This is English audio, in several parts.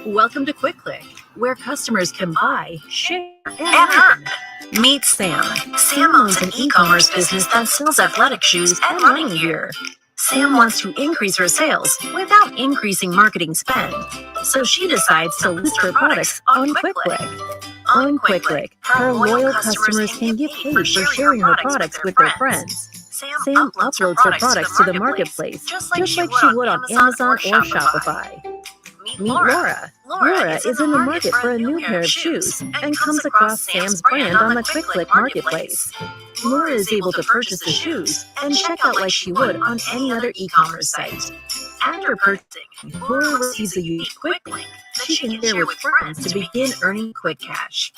Welcome to Quick Click, where customers can buy, share, and earn. Meet Sam. Sam owns an e-commerce business that sells athletic shoes and running gear. Sam wants to increase her sales without increasing marketing spend, so she decides to list her products on Quick Click. On Quick Click, her loyal customers can get paid for sharing her products with their friends. Sam uploads her products to the marketplace, just like she would on Amazon or Shopify. Meet Laura. Laura is in the market for a new pair of shoes and comes across Sam's brand on the Quick Click marketplace. Laura is able to purchase the shoes and check out like she would on any other e-commerce site. After purchasing, Laura receives a unique Quick Link that she can share with friends to begin earning quick cash.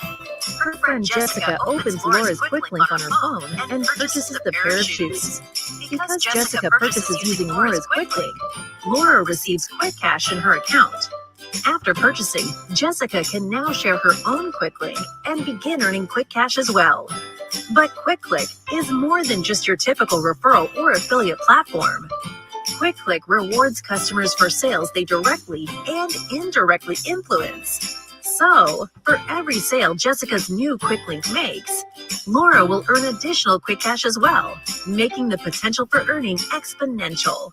Her friend Jessica opens Laura's Quick Link on her phone and purchases the pair of shoes. Because Jessica purchases using Laura's Quick Link, Laura receives quick cash in her account. After purchasing, Jessica can now share her own Quick Link and begin earning quick cash as well. But Quick Click is more than just your typical referral or affiliate platform. Quick Click rewards customers for sales they directly and indirectly influence. So, for every sale Jessica's new Quick Link makes, Laura will earn additional quick cash as well, making the potential for earning exponential.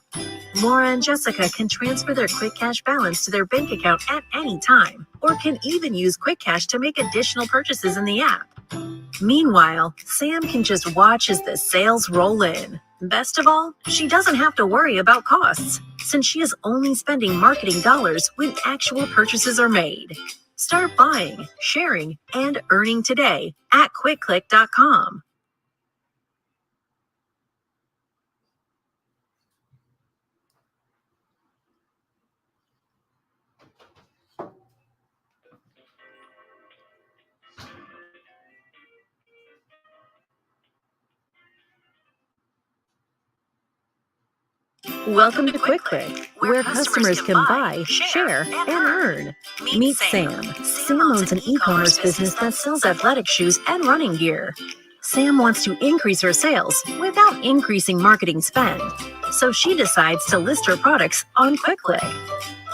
Laura and Jessica can transfer their quick cash balance to their bank account at any time, or can even use quick cash to make additional purchases in the app. Meanwhile, Sam can just watch as the sales roll in. Best of all, she doesn't have to worry about costs, since she is only spending marketing dollars when actual purchases are made. Start buying, sharing, and earning today at quickclick.com. Welcome to Quick Click, where customers can buy, share, and earn. Meet Sam. Sam owns an e-commerce business that sells athletic shoes and running gear. Sam wants to increase her sales without increasing marketing spend, so she decides to list her products on Quick Click.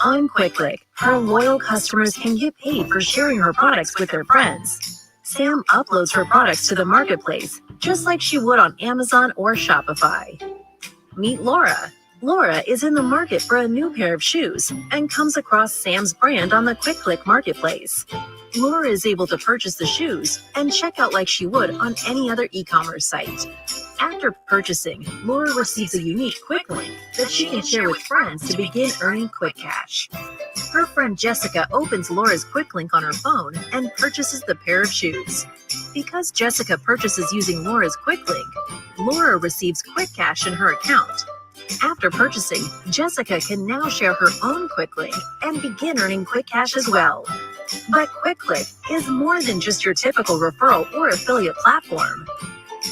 On Quick Click, her loyal customers can get paid for sharing her products with their friends. Sam uploads her products to the marketplace, just like she would on Amazon or Shopify. Meet Laura. Laura is in the market for a new pair of shoes and comes across Sam's brand on the Quick Click marketplace. Laura is able to purchase the shoes and check out like she would on any other e-commerce site. After purchasing, Laura receives a unique Quick Link that she can share with friends to begin earning quick cash. Her friend Jessica opens Laura's Quick Link on her phone and purchases the pair of shoes. Because Jessica purchases using Laura's Quick Link, Laura receives quick cash in her account. After purchasing, Jessica can now share her own Quick Link and begin earning quick cash as well. But Quick Click is more than just your typical referral or affiliate platform.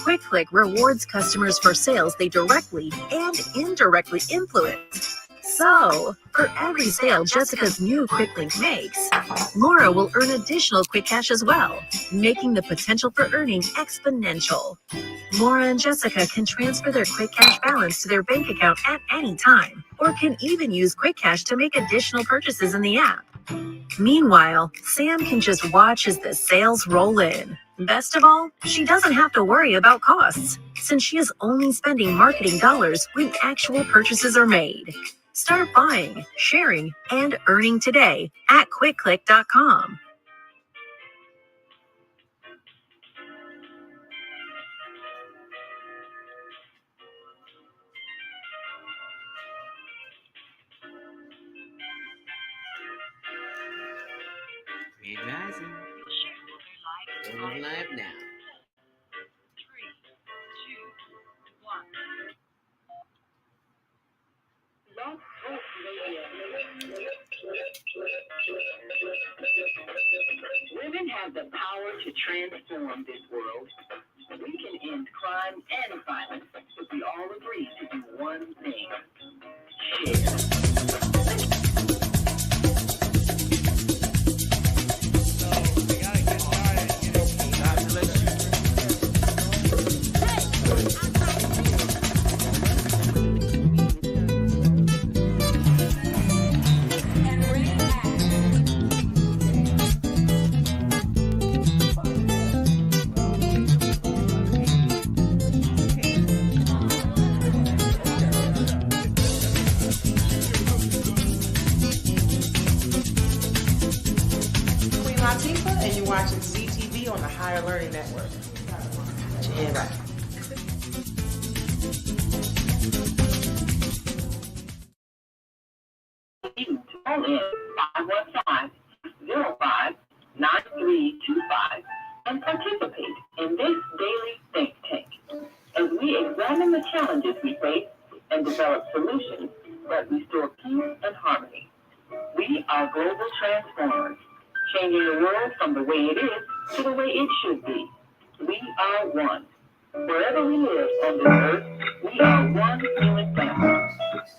Quick Click rewards customers for sales they directly and indirectly influence. So, for every sale Jessica's new Quick Link makes, Laura will earn additional quick cash as well, making the potential for earning exponential. Laura and Jessica can transfer their quick cash balance to their bank account at any time, or can even use quick cash to make additional purchases in the app. Meanwhile, Sam can just watch as the sales roll in. Best of all, she doesn't have to worry about costs, since she is only spending marketing dollars when actual purchases are made. Start buying, sharing, and earning today at quickclick.com. Grand Rising. We're live now. 3, 2, 1. Women have the power to transform this world. We can end crime and violence if we all agree to do one thing. Share. watching ZTV on the Higher Learning Network. Yeah, bye. Call in 515-05-9325 and participate in this daily think tank as we examine the challenges we face and develop solutions that restore peace and harmony. We are global transformers, changing the world from the way it is to the way it should be. We are one. Wherever we live on this earth, we are one human family.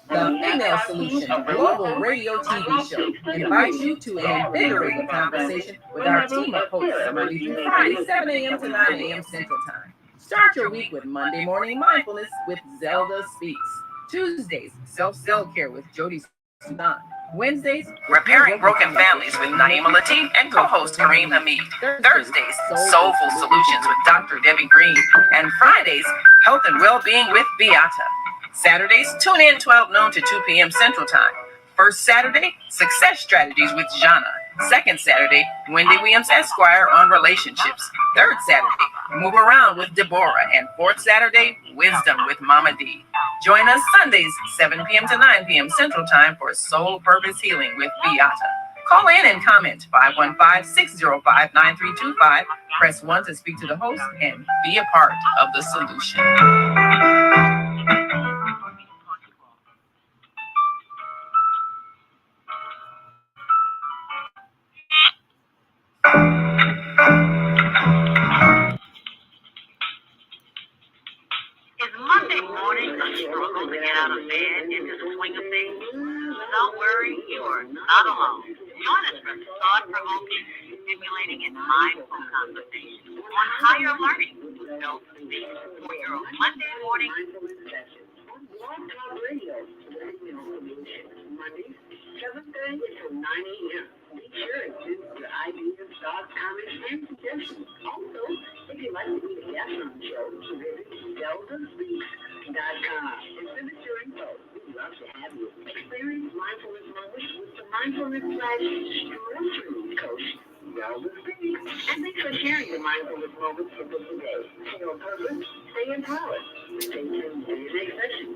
The Female Solution, global radio TV show, invites you to an invigorating conversation with our team of hosts Monday through Friday, 7 a.m. to 9 a.m. Central Time. Start your week with Monday Morning Mindfulness with ZeldaSpeaks. Tuesdays, Self-Care with Jody Sudan. Wednesdays, Repairing Broken Families with Naima Latif and co-host Kareem Hamid. Thursdays, Soulful Solutions with Dr. Debbie Green. And Fridays, Health and Wellbeing with Beata. Saturdays, tune in 12 noon to 2 p.m. Central Time. First Saturday, Success Strategies with Jana. Second Saturday, Wendy Williams Esquire on relationships. Third Saturday, Move Around with Deborah. And fourth Saturday, Wisdom with Mama D. Join us Sundays, 7 p.m. to 9 p.m. Central Time for Soul Purpose Healing with Beata. Call in and comment 515-605-9325. Press 1 to speak to the host and be a part of the solution. Is Monday morning a struggle to get out of bed into the swing of things? Don't worry, you are not alone. Join us for thought-provoking, stimulating, and mindful conversation on higher learning with ZeldaSpeaks for your Monday morning. Mondays, 7:30 until 9 a.m. Be sure to do your ideas, thoughts, comments, and suggestions. Also, if you'd like to be a guest on the show, visit ZeldaSpeaks.com and send us your info. We'd love to have you. Experience mindfulness moments with the mindfulness/stress coach, ZeldaSpeaks. And thanks for sharing the mindfulness moments with us today. Stay on purpose, stay empowered. Stay tuned to the next session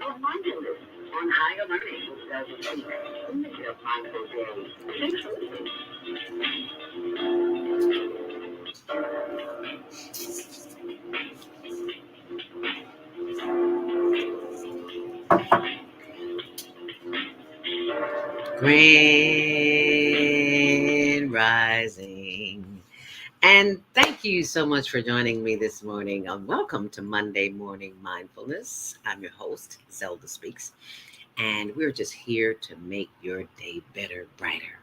of mindfulness on higher learning with ZeldaSpeaks. Make it a mindful day. Thanks for listening. Grand Rising. And thank you so much for joining me this morning. Welcome to Monday Morning Mindfulness. I'm your host, ZeldaSpeaks. And we're just here to make your day better, brighter,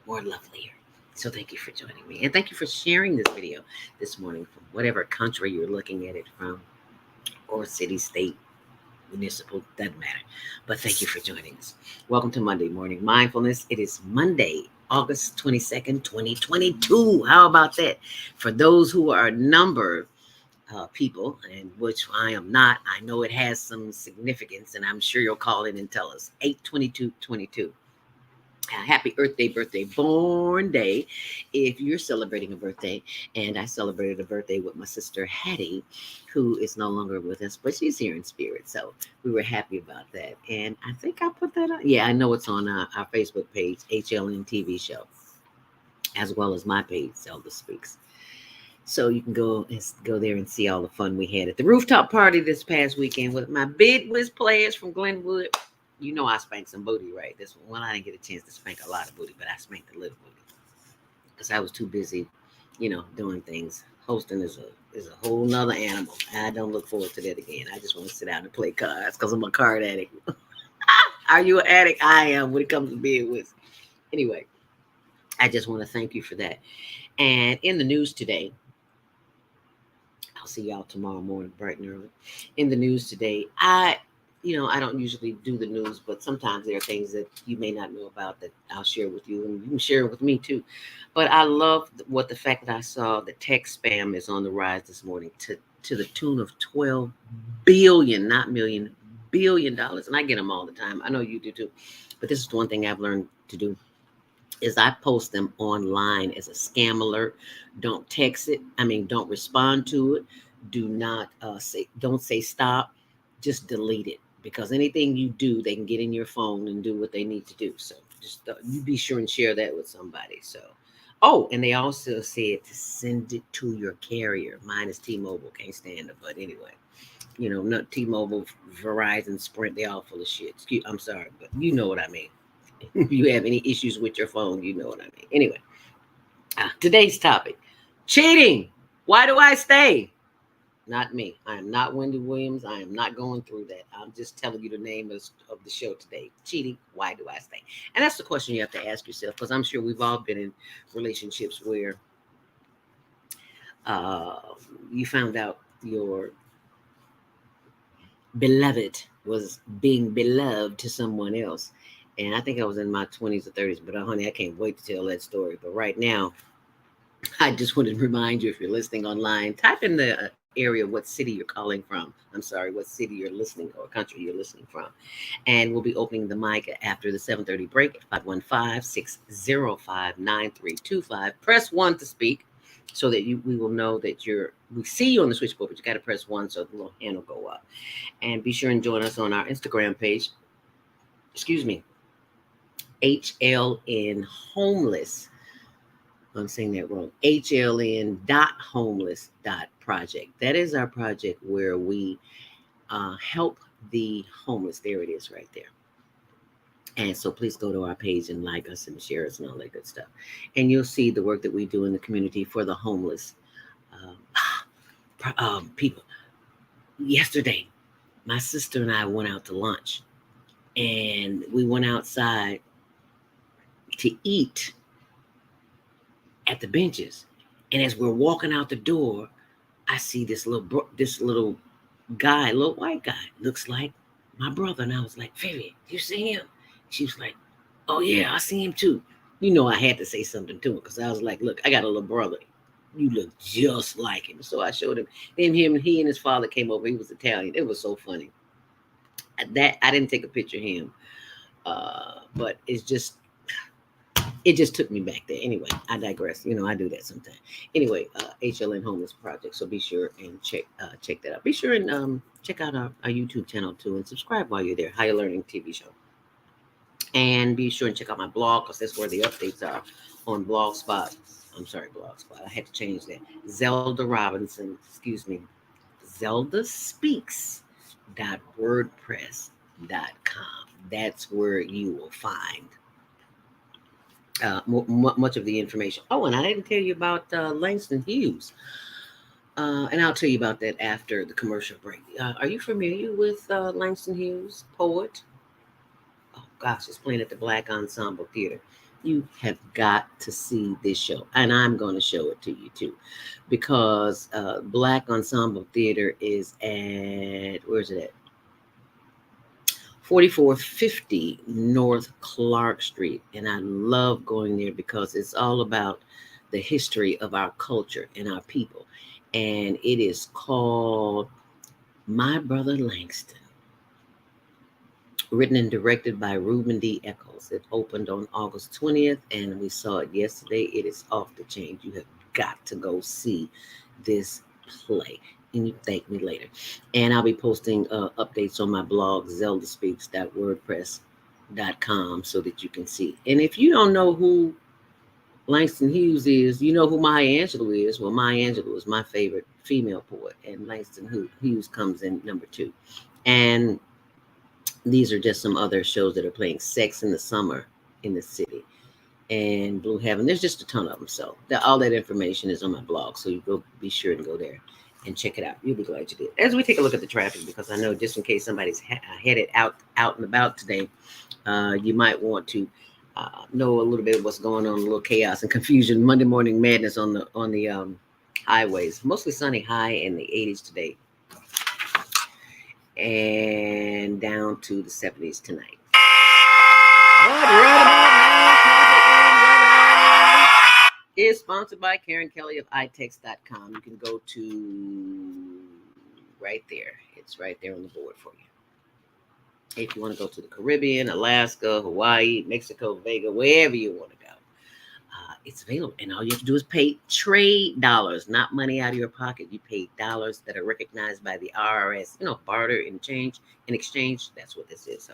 more lovelier. So thank you for joining me. And thank you for sharing this video this morning from whatever country you're looking at it from, or city, state, municipal, doesn't matter. But thank you for joining us. Welcome to Monday Morning Mindfulness. It is Monday, August 22nd, 2022. How about that? For those who are number people, and which I am not, I know it has some significance, and I'm sure you'll call in and tell us. 8/22/22. Happy Earth Day, birthday, born day, if you're celebrating a birthday. And I celebrated a birthday with my sister Hattie, who is no longer with us, but she's here in spirit. So we were happy about that. And I think I put that on. Yeah, I know it's on our Facebook page, HLN TV show, as well as my page, ZeldaSpeaks. So you can go there and see all the fun we had at the rooftop party this past weekend with my big whiz players from Glenwood. You know I spanked some booty, right? This one, well, I didn't get a chance to spank a lot of booty, but I spanked a little booty because I was too busy, doing things. Hosting is a whole nother animal. I don't look forward to that again. I just want to sit down and play cards because I'm a card addict. Are you an addict? I am when it comes to being with. Anyway, I just want to thank you for that. And in the news today, I'll see y'all tomorrow morning, bright and early. In the news today, I don't usually do the news, but sometimes there are things that you may not know about that I'll share with you, and you can share it with me too. But I love the fact that I saw the tech spam is on the rise this morning to the tune of $12 billion, not million, $billion. And I get them all the time. I know you do too. But this is the one thing I've learned to do. is I post them online as a scam alert. Don't text it. I mean, don't respond to it. Do not don't say stop. Just delete it, because anything you do, they can get in your phone and do what they need to do. So just you be sure and share that with somebody. So, oh, and they also said to send it to your carrier. Mine is T-Mobile. Can't stand it, but anyway, not T-Mobile, Verizon, Sprint. They all full of shit. I'm sorry, but you know what I mean. If you have any issues with your phone, you know what I mean. Anyway, today's topic: cheating. Why do I stay? Not me. I am not Wendy Williams. I am not going through that. I'm just telling you the name of the show today. Cheating. Why do I stay? And that's the question you have to ask yourself, because I'm sure we've all been in relationships where uh, you found out your beloved was being beloved to someone else. And I think I was in my 20s or 30s, but honey, I can't wait to tell that story. But right now, I just wanted to remind you, if you're listening online, type in the area what city you're calling from. I'm sorry, what city you're listening, or country you're listening from. And we'll be opening the mic after the 7:30 break at 515-605-9325. Press 1 to speak, so that we will know that we see you on the switchboard, but you got to press 1 so the little hand will go up. And be sure and join us on our Instagram page. Excuse me. HLN Homeless. I'm saying that wrong. HLN.homeless.project. That is our project where we help the homeless. There it is right there. And so please go to our page and like us and share us and all that good stuff. And you'll see the work that we do in the community for the homeless people. Yesterday, my sister and I went out to lunch, and we went outside to eat at the benches. And as we're walking out the door, I see this little guy, little white guy, looks like my brother. And I was like, Vivian, you see him? She was like, oh yeah, I see him too. I had to say something to him, because I was like, look, I got a little brother. You look just like him. So I showed him. Then he and his father came over. He was Italian. It was so funny. That I didn't take a picture of him. But it just took me back there. Anyway, I digress. I do that sometimes. Anyway, HLN Homeless Project. So be sure and check that out. Be sure and check out our YouTube channel too, and subscribe while you're there. Higher Learning TV show. And be sure and check out my blog, because that's where the updates are on Blogspot. I'm sorry, Blogspot. I had to change that. ZeldaSpeaks.wordpress.com. That's where you will find much of the information. Oh, and I didn't tell you about Langston Hughes. And I'll tell you about that after the commercial break. Are you familiar with Langston Hughes, poet? Oh, gosh, it's playing at the Black Ensemble Theater. You have got to see this show. And I'm going to show it to you, too. Because Black Ensemble Theater is at, where's it at? 4450 North Clark Street. And I love going there because it's all about the history of our culture and our people. And it is called My Brother Langston. Written and directed by Ruben D. Eccles. It opened on August 20th, and we saw it yesterday. It is off the chain. You have got to go see this play, and you thank me later. And I'll be posting updates on my blog, ZeldaSpeaks.wordpress.com, so that you can see. And if you don't know who Langston Hughes is, you know who Maya Angelou is. Well, Maya Angelou is my favorite female poet, and Langston Hughes comes in number 2. And these are just some other shows that are playing. Sex in the Summer in the City and Blue Heaven. There's just a ton of them. So all that information is on my blog. So you go, be sure and go there and check it out. You'll be glad you did. As we take a look at the traffic, because I know just in case somebody's headed out and about today, you might want to know a little bit of what's going on, a little chaos and confusion, Monday morning madness on the highways. Mostly sunny, high in the 80s today, and down to the 70s tonight. But right about now, is sponsored by Karen Kelly of itext.com. You can go to right there. It's right there on the board for you. If you want to go to the Caribbean, Alaska, Hawaii, Mexico, Vega, wherever you want to go. it's available. And all you have to do is pay trade dollars, not money out of your pocket. You pay dollars that are recognized by the IRS, barter and exchange. That's what this is. So,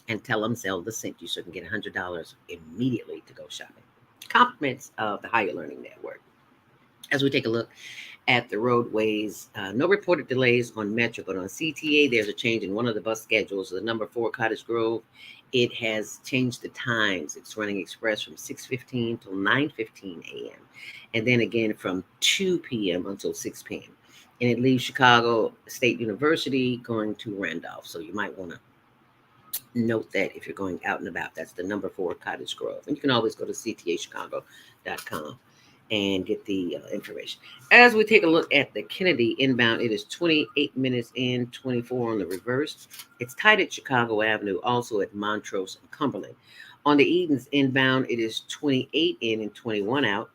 and tell them Zelda sent you so you can get $100 immediately to go shopping. Compliments of the Higher Learning Network. As we take a look at the roadways, no reported delays on Metro, but on CTA, there's a change in one of the bus schedules. The number 4 Cottage Grove, it has changed the times. It's running express from 6:15 till 9:15 a.m. and then again from 2 p.m. until 6 p.m. And it leaves Chicago State University going to Randolph. So you might want to note that if you're going out and about. That's the number 4 Cottage Grove. And you can always go to ctachicago.com and get the information. As we take a look at the Kennedy inbound, it is 28 minutes in, 24 on the reverse. It's tight at Chicago Avenue, also at Montrose and Cumberland. On the Edens inbound, it is 28 in and 21 out.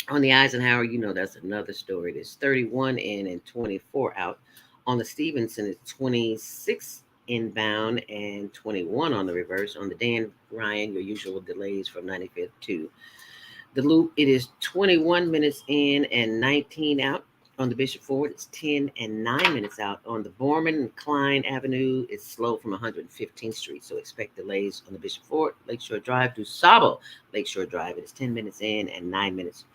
On the Eisenhower, that's another story. It is 31 in and 24 out. On the Stevenson, it's 26 inbound and 21 on the reverse. On the Dan Ryan, your usual delays from 95th to the Loop, it is 21 minutes in and 19 out. On the Bishop Ford, it's 10 and 9 minutes out. On the Borman and Klein Avenue, it's slow from 115th Street, so expect delays on the Bishop Ford. Lakeshore Drive to Sabo Lakeshore Drive, it is 10 minutes in and 9 minutes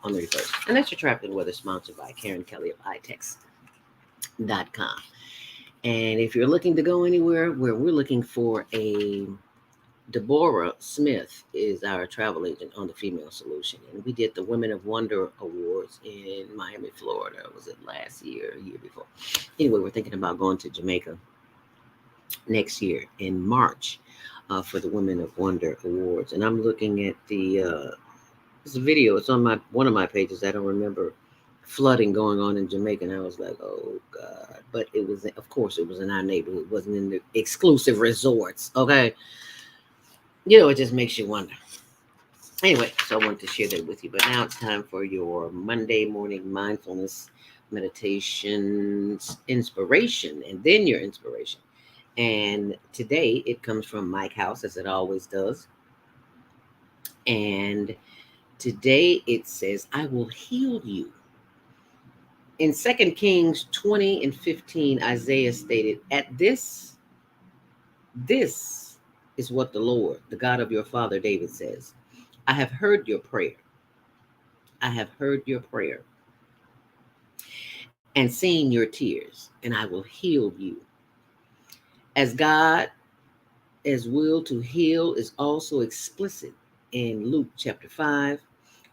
on the reverse. And that's your traffic and weather, sponsored by Karen Kelly of iTex.com. And if you're looking to go anywhere where we're looking for Deborah Smith is our travel agent on the Female Solution. And we did the Women of Wonder Awards in Miami, Florida. Was it last year or year before? Anyway, we're thinking about going to Jamaica next year in March for the Women of Wonder Awards. And I'm looking at this video. It's on one of my pages. I don't remember flooding going on in Jamaica. And I was like, oh, God. But it was, of course, it was in our neighborhood. It wasn't in the exclusive resorts. Okay. It just makes you wonder. Anyway, so I wanted to share that with you. But now it's time for your Monday morning mindfulness meditations inspiration, and then your inspiration. And today it comes from Mike House, as it always does. And today it says, I will heal you. In 2 Kings 20 and 15, Isaiah stated, at this is what the Lord, the God of your father David, says. I have heard your prayer. I have heard your prayer and seen your tears, and I will heal you. As God as will to heal is also explicit in Luke chapter 5,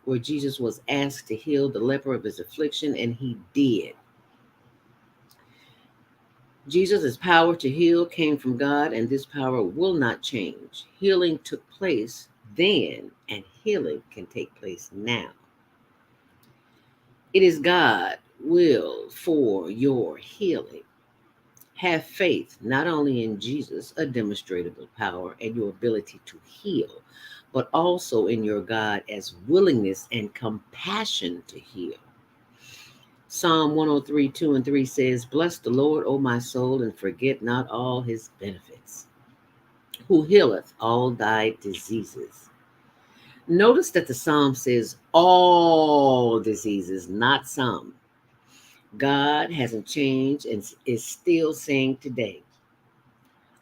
where Jesus was asked to heal the leper of his affliction, and he did. Jesus' power to heal came from God, and this power will not change. Healing took place then, and healing can take place now. It is God's will for your healing. Have faith not only in Jesus, a demonstrable power, and your ability to heal, but also in your God as willingness and compassion to heal. Psalm 103, 2 and 3 says, bless the Lord, O my soul, and forget not all his benefits, who healeth all thy diseases. Notice that the psalm says all diseases, not some. God hasn't changed and is still saying today,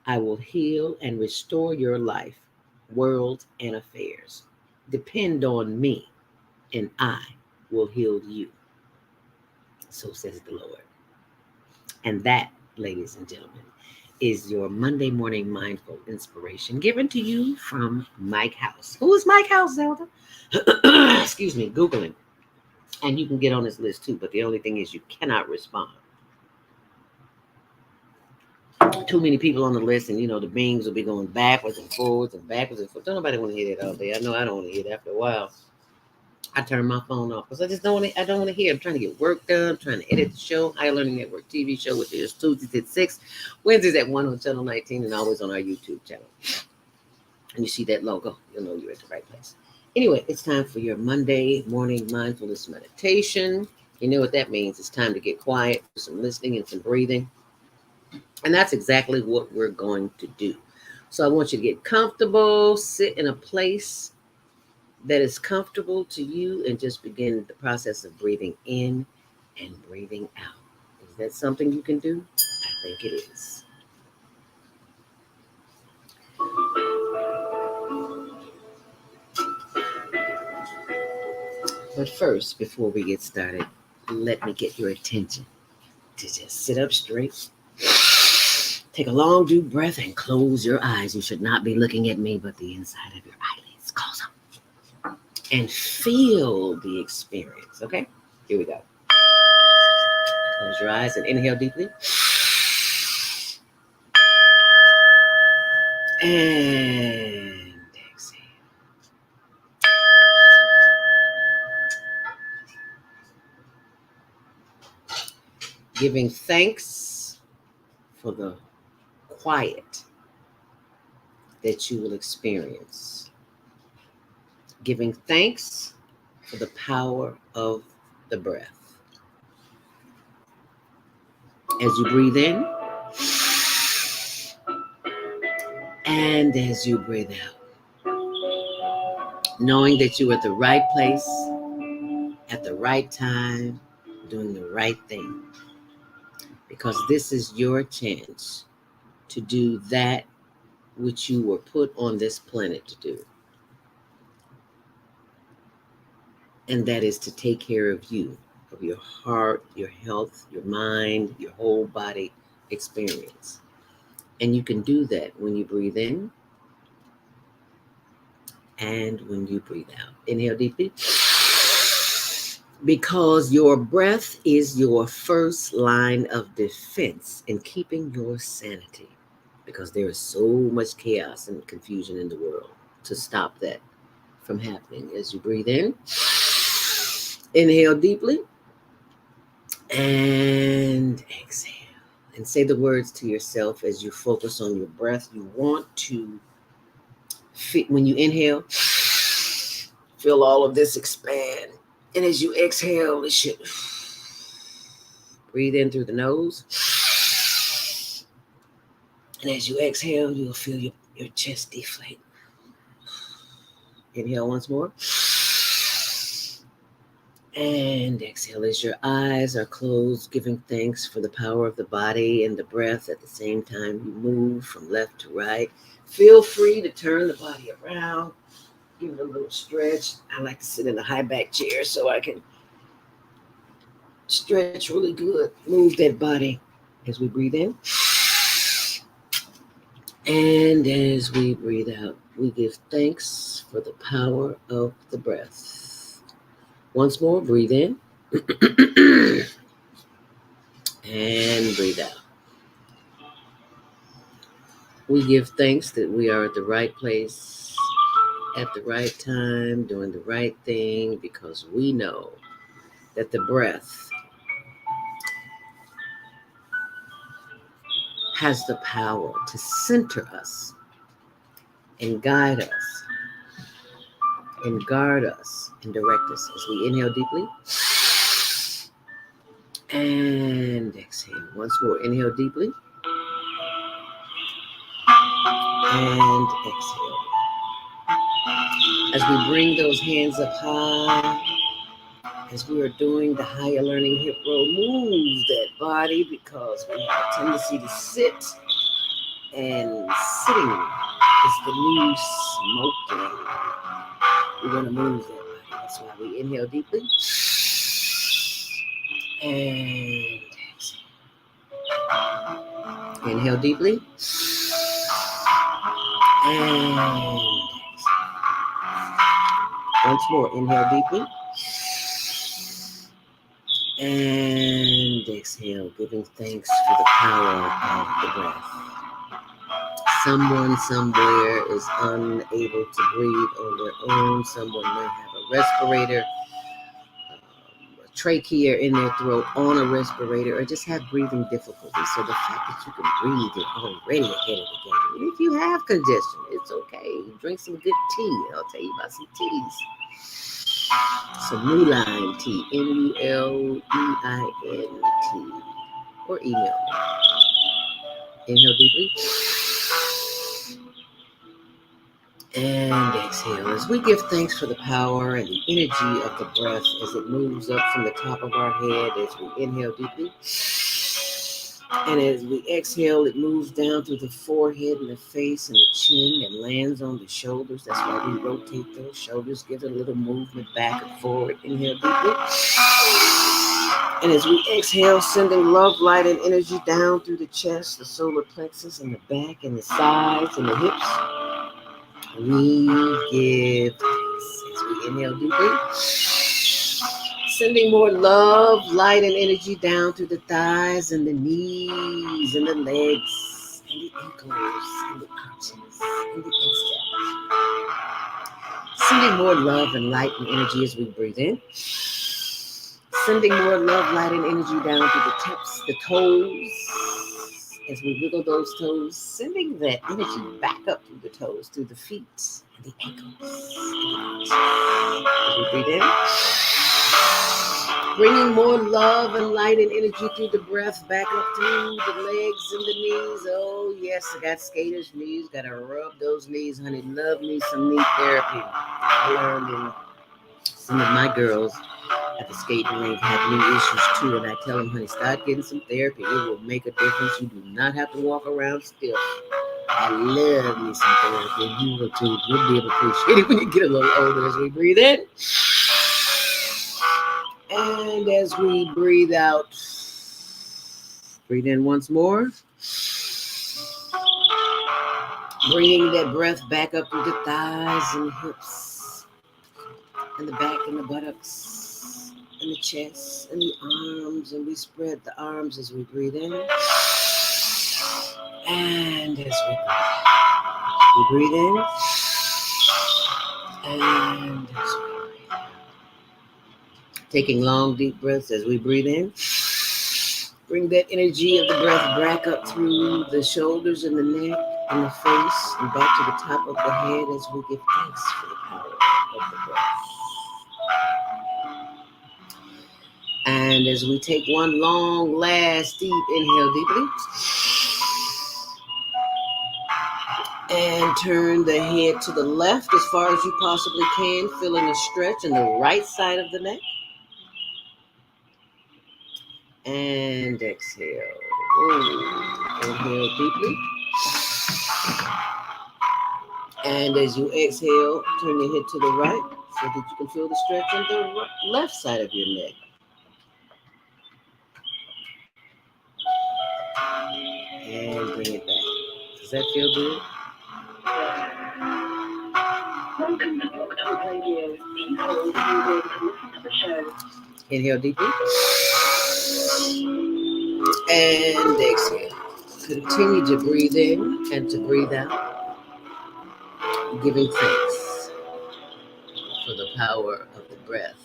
I will heal and restore your life, world, and affairs. Depend on me, and I will heal you. So says the Lord. And that, ladies and gentlemen, is your Monday morning mindful inspiration given to you from Mike House. Who is Mike House, Zelda? Excuse me, Googling. And you can get on this list too, but the only thing is you cannot respond. Too many people on the list, and the beings will be going backwards and forwards and backwards and forwards. Don't nobody want to hear that all day. I know I don't want to hear it. After a while, I turn my phone off because I just don't want to. I don't want to hear. I'm trying to get work done. I'm trying to edit the show, Higher Learning Network TV show, which is Tuesdays at 6, Wednesdays at 1 on Channel 19, and always on our YouTube channel. And you see that logo, you'll know you're at the right place. Anyway, it's time for your Monday morning mindfulness meditation. You know what that means? It's time to get quiet, do some listening and some breathing. And that's exactly what we're going to do. So I want you to get comfortable, sit in a place that is comfortable to you and just begin the process of breathing in and breathing out. Is that something you can do? I think it is. But first, before we get started, let me get your attention to just sit up straight. Take a long, deep breath and close your eyes. You should not be looking at me, but the inside of your eyelids. Close them. And feel the experience, okay? Here we go. Close your eyes and inhale deeply. And exhale. Giving thanks for the quiet that you will experience. Giving thanks for the power of the breath. As you breathe in and as you breathe out, knowing that you're at the right place, at the right time, doing the right thing. Because this is your chance to do that which you were put on this planet to do. And that is to take care of you, of your heart, your health, your mind, your whole body experience. And you can do that when you breathe in and when you breathe out. Inhale deeply. Because your breath is your first line of defense in keeping your sanity. Because there is so much chaos and confusion in the world. To stop that from happening, as you breathe in, inhale deeply and exhale. And say the words to yourself as you focus on your breath. You want to fit when you inhale, feel all of this expand. And as you exhale, it should breathe in through the nose. And as you exhale, you'll feel your chest deflate. Inhale once more. And exhale as your eyes are closed, giving thanks for the power of the body and the breath. At the same time, you move from left to right. Feel free to turn the body around. Give it a little stretch. I like to sit in a high back chair so I can stretch really good. Move that body as we breathe in. And as we breathe out, we give thanks for the power of the breath. Once more, breathe in. And breathe out. We give thanks that we are at the right place, at the right time, doing the right thing, because we know that the breath has the power to center us and guide us and guard us and direct us. As we inhale deeply and exhale. Once more, inhale deeply and exhale. As we bring those hands up high, as we are doing the higher learning hip roll, move that body, because we have a tendency to sit, and sitting is the new smoking. We want to move that body. That's why we inhale deeply and exhale. Inhale deeply and exhale. Once more, inhale deeply and exhale, giving thanks for the power of the breath. Someone somewhere is unable to breathe on their own. Someone may have a respirator, a trachea in their throat on a respirator, or just have breathing difficulties. So the fact that you can breathe, you're already ahead of the game. And if you have congestion, it's okay. Drink some good tea. I'll tell you about some teas. Some Muline tea, Mulein tea, or email me. Inhale deeply And exhale as we give thanks for the power and the energy of the breath as it moves up from the top of our head as we inhale deeply. And as we exhale, it moves down through the forehead and the face and the chin and lands on the shoulders. That's why we rotate those shoulders, give it a little movement back and forward. Inhale deeply. And as we exhale, sending love, light, and energy down through the chest, the solar plexus, and the back, and the sides, and the hips. We give thanks as we inhale deeply. Sending more love, light, and energy down through the thighs, and the knees, and the legs, and the ankles, and the arches, and the insteps. Sending more love and light and energy as we breathe in. Sending more love, light, and energy down to the tips, the toes, as we wiggle those toes. Sending that energy back up through the toes, through the feet, and the ankles, and the arches. As we breathe in. Bringing more love and light and energy through the breath, back up through the legs and the knees. Oh, yes, I got skaters' knees. Got to rub those knees, honey. Love me some knee therapy. I learned in some of my girls at the skating rink have knee issues too, and I tell them, honey, start getting some therapy. It will make a difference. You do not have to walk around stiff. I love me some therapy. You will too. You'll be able to appreciate it when you get a little older. As we breathe in, and as we breathe out, breathe in once more. Bringing that breath back up through the thighs and the hips, and the back and the buttocks, and the chest, and the arms, and we spread the arms as we breathe in, and as we breathe in, and as we breathe out. Taking long, deep breaths as we breathe in. Bring that energy of the breath back up through the shoulders and the neck and the face and back to the top of the head as we give thanks for the power of the breath. And as we take one long, last, deep inhale deeply. And turn the head to the left as far as you possibly can, feeling a stretch in the right side of the neck. And exhale. Inhale deeply. And as you exhale, turn your head to the right so that you can feel the stretch on the left side of your neck. And bring it back. Does that feel good? Welcome to Blog Talk Radio. Please hold to listen to the show. Inhale deeply. And exhale. Continue to breathe in and to breathe out, giving thanks for the power of the breath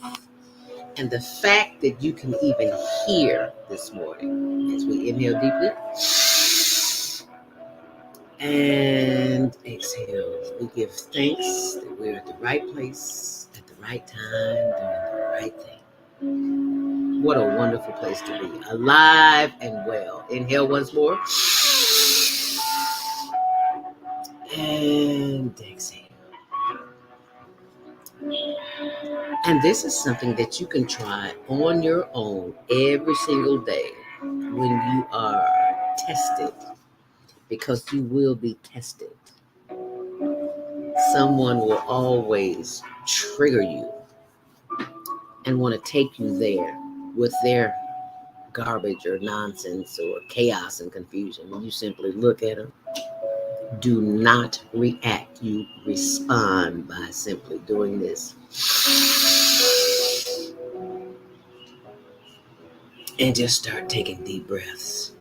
and the fact that you can even hear this morning. As we inhale deeply and exhale, we give thanks that we're at the right place at the right time doing the right thing. What a wonderful place to be, alive and well. Inhale once more. And exhale. And this is something that you can try on your own every single day when you are tested, because you will be tested. Someone will always trigger you and want to take you there with their garbage or nonsense or chaos and confusion. When you simply look at them, do not react. You respond by simply doing this. And just start taking deep breaths.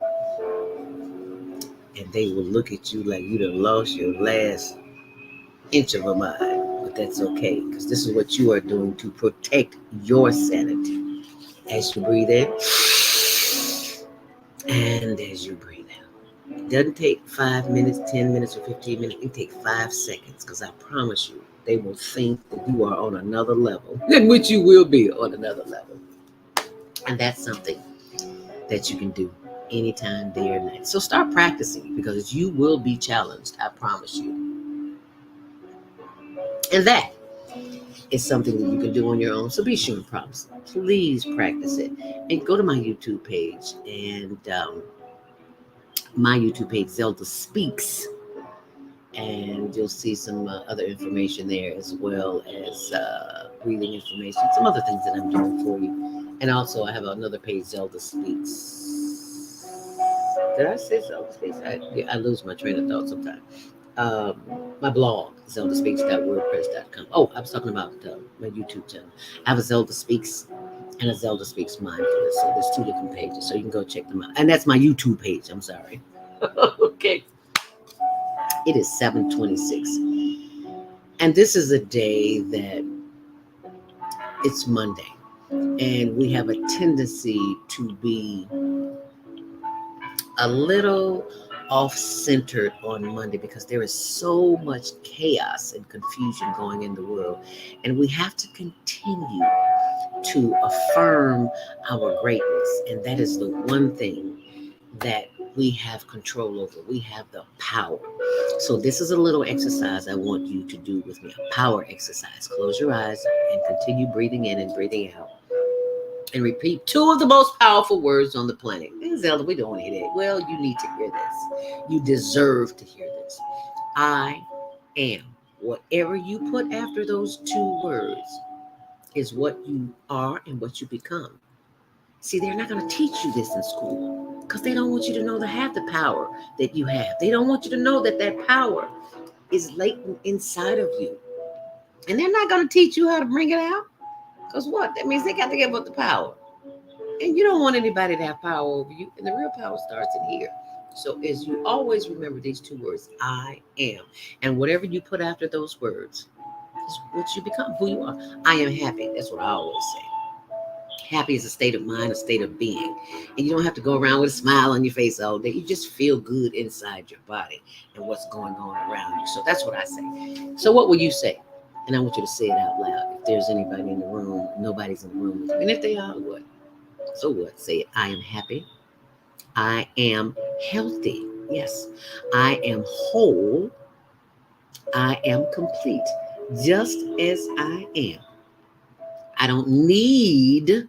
And they will look at you like you done lost your last inch of a mind. But that's okay, because this is what you are doing to protect your sanity. As you breathe in and as you breathe out. It doesn't take 5 minutes, 10 minutes, or 15 minutes. It can take 5 seconds, because I promise you, they will think that you are on another level, in which you will be on another level. And that's something that you can do anytime, day or night. So start practicing, because you will be challenged, I promise you. And that is something that you can do on your own. So be sure and promise. Please practice it. And go to my YouTube page. And my YouTube page, Zelda Speaks. And you'll see some other information there, as well as breathing information, some other things that I'm doing for you. And also, I have another page, Zelda Speaks. Did I say Zelda Speaks? I lose my train of thought sometimes. My blog, ZeldaSpeaks.wordpress.com. Oh, I was talking about my YouTube channel. I have a Zelda Speaks and a Zelda Speaks Mindfulness. So there's two different pages, so you can go check them out. And that's my YouTube page. I'm sorry. Okay. It is 7:26, and this is a day that it's Monday, and we have a tendency to be a little off-centered on Monday because there is so much chaos and confusion going in the world, and we have to continue to affirm our greatness, and that is the one thing that we have control over. We have the power. So this is a little exercise I want you to do with me, a power exercise. Close your eyes and continue breathing in and breathing out. And repeat two of the most powerful words on the planet. Zelda, we don't want to hear that. Well, you need to hear this. You deserve to hear this. I am. Whatever you put after those two words is what you are and what you become. See, they're not going to teach you this in school because they don't want you to know to have the power that you have. They don't want you to know that that power is latent inside of you. And they're not going to teach you how to bring it out. Because what? That means they got to give up the power. And you don't want anybody to have power over you. And the real power starts in here. So as you always remember these two words, I am. And whatever you put after those words is what you become, who you are. I am happy. That's what I always say. Happy is a state of mind, a state of being. And you don't have to go around with a smile on your face all day. You just feel good inside your body and what's going on around you. So that's what I say. So what will you say? And I want you to say it out loud. If there's anybody in the room, nobody's in the room with you. And if they are, what? So what? Say it. I am happy. I am healthy. Yes. I am whole. I am complete. Just as I am. I don't need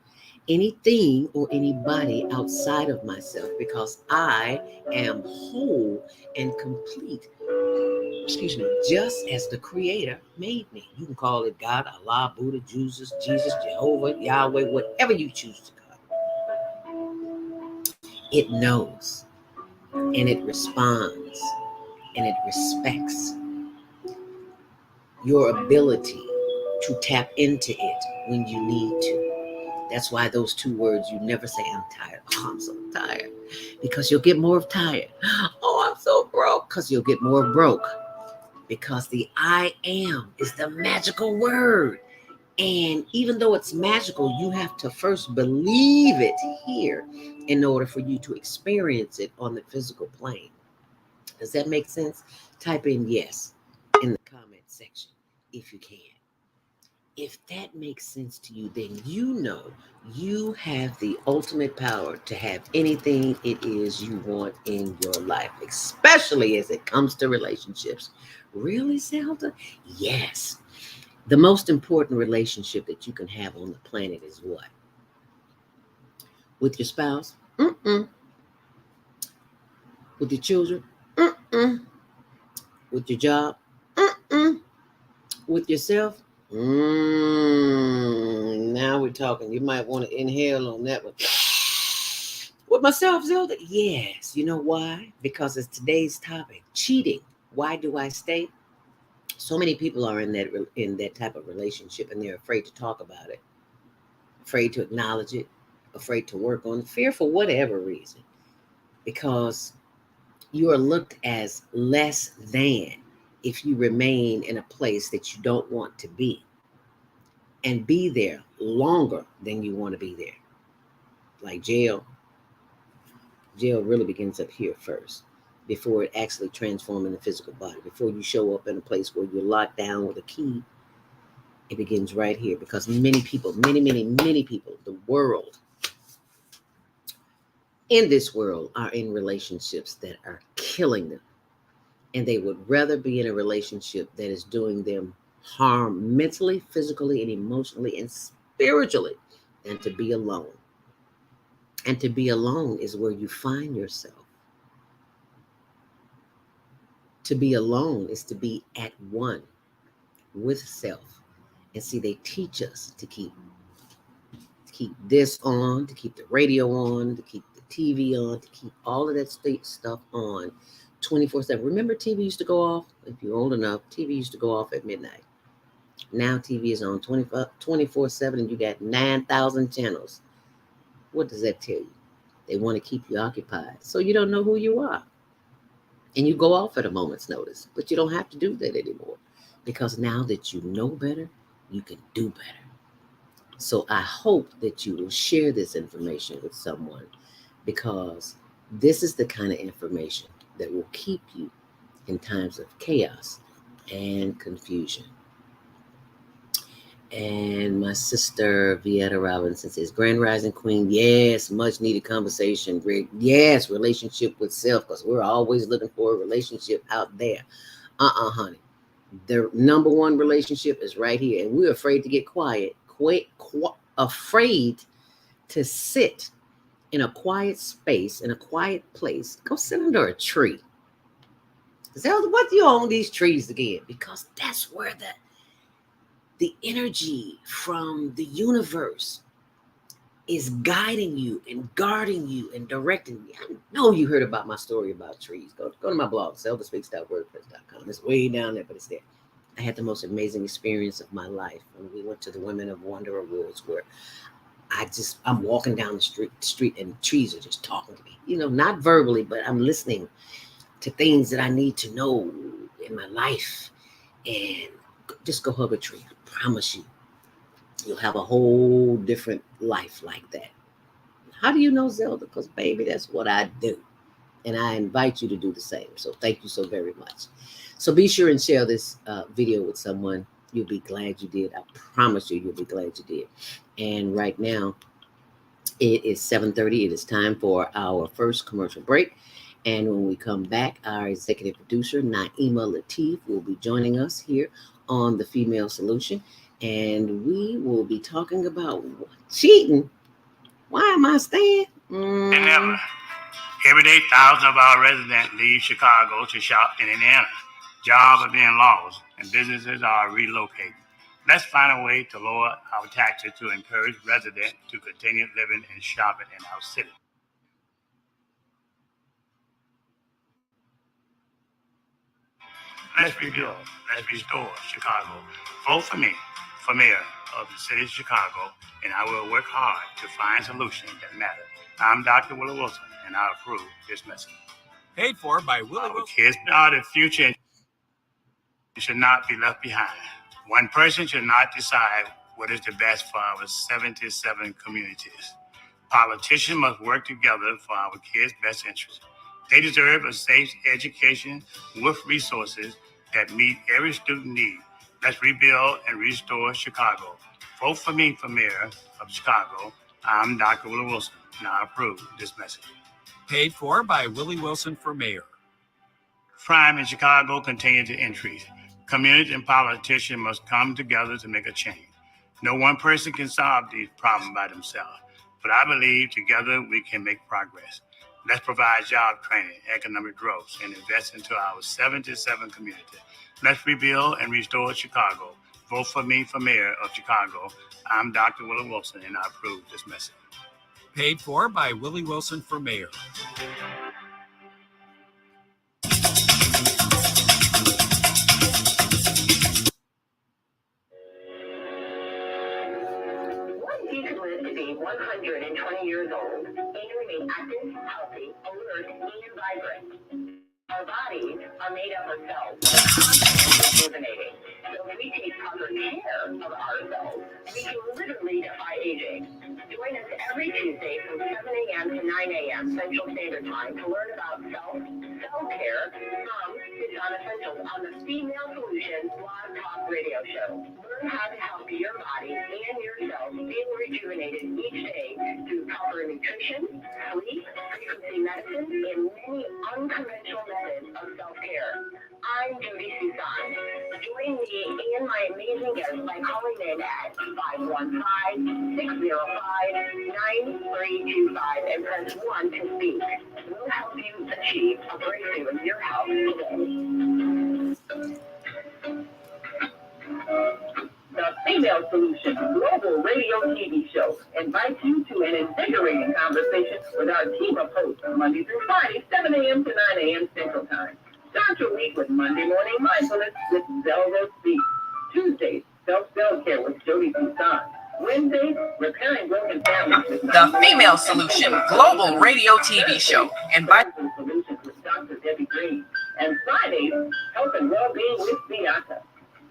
anything or anybody outside of myself because I am whole and complete. Excuse me, just as the Creator made me. You can call it God, Allah, Buddha, Jesus, Jehovah, Yahweh, whatever you choose to call it. It knows and it responds and it respects your ability to tap into it when you need to. That's why those two words, you never say, I'm tired. Oh, I'm so tired. Because you'll get more of tired. Oh, I'm so broke. Because you'll get more broke. Because the I am is the magical word. And even though it's magical, you have to first believe it here in order for you to experience it on the physical plane. Does that make sense? Type in yes in the comment section if you can. If that makes sense to you, then you know you have the ultimate power to have anything it is you want in your life, especially as it comes to relationships. Really, Zelda? Yes. The most important relationship that you can have on the planet is what? With your spouse? Mm-mm. With your children? Mm-mm. With your job? Mm-mm. With yourself? Now we're talking. You might want to inhale on that one. With myself, Zelda? Yes. You know why? Because it's today's topic. Cheating. Why do I stay? So many people are in that type of relationship and they're afraid to talk about it, afraid to acknowledge it, afraid to work on it, fear for whatever reason. Because you are looked as less than if you remain in a place that you don't want to be and be there longer than you want to be there. Like jail really begins up here first before it actually transforms in the physical body. Before you show up in a place where you're locked down with a key, it begins right here because many people, many people, the world, in this world are in relationships that are killing them. And they would rather be in a relationship that is doing them harm mentally, physically, and emotionally, and spiritually than to be alone. And to be alone is where you find yourself. To be alone is to be at one with self. And see, they teach us to keep this on, to keep the radio on, to keep the TV on, to keep all of that state stuff on 24/7. Remember, TV used to go off, if you're old enough, TV used to go off at midnight. Now TV is on 24/7 and you got 9,000 channels. What does that tell you? They want to keep you occupied. So you don't know who you are. And you go off at a moment's notice. But you don't have to do that anymore. Because now that you know better, you can do better. So I hope that you will share this information with someone, because this is the kind of information that will keep you in times of chaos and confusion. And my sister Vieta Robinson says, Grand Rising Queen, yes, much needed conversation, Greg. Yes, relationship with self, because we're always looking for a relationship out there. Honey. The number one relationship is right here. And we're afraid to get quiet, afraid to sit in a quiet space, in a quiet place. Go sit under a tree. Zelda, what do you own these trees again? Because that's where the energy from the universe is guiding you and guarding you and directing you. I know you heard about my story about trees. Go to my blog, ZeldaSpeaks.wordpress.com. It's way down there, but it's there. I had the most amazing experience of my life when we went to the Women of Wonder Awards, where I'm walking down the street and trees are just talking to me. Not verbally, but I'm listening to things that I need to know in my life. And just go hug a tree. I promise you'll have a whole different life like that. How do you know, Zelda? Because, baby, that's what I do. And I invite you to do the same. So thank you so very much. So be sure and share this video with someone. You'll be glad you did. I promise you'll be glad you did. And right now, it is 7:30. It is time for our first commercial break. And when we come back, our executive producer, Naima Latif, will be joining us here on The Female Solution. And we will be talking about cheating. Why am I staying? Never. Every day, thousands of our residents leave Chicago to shop in Indiana. Jobs are being lost and businesses are relocated. Let's find a way to lower our taxes to encourage residents to continue living and shopping in our city. Let's rebuild. Let's restore Chicago. Vote for me for mayor of the city of Chicago, and I will work hard to find solutions that matter. I'm Dr. Willie Wilson, and I approve this message. Paid for by Willie Our Wilson. kids are the future and should not be left behind. One person should not decide what is the best for our 77 communities. Politicians must work together for our kids' best interests. They deserve a safe education with resources that meet every student need. Let's rebuild and restore Chicago. Vote for me for mayor of Chicago. I'm Dr. Willie Wilson, and I approve this message. Paid for by Willie Wilson for mayor. Crime in Chicago continues to increase. Communities and politicians must come together to make a change. No one person can solve these problems by themselves, but I believe together we can make progress. Let's provide job training, economic growth, and invest into our 77 communities. Let's rebuild and restore Chicago. Vote for me for mayor of Chicago. I'm Dr. Willie Wilson, and I approve this message. Paid for by Willie Wilson for mayor. What if you could live to be 120 years old and remain active, healthy, alert, and vibrant? Our bodies are made up of cells that are constantly rejuvenating. So if we take proper care of ourselves, we can literally defy aging. Join us every Tuesday from 7 a.m. to 9 a.m. Central Standard Time to learn about self-care from John Essentials on the Female Solution Blog Talk Radio Show. Learn how to help your body and your cells feel rejuvenated each day through proper nutrition, sleep, frequency medicine, and many unconventional methods goddess of self-care. I'm Judy Susan. Join me and my amazing guests by calling in at 515-605-9325 and press 1 to speak. We'll help you achieve a breakthrough in your health today. The Female Solution Global Radio TV Show invites you to an invigorating conversation with our team of hosts Monday through Friday, 7 a.m. to 9 a.m. Central Time. Start your week with Monday Morning Mindfulness with ZeldaSpeaks. Tuesdays, Self-Care with Jody Susan. Wednesdays, Repairing Broken Families with The Female Solution Global Radio TV Show. Invite Solutions with Dr. Debbie Green. And Fridays, Health and Wellbeing with Beata.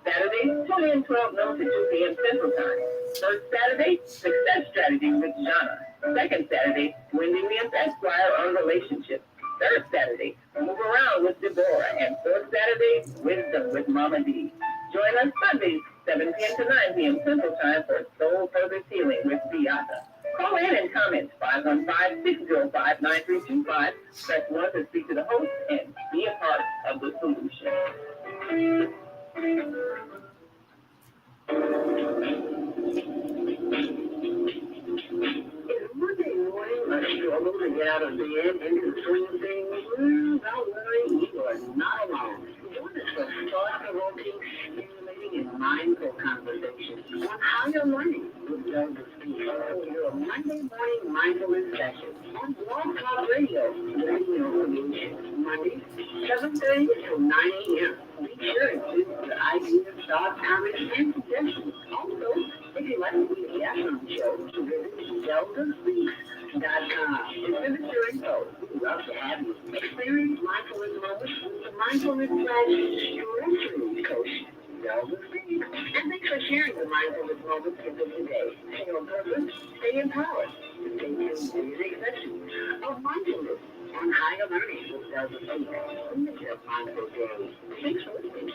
Saturdays, tune in 12 noon to 2 p.m. Central Time. First Saturday, Success Strategies with Jana. Second Saturday, Wendy Williams Esquire on relationships. Third Saturday, Move Around with Deborah. And fourth Saturday, Wisdom with Mama D. Join us Sundays, 7 p.m. to 9 p.m. Central Time for Soul Purpose Healing with Beata. Call in and comment 515-605-9325. Press 1 to speak to the host and be a part of the solution. Is Monday morning a struggle to get out of bed into the swing of things? Don't worry, you are not alone. Join us for thought-provoking, stimulating, and mindful conversations on how you're learning with ZeldaSpeaks. Your Monday morning mindfulness session on Blog Talk Radio, Radio Solution, Mondays, 7:30 to 9 a.m. Be sure to include your ideas, thoughts, comments, and suggestions. Also, if you'd like to be a guest on the show, visit ZeldaSpeaks.com and visit your info. We'd love to have you. Experience mindfulness moments with the Mindfulness/Stress Coach, ZeldaSpeaks. And thanks for sharing the mindfulness moments with us today. Stay on purpose, stay empowered. Stay tuned to today's session of mindfulness on higher learning with ZeldaSpeaks. Make it a mindful day. Thanks for listening.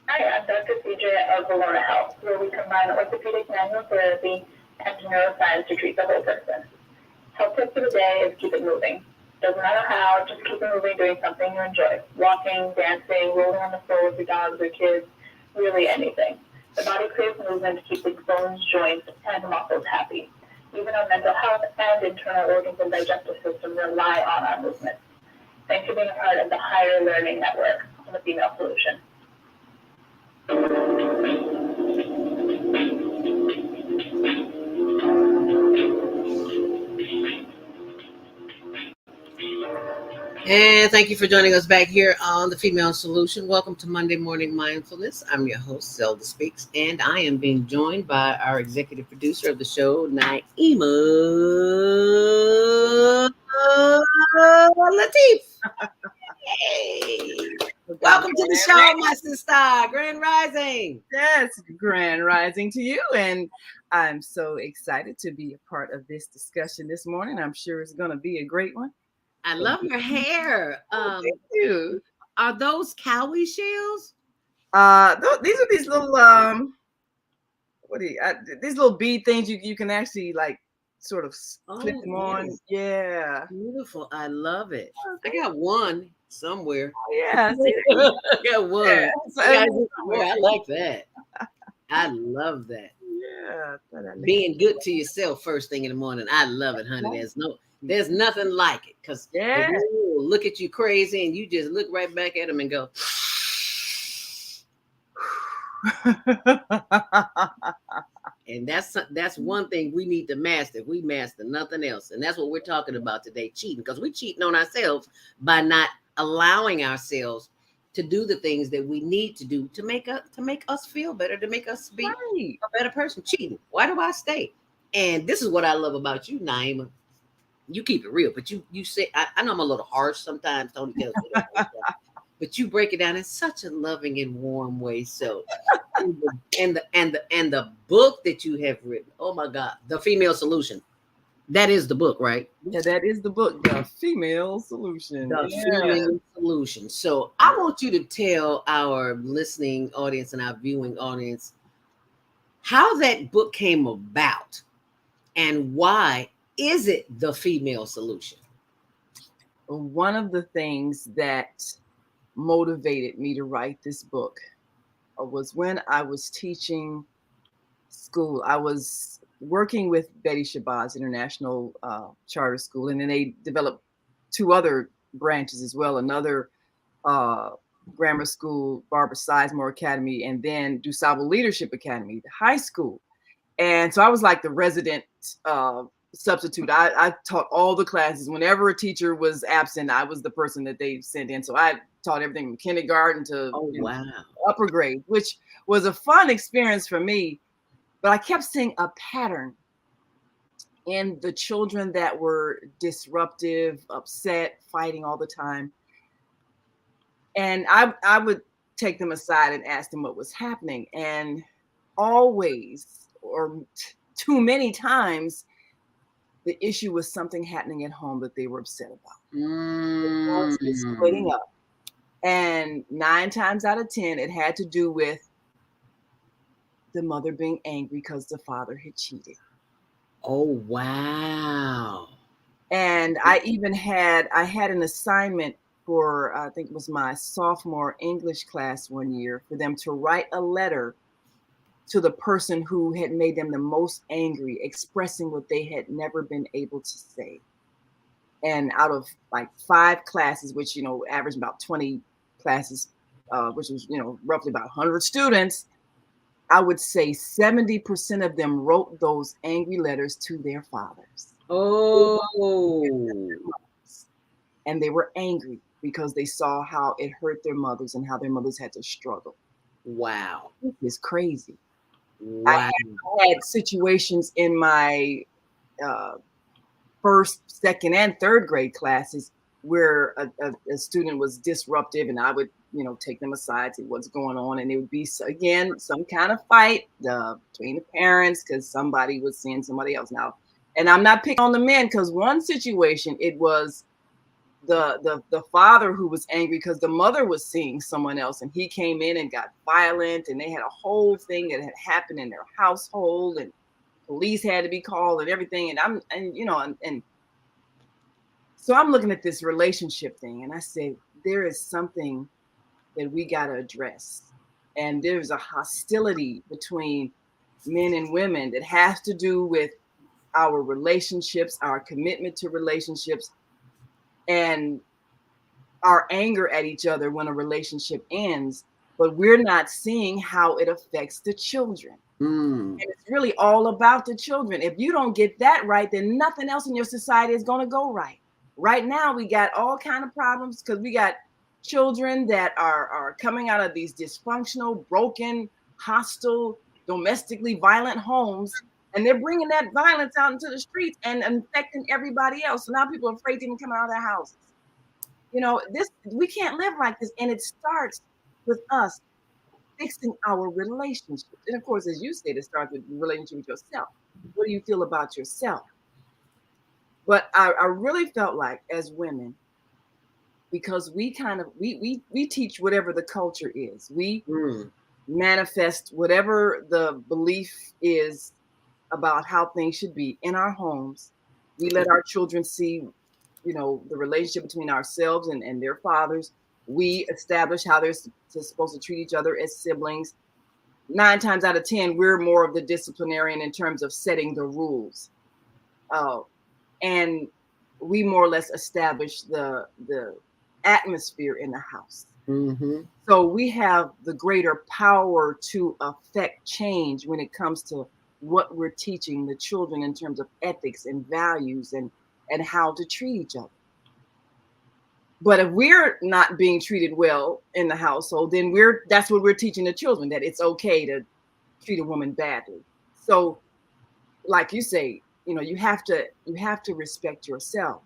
Hi, I'm Dr. CJ of Valora Health, where we combine orthopedic manual therapy and neuroscience to treat the whole person. Health tip for the day is keep it moving. Doesn't matter how, just keep it moving, doing something you enjoy. Walking, dancing, rolling on the floor with your dogs or kids, really anything. The body craves movement to keep its bones, joints, and muscles happy. Even our mental health and internal organs and digestive system rely on our movement. Thanks for being a part of the Higher Learning Network on the Female Solution. And thank you for joining us back here on the Female Solution. Welcome to Monday Morning Mindfulness. I'm your host, ZeldaSpeaks, and I am being joined by our executive producer of the show, Naima Latif. Hey, welcome to the show, my sister. Grand Rising. Yes, Grand Rising to you. And I'm so excited to be a part of this discussion this morning. I'm sure it's going to be a great one. I love your hair. Thank you. Are those cowrie shells? These are these little these little bead things you can actually like sort of clip them on. Yes. Yeah. Beautiful. I love it. I got one somewhere. Yeah. I got one. Yeah. I like that. I love that. Yeah. Being good to yourself first thing in the morning. I love it, honey. There's nothing like it, because people will look at you crazy and you just look right back at them and go. And that's one thing we need to master. We master nothing else. And that's what we're talking about today, cheating, because we're cheating on ourselves by not allowing ourselves to do the things that we need to do to make us feel better, to make us be a better person. Cheating. Why do I stay? And this is what I love about you, Naima. You keep it real, but you say, I know I'm a little harsh sometimes, Tony tells me that, but you break it down in such a loving and warm way. So, and the book that you have written, oh my God, The Female Solution. That is the book, right? Yeah, that is the book, The Female Solution. The Female Solution. So I want you to tell our listening audience and our viewing audience how that book came about and why is it the female solution? One of the things that motivated me to write this book was when I was teaching school. I was working with Betty Shabazz International Charter School, and then they developed two other branches as well. Another grammar school, Barbara Sizemore Academy, and then DuSable Leadership Academy, the high school. And so I was like the resident substitute. I taught all the classes. Whenever a teacher was absent, I was the person that they sent in. So I taught everything from kindergarten to Wow. upper grade, which was a fun experience for me. But I kept seeing a pattern in the children that were disruptive, upset, fighting all the time. And I would take them aside and ask them what was happening. And always, or too many times, the issue was something happening at home that they were upset about. The parents were splitting up. And 9 times out of 10, it had to do with the mother being angry because the father had cheated. Oh, wow. And I had an assignment for, I think it was my sophomore English class one year, for them to write a letter to the person who had made them the most angry, expressing what they had never been able to say. And out of like 5 classes, which, averaged about 20 classes, which was, roughly about 100 students, I would say 70% of them wrote those angry letters to their fathers. Oh. And they were angry because they saw how it hurt their mothers and how their mothers had to struggle. Wow. This is crazy. Wow. I had situations in my first, second, and third grade classes where a student was disruptive, and I would, take them aside, see what's going on, and it would be, again, some kind of fight between the parents because somebody was seeing somebody else. Now, and I'm not picking on the men, because one situation, it was the father who was angry because the mother was seeing someone else, and he came in and got violent, and they had a whole thing that had happened in their household, and police had to be called and everything. And so I'm looking at this relationship thing, and I say, there is something that we got to address. And there's a hostility between men and women that has to do with our relationships, our commitment to relationships, and our anger at each other when a relationship ends, but we're not seeing how it affects the children. And it's really all about the children. If you don't get that right, then nothing else in your society is going to go right. Right now, we got all kind of problems because we got children that are coming out of these dysfunctional, broken, hostile, domestically violent homes, and they're bringing that violence out into the streets and infecting everybody else. So now people are afraid to even come out of their houses. We can't live like this. And it starts with us fixing our relationships. And of course, as you said, it starts with the relationship with yourself. What do you feel about yourself? But I really felt like, as women, because we teach whatever the culture is. We manifest whatever the belief is about how things should be in our homes. We let our children see, the relationship between ourselves and their fathers. We establish how they're supposed to treat each other as siblings. 9 times out of 10, we're more of the disciplinarian in terms of setting the rules. And we more or less establish the atmosphere in the house. So we have the greater power to affect change when it comes to what we're teaching the children in terms of ethics and values and how to treat each other. But if we're not being treated well in the household, then that's what we're teaching the children, that it's okay to treat a woman badly. So, like you say, you have to respect yourself.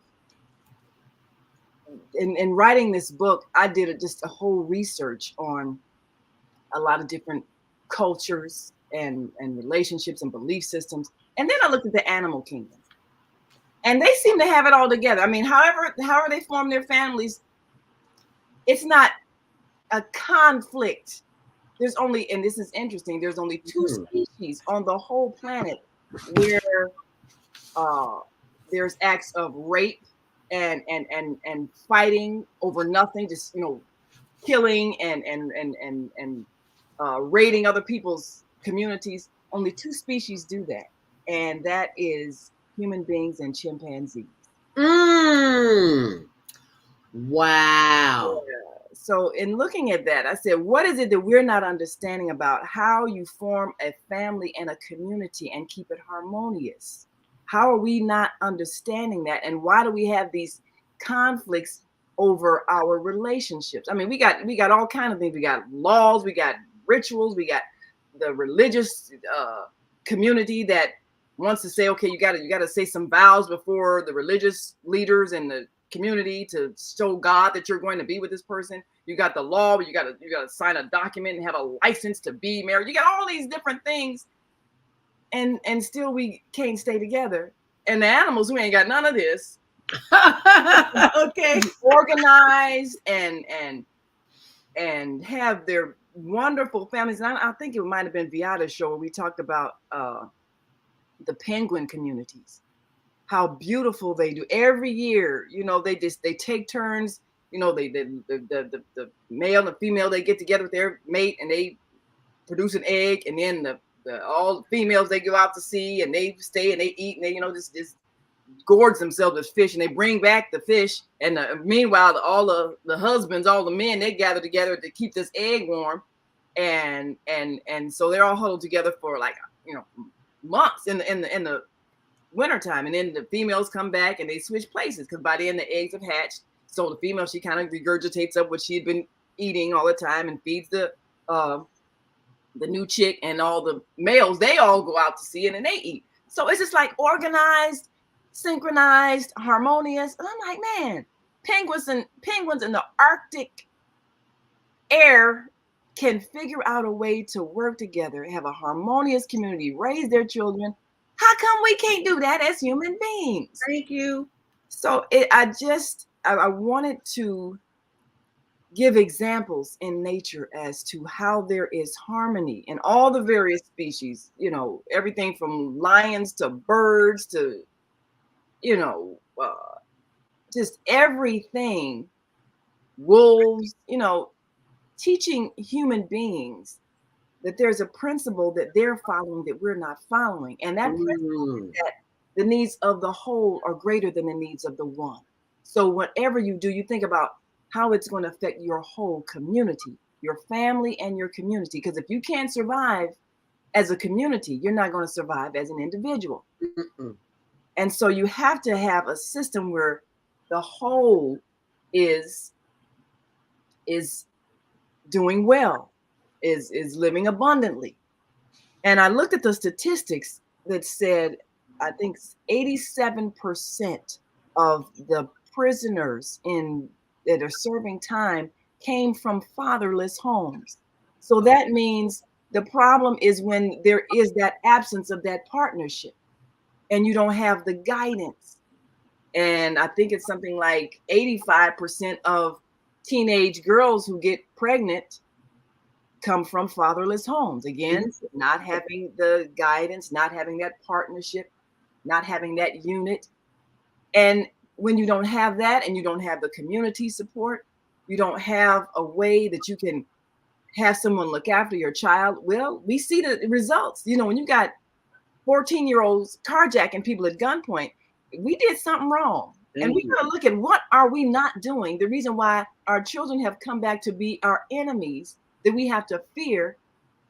In writing this book, I did just a whole research on a lot of different cultures and relationships and belief systems. And then I looked at the animal kingdom. And they seem to have it all together. I mean, however they form their families, it's not a conflict. There's only, and this is interesting, there's only 2 species on the whole planet where there's acts of rape and fighting over nothing, just killing and raiding other people's communities. Only two species do that, and that is human beings and chimpanzees. Wow. So in looking at that, I said, what is it that we're not understanding about how you form a family and a community and keep it harmonious? How are we not understanding that? And why do we have these conflicts over our relationships? I mean, we got all kinds of things. We got laws, we got rituals, we got the religious community that wants to say, okay, you got to say some vows before the religious leaders and the community to show God that you're going to be with this person. You got the law where you got to sign a document and have a license to be married. You got all these different things, and still we can't stay together. And the animals who ain't got none of this, Okay. organized and have their wonderful families. And I think it might have been Viada's show where we talked about the penguin communities, how beautiful they do every year. They take turns. The male and female, they get together with their mate and they produce an egg, and then all the females, they go out to sea and they stay and they eat and they just gorge themselves with fish, and they bring back the fish. And meanwhile, all the husbands, all the men, they gather together to keep this egg warm, and so they're all huddled together for months in the wintertime. And then the females come back and they switch places because by then the eggs have hatched. So the female, she kind of regurgitates up what she had been eating all the time and feeds the new chick, and all the males, they all go out to sea and then they eat. So it's just like organized, synchronized, harmonious. And I'm like, man, penguins in the Arctic air can figure out a way to work together, have a harmonious community, raise their children. How come we can't do that as human beings? Thank you. So I wanted to give examples in nature as to how there is harmony in all the various species, everything from lions to birds to, just everything, wolves, teaching human beings that there's a principle that they're following that we're not following. And that principle is that the needs of the whole are greater than the needs of the one. So whatever you do, you think about how it's going to affect your whole community, your family and your community. Because if you can't survive as a community, you're not going to survive as an individual. And so you have to have a system where the whole is doing well, is living abundantly. And I looked at the statistics that said, I think 87% of the prisoners that are serving time came from fatherless homes. So that means the problem is when there is that absence of that partnership and you don't have the guidance. And I think it's something like 85% of teenage girls who get pregnant come from fatherless homes. Again, not having the guidance, not having that partnership, not having that unit. And when you don't have that and you don't have the community support, you don't have a way that you can have someone look after your child. Well, we see the results. When you got 14-year-olds carjacking people at gunpoint, we did something wrong. And we got to look at what are we not doing. The reason why our children have come back to be our enemies that we have to fear,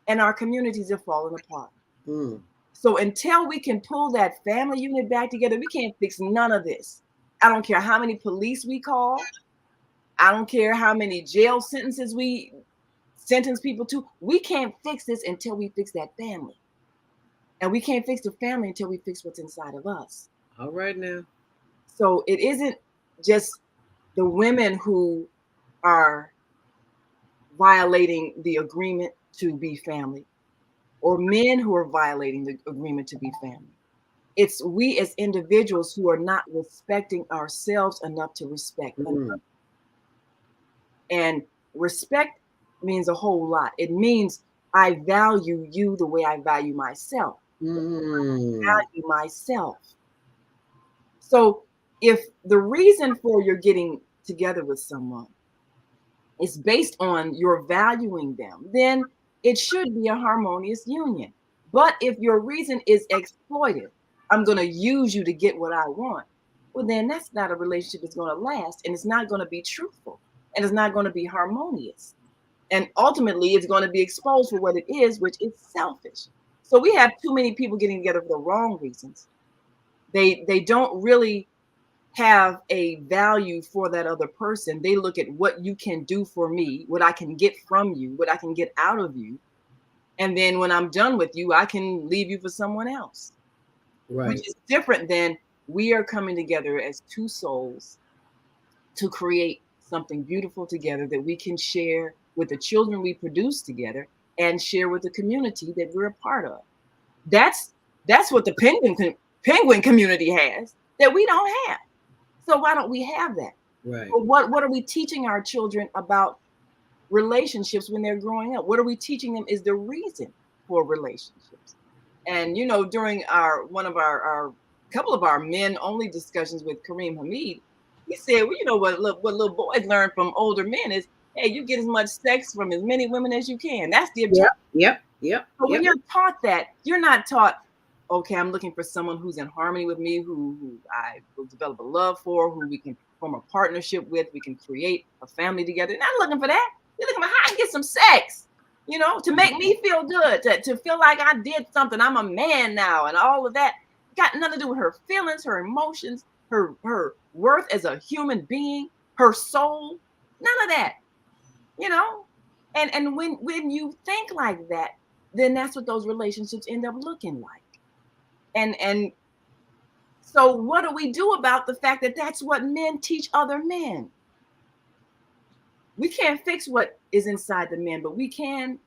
and our communities have fallen apart. So until we can pull that family unit back together, we can't fix none of this. I don't care how many police we call. I don't care how many jail sentences we sentence people to. We can't fix this until we fix that family. And we can't fix the family until we fix what's inside of us. All right now. So it isn't just the women who are violating the agreement to be family, or men who are violating the agreement to be family. It's we as individuals who are not respecting ourselves enough to respect them. And respect means a whole lot. It means I value you the way I value myself. I value myself. So if the reason for your getting together with someone is based on your valuing them, then it should be a harmonious union. But if your reason is exploitive, I'm going to use you to get what I want, well, then that's not a relationship that's going to last, and it's not going to be truthful, and it's not going to be harmonious. And ultimately, it's going to be exposed for what it is, which is selfish. So we have too many people getting together for the wrong reasons. They don't really have a value for that other person. They look at what you can do for me, what I can get from you, what I can get out of you. And then when I'm done with you, I can leave you for someone else. Right. Which is different than we are coming together as two souls to create something beautiful together that we can share with the children we produce together and share with the community that we're a part of. That's what the penguin community has that we don't have. So why don't we have that? Right. What are we teaching our children about relationships when they're growing up? What are we teaching them is the reason for relationships? And during one of our couple of our men only discussions with Kareem Hamid, he said, well, what little boys learn from older men is, hey, you get as much sex from as many women as you can. That's the objective. Yep. But when you're taught that, you're not taught, okay, I'm looking for someone who's in harmony with me, who I will develop a love for, who we can form a partnership with, we can create a family together. You're not looking for that. You're looking for how I can get some sex, to make me feel good, to feel like I did something. I'm a man now, and all of that got nothing to do with her feelings, her emotions, her worth as a human being, her soul. None of that, And when you think like that, then that's what those relationships end up looking like. And so what do we do about the fact that that's what men teach other men? We can't fix what is inside the men, but we can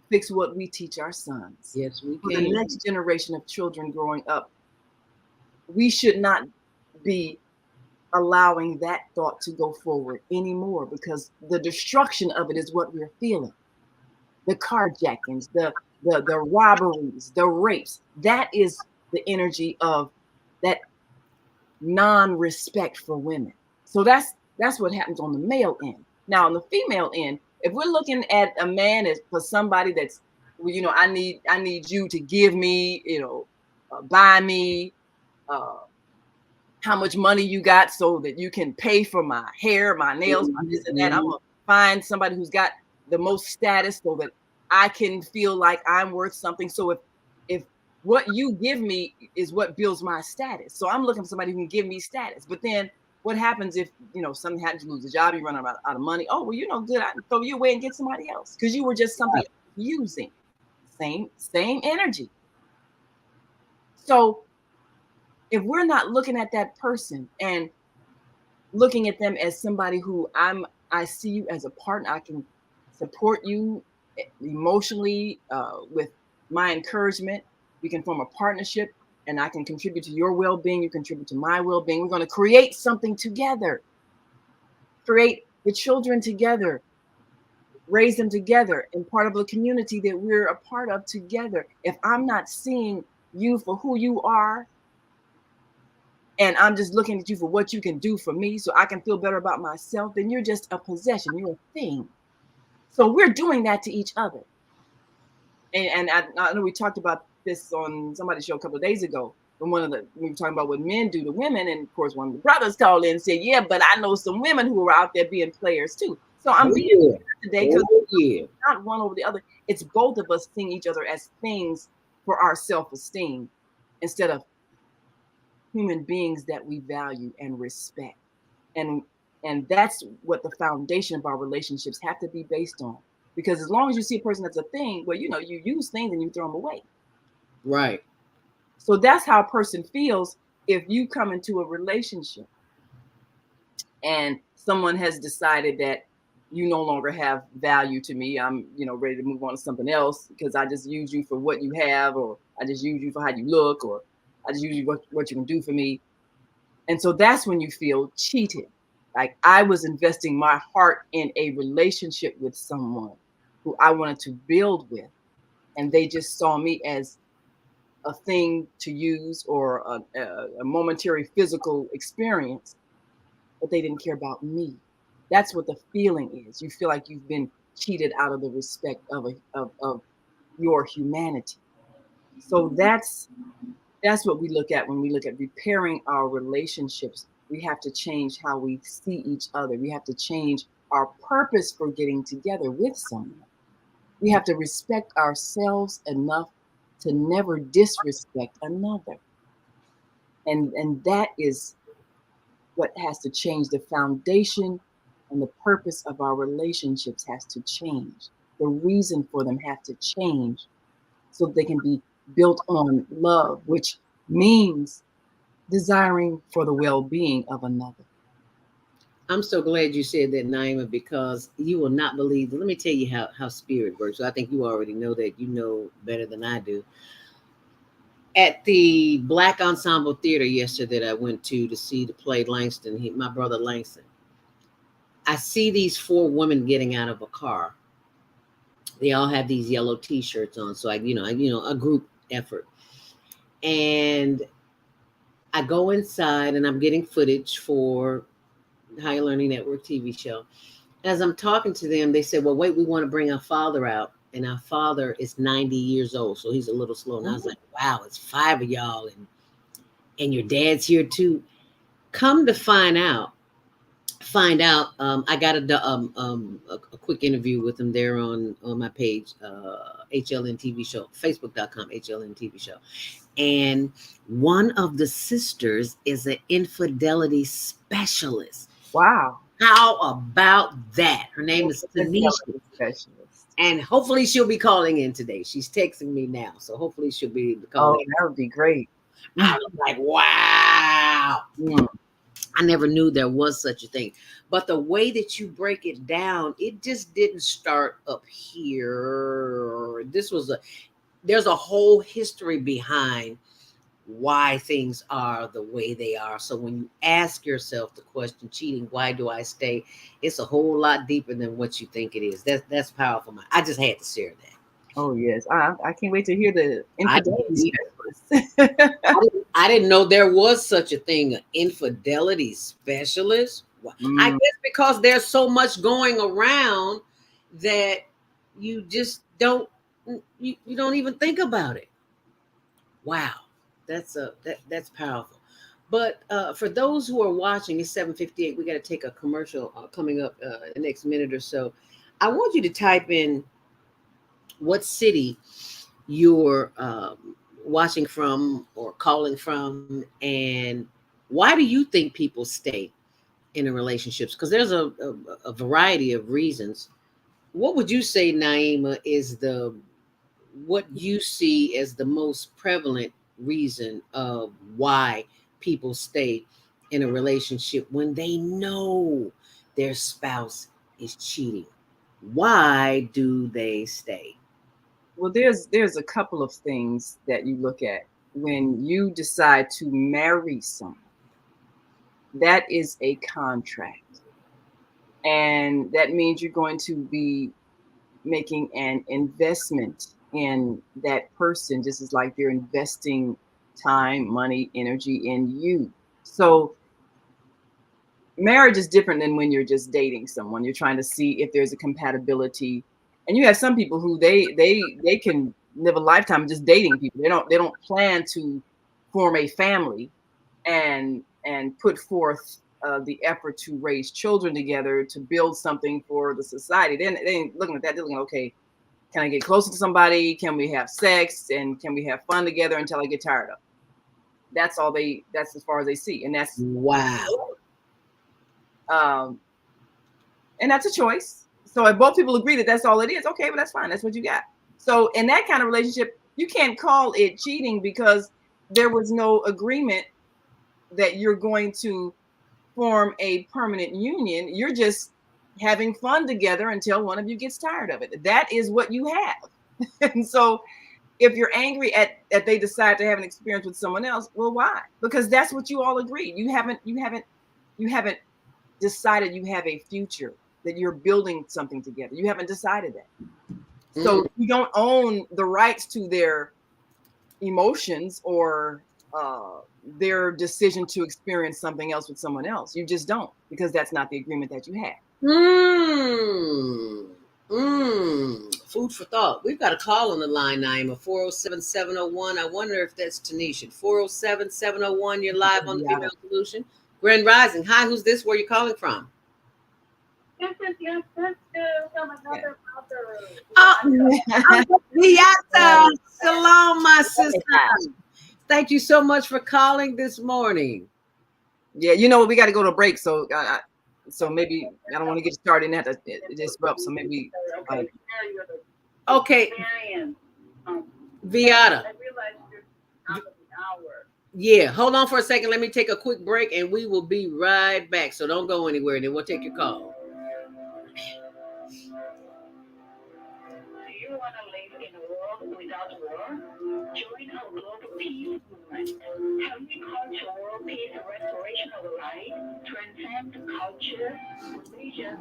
fix what we teach our sons. Yes, we For can. the next generation of children growing up, we should not be allowing that thought to go forward anymore, because the destruction of it is what we're feeling. The carjackings, the robberies, the rapes, that is the energy of that non-respect for women. So that's what happens on the male end. Now on the female end, if we're looking at a man as for somebody that's, I need you to give me, buy me, how much money you got so that you can pay for my hair, my nails, my this and that. I'm gonna find somebody who's got the most status so that I can feel like I'm worth something. So if what you give me is what builds my status. So I'm looking for somebody who can give me status. But then what happens if, something happens, you lose a job, you run out of money? Oh, well, good, I can throw you away and get somebody else because you were just something using. Same energy. So if we're not looking at that person and looking at them as somebody who I see you as a partner, I can support you emotionally with my encouragement. We can form a partnership, and I can contribute to your well-being. You contribute to my well-being. We're going to create something together, create the children together, raise them together and part of a community that we're a part of together. If I'm not seeing you for who you are, and I'm just looking at you for what you can do for me so I can feel better about myself, then you're just a possession. You're a thing. So we're doing that to each other. And I know we talked about this on somebody's show a couple of days ago. When we were talking about what men do to women. And of course, one of the brothers called in and said, yeah, but I know some women who are out there being players too. So I'm being today because it's not one over the other. It's both of us seeing each other as things for our self-esteem instead of human beings that we value and respect. And that's what the foundation of our relationships have to be based on. Because as long as you see a person that's a thing, well, you use things and you throw them away. Right. So that's how a person feels if you come into a relationship and someone has decided that you no longer have value to me. I'm, ready to move on to something else because I just use you for what you have, or I just use you for how you look, or I just use you what you can do for me. And so that's when you feel cheated. Like I was investing my heart in a relationship with someone who I wanted to build with, and they just saw me as a thing to use or a momentary physical experience, but they didn't care about me. That's what the feeling is. You feel like you've been cheated out of the respect of your humanity. So that's what we look at when we look at repairing our relationships. We have to change how we see each other. We have to change our purpose for getting together with someone. We have to respect ourselves enough to never disrespect another. And that is what has to change. The foundation and the purpose of our relationships has to change. The reason for them have to change so they can be built on love, which means desiring for the well-being of another. I'm so glad you said that, Naima, because you will not believe. Let me tell you how spirit works. So I think you already know that. You know better than I do. At the Black Ensemble Theater yesterday that I went to see the play Langston, my brother Langston, I see these 4 women getting out of a car. They all have these yellow T-shirts on. So a group effort. And I go inside and I'm getting footage for Higher Learning Network TV show. As I'm talking to them, they said, well, wait, we want to bring our father out. And our father is 90 years old, so he's a little slow. And I was like, wow, it's 5 of y'all, and your dad's here too. Come to find out, I got a quick interview with him there on my page, HLN TV show, facebook.com, HLN TV show. And one of the sisters is an infidelity specialist. Wow. How about that? Her name is Tanisha. And hopefully she'll be calling in today. She's texting me now. So hopefully she'll be calling in. That would be great. I was like, wow. I never knew there was such a thing. But the way that you break it down, it just didn't start up here. There's a whole history behind why things are the way they are. So when you ask yourself the question, cheating, why do I stay? It's a whole lot deeper than what you think it is. That's powerful. I just had to share that. Oh yes, I can't wait to hear the infidelity specialist. I didn't know there was such a thing, an infidelity specialist. I guess because there's so much going around that you just don't even think about it. Wow. That's powerful. But for those who are watching, it's 7:58. We got to take a commercial coming up in the next minute or so. I want you to type in what city you're watching from or calling from, and why do you think people stay in a relationships? Because there's a variety of reasons. What would you say, Naima, is what you see as the most prevalent reason of why people stay in a relationship when they know their spouse is cheating? Why do they stay? Well, there's a couple of things that you look at when you decide to marry someone. That is a contract, and that means you're going to be making an investment in that person, just as like they're investing time, money, energy in you. So marriage is different than when you're just dating someone. You're trying to see if there's a compatibility. And you have some people who they can live a lifetime just dating people. They don't plan to form a family and put forth the effort to raise children together, to build something for the society. They ain't looking at that. They're looking, okay, can I get closer to somebody? Can we have sex? And can we have fun together until I get tired of it? That's as far as they see. And that's wow. And that's a choice. So if both people agree that that's all it is, okay, well, that's fine. That's what you got. So in that kind of relationship, you can't call it cheating because there was no agreement that you're going to form a permanent union. You're just having fun together until one of you gets tired of it. That is what you have. And so if you're angry at they decide to have an experience with someone else, well, why? Because that's what you all agreed. You haven't decided you have a future, that you're building something together. You haven't decided that. So you don't own the rights to their emotions or their decision to experience something else with someone else. You just don't, because that's not the agreement that you had. Food for thought. We've got a call on the line, Naima, 407-701. I wonder if that's Tanisha. 407-701, you're live on the Female Solution. Grand Rising. Hi, who's this? Where are you calling from? This is your sister from another mother. Viata. Shalom, my sister. Thank you so much for calling this morning. Yeah, you know what? We got to go to break, so maybe I don't want to get started and have to disrupt. So maybe. Okay. Viata. Yeah, hold on for a second. Let me take a quick break, and we will be right back. So don't go anywhere, and then we'll take your call. Do you want to live in a world without war? Join our global peace movement. Helping culture, world peace, and restoration of life transcend culture, religion,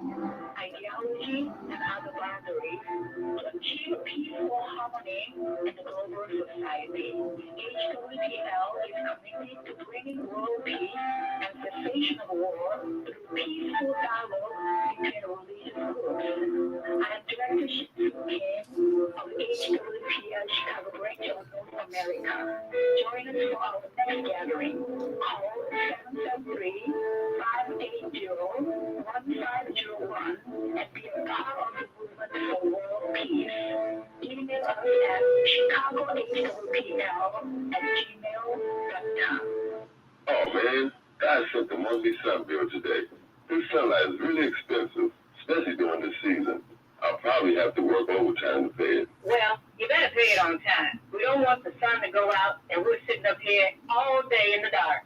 ideology, and other boundaries to achieve peaceful harmony in the global society. HWPL is committed to bringing world peace and cessation of war through peaceful dialogue between religious groups. I am Director Kim of HWPL Chicago branch of North America. Join us for our next gathering. Call 773-580-1501 and be a part of the movement for world peace. Email us at chicagohwpl@gmail.com. Oh man, God sent the monthly sun bill today. This sunlight is really expensive, especially during this season. I'll probably have to work overtime to pay it. Well, you better pay it on time. We don't want the sun to go out and we're sitting up here all day in the dark.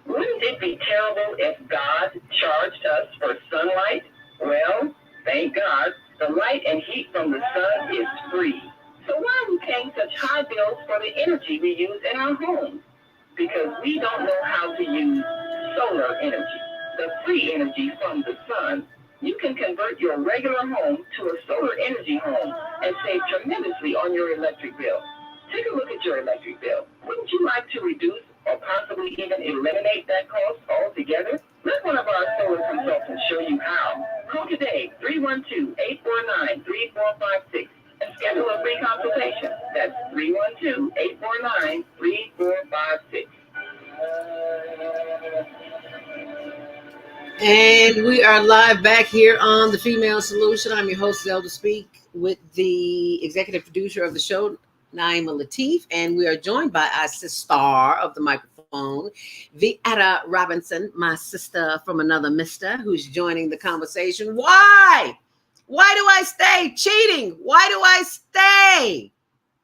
Wouldn't it be terrible if God charged us for sunlight? Well, thank God, the light and heat from the sun is free. So why are we paying such high bills for the energy we use in our homes? Because we don't know how to use solar energy, the free energy from the sun. You can convert your regular home to a solar energy home and save tremendously on your electric bill. Take a look at your electric bill. Wouldn't you like to reduce or possibly even eliminate that cost altogether? Let one of our solar consultants show you how. Call today, 312-849-3456, and schedule a free consultation. That's 312-849-3456. And we are live back here on the Female Solution. I'm your host, ZeldaSpeaks, with the executive producer of the show, Naima Latif, and we are joined by our sister of the microphone, Viata Robinson, my sister from another mister, who's joining the conversation. Why? Why do I stay cheating? Why do I stay?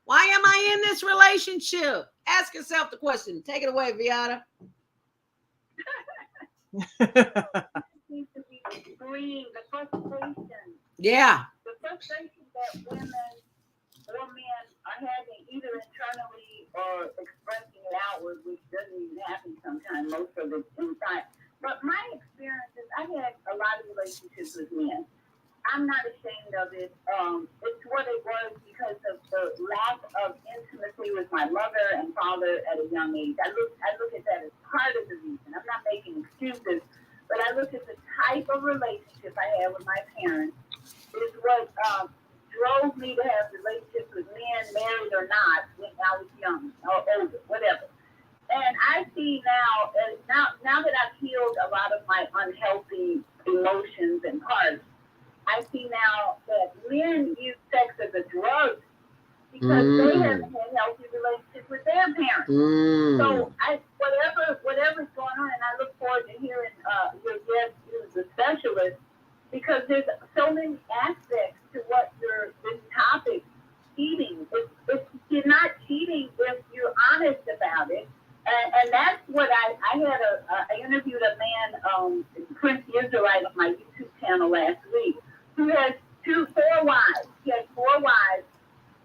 Why am I in this relationship? Ask yourself the question. Take it away, Viata. Seems to be extreme, the frustration. Yeah. The frustration that women or men are having either internally or expressing it outward, which doesn't even happen sometimes, most of it's inside. But my experience is I've had a lot of relationships with men. I'm not ashamed of it. It's what it was because of the lack of intimacy with my mother and father at a young age. I look at that as part of the reason. I'm not making excuses, but I look at the type of relationship I had with my parents is what drove me to have relationships with men, married or not, when I was young or older, whatever. And I see now that I've healed a lot of my unhealthy emotions and parts, I see now that men use sex as a drug because they haven't had healthy relationships with their parents. So whatever's going on, and I look forward to hearing your guest, who's a specialist, because there's so many aspects to what this topic, cheating. You're not cheating if you're honest about it. And that's what I I interviewed a man, Prince Israelite, on my YouTube channel last week, who has four wives. He has four wives.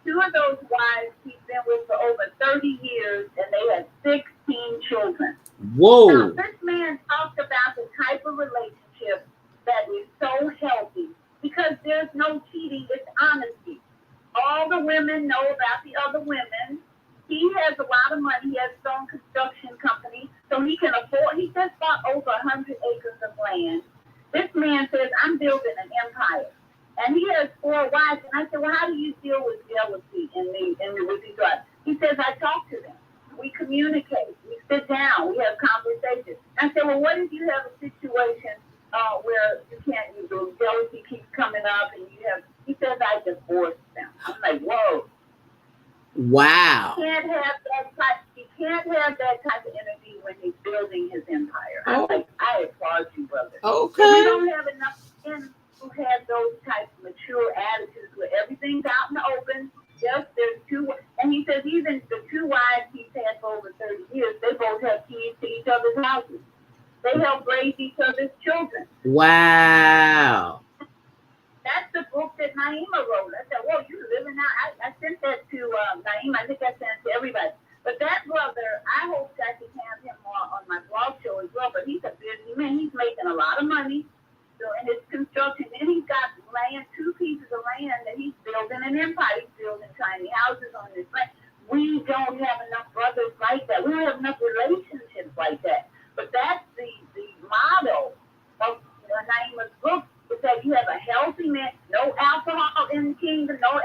Two of those wives he's been with for over 30 years, and they had 16 children. Whoa. Now, this man talked about the type of relationship that is so healthy because there's no cheating, it's honesty. All the women know about the other women. He has a lot of money. He has his own construction company, so he can afford. He just bought over 100 acres of land. This man says, "I'm building an empire," and he has 4 wives. And I said, "Well, how do you deal with jealousy with these wives?" He says, "I talk to them. We communicate. We sit down. We have conversations." I said, "Well, what if you have a situation where you can't? The jealousy keeps coming up, and you have?" He says, "I divorced them." I'm like, "Whoa." Wow. He can't have that type of energy when he's building his empire. I'm like, I applaud you, brother. Okay. So we don't have enough men who have those types of mature attitudes where everything's out in the open. Yes, there's 2, and he says even the 2 wives he's had for over 30 years, they both have keys to each other's houses. They help raise each other's children. Wow. That's the book that Naima wrote. I said, "Whoa, you living now?" I sent that to Naima. I think I sent it to everybody. But that brother, I hope I can have him on my blog show as well. But he's a busy man. He's making a lot of money in his construction. And he's got land, 2 pieces of land that he's building an empire. He's building tiny houses on this land. We don't have enough brothers like that. We don't have enough relationships like that. But that's the motto of Naima's book. Is that you have a healthy man, no alcohol in the kingdom, no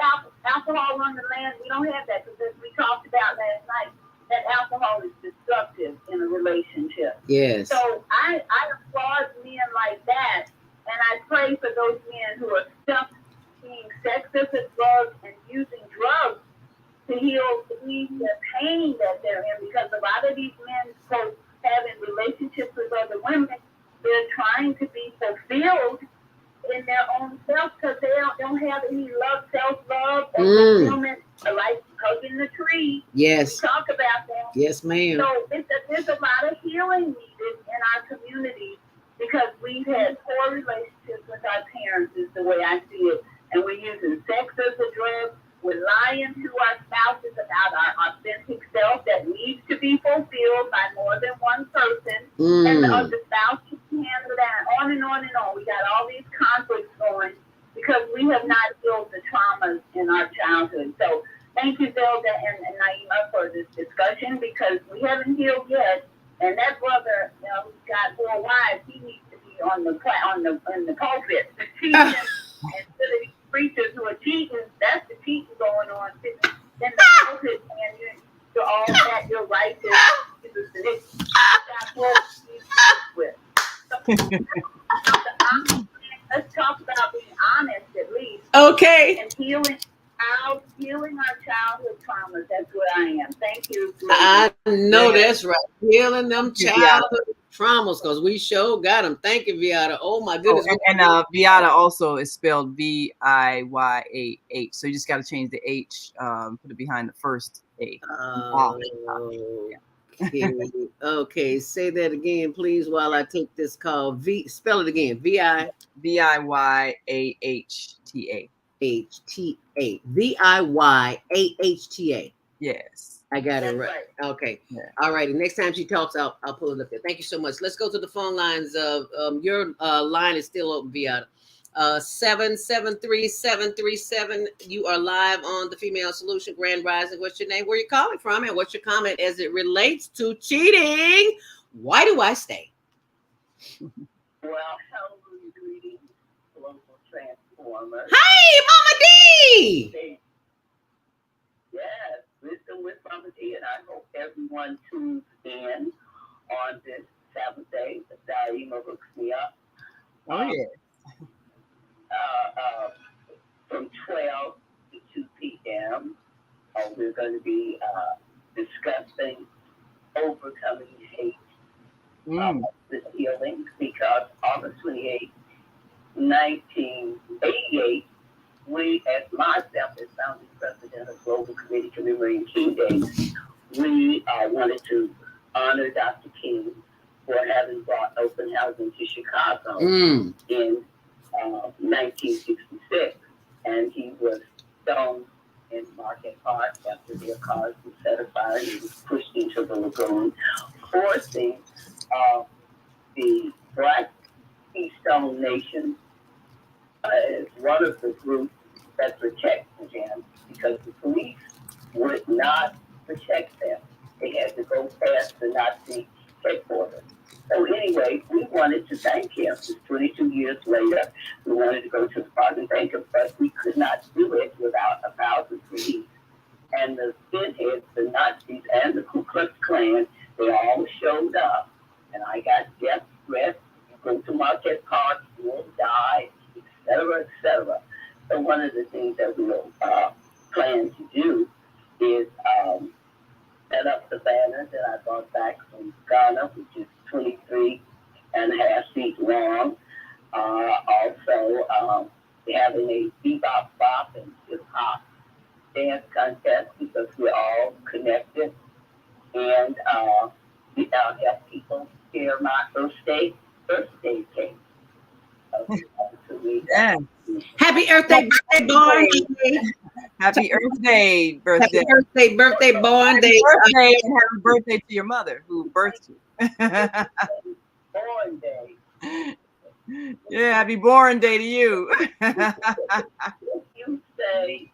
alcohol on the land. We don't have that because we talked about last night that alcohol is destructive in a relationship. Yes. So I applaud men like that, and I pray for those men who are stuck being sexist drugs and using drugs to heal the pain that they're in, because a lot of these men, quote, having relationships with other women, they're trying to be fulfilled in their own self because they don't have any self-love or fulfillment, like hugging the tree. Yes. We talk about that. Yes, ma'am. So there's a lot of healing needed in our community because we've had poor relationships with our parents, is the way I see it. And we're using sex as a drug. We're lying to our spouses about our authentic self that needs to be fulfilled by more than one person. And the spouse can handle that, on and on and on. We got all these conflicts going because we have not healed the traumas in our childhood. So thank you, Zelda and Naima, for this discussion because we haven't healed yet. And that brother, who's got 4 wives, he needs to be in the pulpit teaching instead of these preachers who are cheating. That's the cheating going on. Then the pulpit, and you're all that you're righteous. Let's talk about being honest at least. Okay. And healing our childhood traumas. That's what I am. Thank you. I know that's right. Healing them childhood traumas because we sure got them. Thank you, Viata. Oh my goodness. And Viata also is spelled VIYAH. So you just got to change the H, put it behind the first A. Okay. Say that again, please, while I take this call. Spell it again. VIYAHTA. VIYAHTA. Yes. I got it right. Okay. Yeah. All right. Next time she talks, I'll pull it up there. Thank you so much. Let's go to the phone lines. Your line is still open, Viata. 773-737. You are live on the Female Solution Grand Rising. What's your name? Where you calling from? And what's your comment as it relates to cheating? Why do I stay? Well, hallelujah, greetings, global transformers. Hey, Mama D! Yes, wisdom with Mama D, and I hope everyone tunes in on this Sabbath day. The Daima hooks me up. Oh, yeah. From 12 to 2 p.m., we're going to be discussing overcoming hate, this healing, because August 28, 1988, we, as myself, as founding president of Global Committee commemorating King Days, we wanted to honor Dr. King for having brought open housing to Chicago in 1966. And he was stoned in Market Park after their cars were set afire and he was pushed into the lagoon, forcing the Black Keystone Nation as one of the groups that protect them because the police would not protect them. They had to go past the Nazi headquarters. So anyway, we wanted to thank him. It's 22 years later. We wanted to go to the park and thank him, but we could not do it without 1,000 police. And the skinheads, the Nazis, and the Ku Klux Klan, they all showed up. And I got death threats. You go to Marquette Park, you will die, etc., etc. So one of the things that we'll plan to do is set up the banner that I brought back from Ghana, which is 23 and a half feet long. Also, having a bebop bop and hip hop dance contest because we're all connected. And we have people share my birthday cake. Yeah. Happy Earth Day, birthday, born day. Happy Earth Day, birthday. Happy birthday, born day. Birthday, and happy birthday to your mother who birthed you. Born day. Yeah, happy born day to you. If you say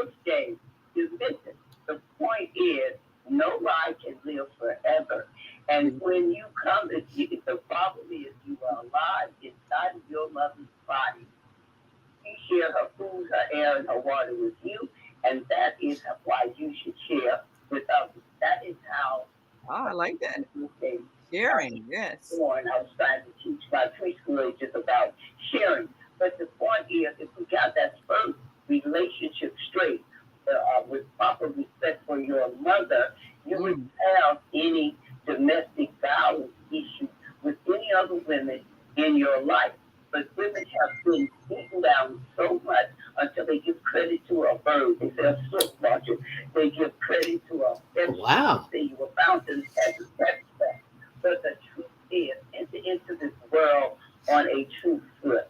Earth Day is missing, the point is nobody can live forever. And when you come, the problem is you are alive inside of your mother's body. She shared her food, her air, and her water with you, and that is why you should share with others. That is how. Oh, I like that. Sharing, yes. And I was trying to teach my preschool ages about sharing. But the point is, if we got that first relationship straight, with proper respect for your mother, you wouldn't have any domestic violence issues with any other women in your life. But women have been beaten down so much until they give credit to a bird. They say a soap launcher. They give credit to a vegetable. Wow. They say you were fountain as a sex fact. But the truth is, enter into this world on a true foot.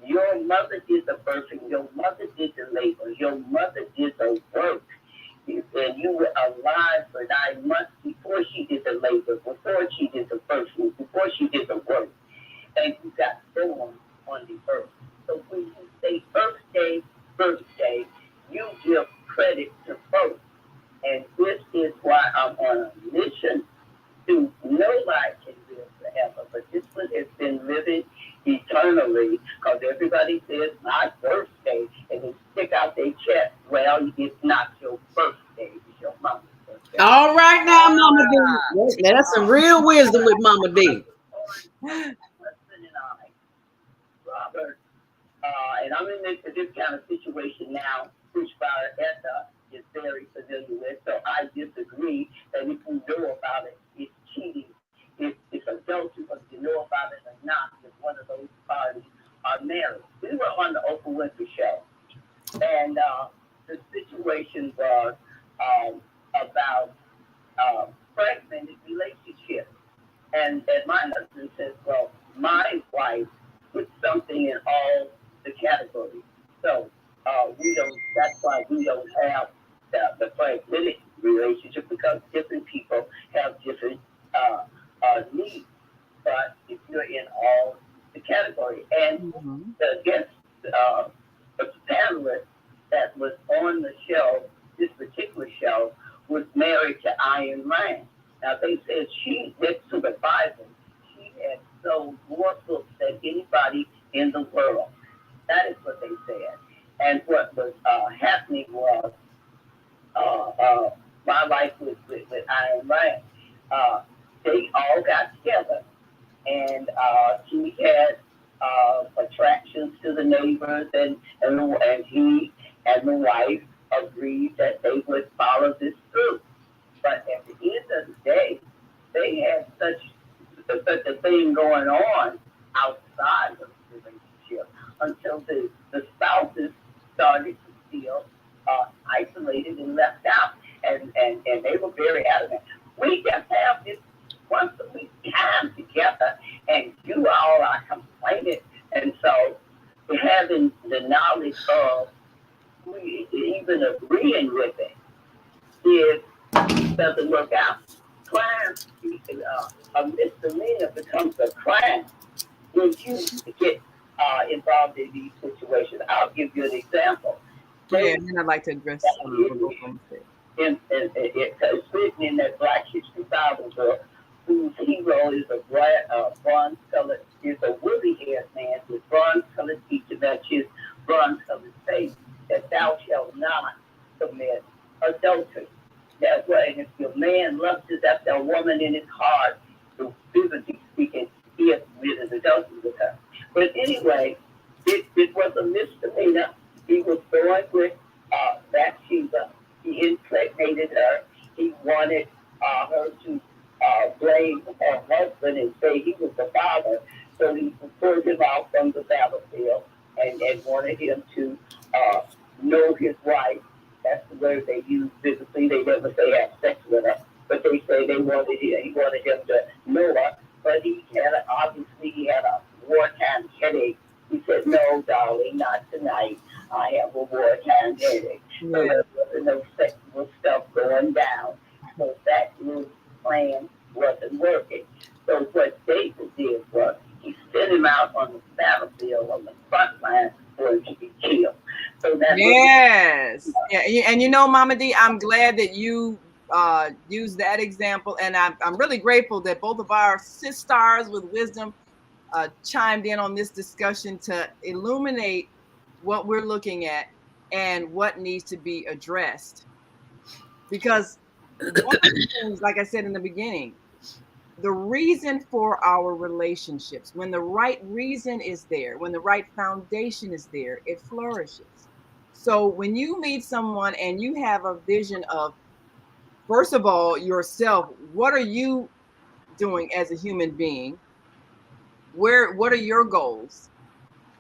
Your mother did the birthing. Your mother did the labor. Your mother did the work. And you were alive for 9 months before she did the labor, before she did the birthing, before she did the work. And you got born on the earth. So when you say Earth Day, birthday, you give credit to both. And this is why I'm on a mission to nobody can live forever. But this one has been living eternally because everybody says my birthday and they stick out their chest. Well, it's not your birthday, it's your mama's birthday. All right now, Mama D. Now, that's some real wisdom with Mama D. Robert, and I'm in this kind of situation now, which Etta is very familiar with. So I disagree that if you know about it, it's cheating. It's adultery, whether you know about it or not, if one of those parties are married. We were on the Oprah Winfrey Show, and the situation was about fragmented relationships. And my husband says, well, my wife put something in all the categories. So that's why we don't have the fragmented relationship, because different people have different needs. But if you're in all the categories, and the guest, the panelist that was on the show, this particular show, was married to Ayn Rand. Now they said she, next to the Bible, she had sold more books than anybody in the world. That is what they said. And what was happening was my life with Ayn Rand. They all got together, and she had attractions to the neighbors, and he and the wife agreed that they would follow this through. But at the end of the day, they had such a thing going on outside of the relationship until the spouses started to feel isolated and left out. And they were very adamant. We just have this once a week time together, and you all are complaining. And so having the knowledge of even agreeing with it doesn't work out. Crime, a misdemeanor becomes a crime when you get involved in these situations. I'll give you an example. Yeah, and then I'd like to address what both of them said. It's written in that Black History Bible book, whose hero is a bronze-colored, is a woolly-haired man with bronze-colored feet to match his bronze-colored face, that thou shalt not commit adultery. That's why, and if your man lusts after a woman in his heart, so physically speaking, he has committed adultery with her. But anyway, it was a misdemeanor. He was going with Bathsheba. He impregnated her. He wanted her to blame her husband and say he was the father. So he pulled him out from the battlefield and wanted him to know his wife. That's the word they use physically. They never say have sex with her, but they say he wanted him to know her. But he had a wartime headache. He said, "No, darling, not tonight. I have a wartime headache." So there wasn't no sexual stuff going down. So that little plan wasn't working. So what David did was he sent him out on the battlefield on the front line for him to be killed. So that's And you know, Mama D, I'm glad that you used that example, and I'm really grateful that both of our sisters with wisdom chimed in on this discussion to illuminate what we're looking at and what needs to be addressed. Because one of the things, like I said in the beginning, the reason for our relationships, when the right reason is there, when the right foundation is there, it flourishes. So when you meet someone and you have a vision of, first of all, yourself, what are you doing as a human being? What are your goals?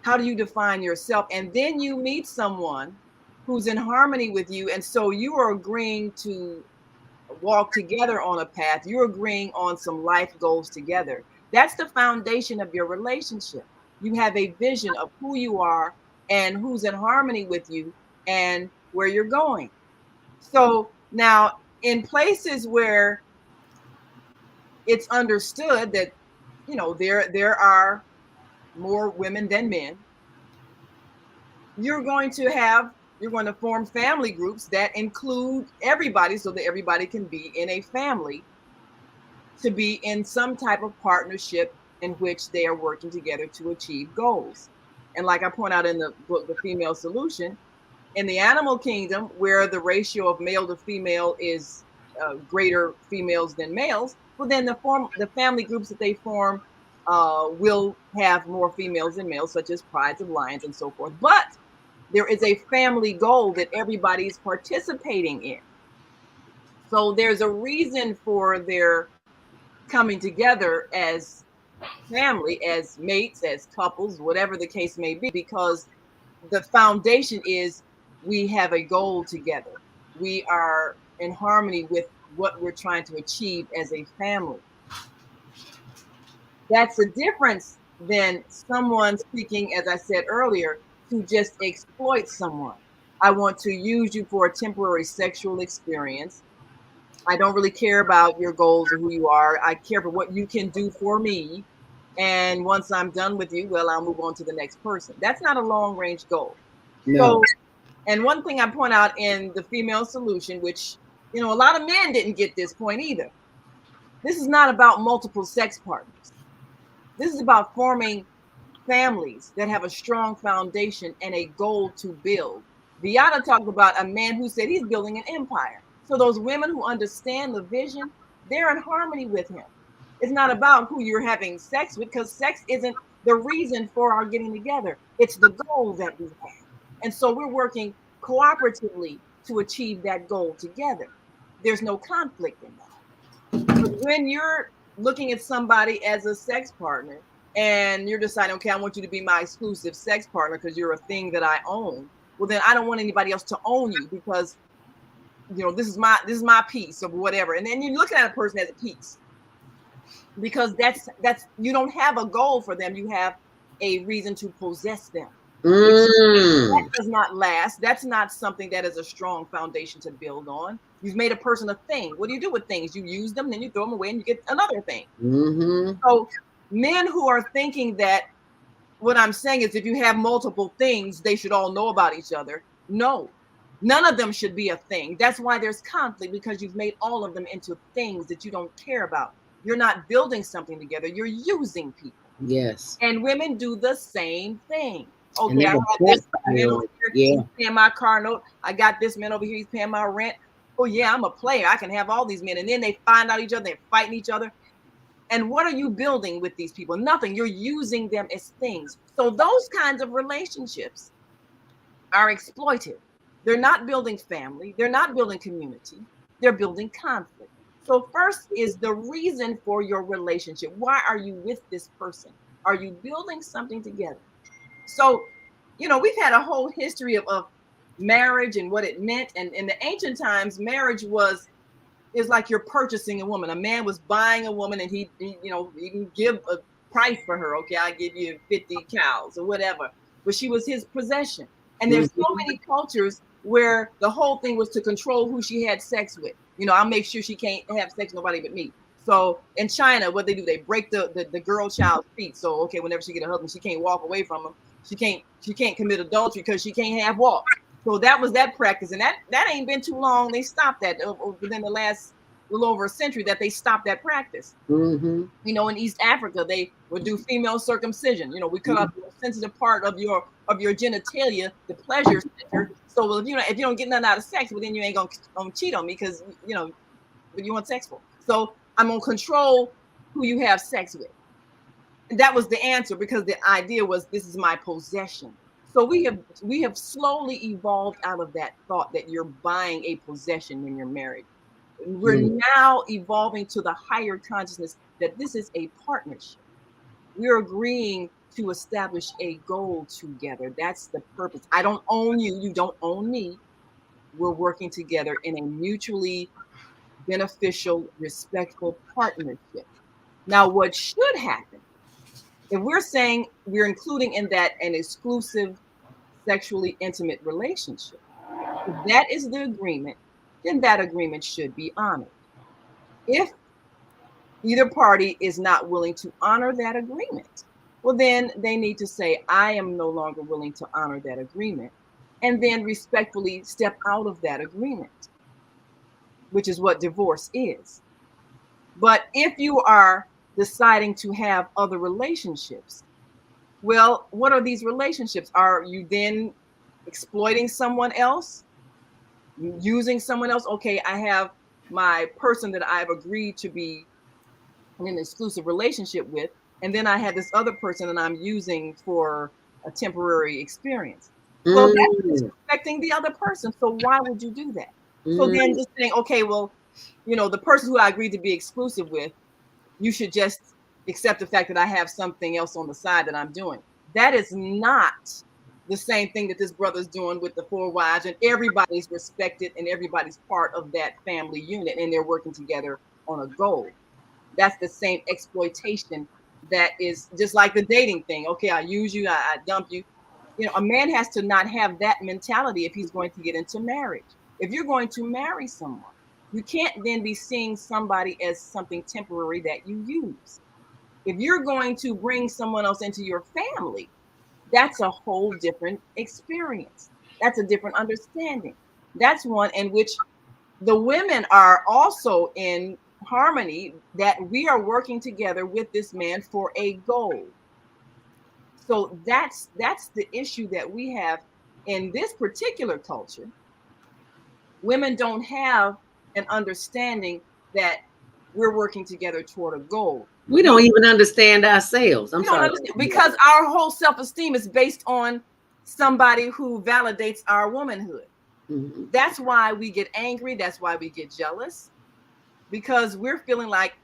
How do you define yourself? And then you meet someone who's in harmony with you. And so you are agreeing to walk together on a path. You're agreeing on some life goals together. That's the foundation of your relationship. You have a vision of who you are and who's in harmony with you and where you're going. So now, in places where it's understood that, you know, there are more women than men, you're going to form family groups that include everybody so that everybody can be in a family, to be in some type of partnership in which they are working together to achieve goals. And like I point out in the book, The Female Solution, in the animal kingdom, where the ratio of male to female is greater females than males, well, then the family groups that they form will have more females than males, such as prides of lions and so forth. But there is a family goal that everybody's participating in. So there's a reason for their coming together as family, as mates, as couples, whatever the case may be, because the foundation is we have a goal together. We are in harmony with what we're trying to achieve as a family. That's a difference than someone seeking, as I said earlier, to just exploit someone. I want to use you for a temporary sexual experience. I don't really care about your goals or who you are. I care for what you can do for me. And once I'm done with you, well, I'll move on to the next person. That's not a long range goal. No. So, and one thing I point out in The Female Solution, which, you know, a lot of men didn't get this point either. This is not about multiple sex partners. This is about forming families that have a strong foundation and a goal to build. Viana talked about a man who said he's building an empire. So those women who understand the vision, they're in harmony with him. It's not about who you're having sex with, because sex isn't the reason for our getting together. It's the goal that we have. And so we're working cooperatively to achieve that goal together. There's no conflict in that. But when you're looking at somebody as a sex partner and you're deciding, okay, I want you to be my exclusive sex partner because you're a thing that I own, well, then I don't want anybody else to own you, because, you know, this is my piece of whatever. And then you're looking at a person as a piece, because that's you don't have a goal for them. You have a reason to possess them. That does not last. That's not something that is a strong foundation to build on. You've made a person a thing. What do you do with things? You use them, then you throw them away and you get another thing. So men who are thinking that what I'm saying is if you have multiple things, they should all know about each other. No, none of them should be a thing. That's why there's conflict, because you've made all of them into things that you don't care about. You're not building something together. You're using people. Yes. And women do the same thing. And Okay, they I will got this man over here, Yeah. he's paying my car note. I got this man over here, he's paying my rent. Oh yeah, I'm a player. I can have all these men. And then they find out each other, they're fighting each other. And what are you building with these people? Nothing. You're using them as things. So those kinds of relationships are exploitive. They're not building family. They're not building community. They're building conflict. So first is the reason for your relationship. Why are you with this person? Are you building something together? So, we've had a whole history of marriage and what it meant. And in the ancient times, marriage is like you're purchasing a woman. A man was buying a woman, and he can give a price for her. Okay, I give you 50 cows or whatever, but she was his possession. And there's so many cultures where the whole thing was to control who she had sex with. I'll make sure she can't have sex with nobody but me. So in China, what they do, they break the girl child's feet. So okay, whenever she get a husband, she can't walk away from him. She can't commit adultery because she can't have walks. So that was that practice, and that ain't been too long. They stopped that within the last little over a century, that they stopped that practice. In East Africa, they would do female circumcision. We cut out the sensitive part of your genitalia, the pleasure center. So if you don't get nothing out of sex, well then you ain't gonna cheat on me, because you want sex for. So I'm gonna control who you have sex with. And that was the answer, because the idea was, this is my possession. So we have slowly evolved out of that thought that you're buying a possession when you're married. We're now evolving to the higher consciousness that this is a partnership. We're agreeing to establish a goal together. That's the purpose. I don't own you. You don't own me. We're working together in a mutually beneficial, respectful partnership. Now, what should happen, if we're saying we're including in that an exclusive, sexually intimate relationship, if that is the agreement, then that agreement should be honored. If either party is not willing to honor that agreement, well, then they need to say, I am no longer willing to honor that agreement, and then respectfully step out of that agreement, which is what divorce is. But if you are deciding to have other relationships, well, what are these relationships? Are you then exploiting someone else? Using someone else? Okay, I have my person that I've agreed to be in an exclusive relationship with, and then I had this other person that I'm using for a temporary experience. Well, that's disrespecting the other person. So why would you do that? So then just saying, okay, well, the person who I agreed to be exclusive with, you should just accept the fact that I have something else on the side that I'm doing. That is not the same thing that this brother's doing with the 4 wives, and everybody's respected and everybody's part of that family unit, and they're working together on a goal. That's the same exploitation that is just like the dating thing. Okay, I use you, I dump you. A man has to not have that mentality if he's going to get into marriage. If you're going to marry someone, you can't then be seeing somebody as something temporary that you use. If you're going to bring someone else into your family, that's a whole different experience. That's a different understanding. That's one in which the women are also in harmony, that we are working together with this man for a goal. So that's the issue that we have in this particular culture. Women don't have an understanding that we're working together toward a goal. We don't even understand ourselves. I'm sorry. Because our whole self-esteem is based on somebody who validates our womanhood. That's why we get angry. That's why we get jealous, because we're feeling like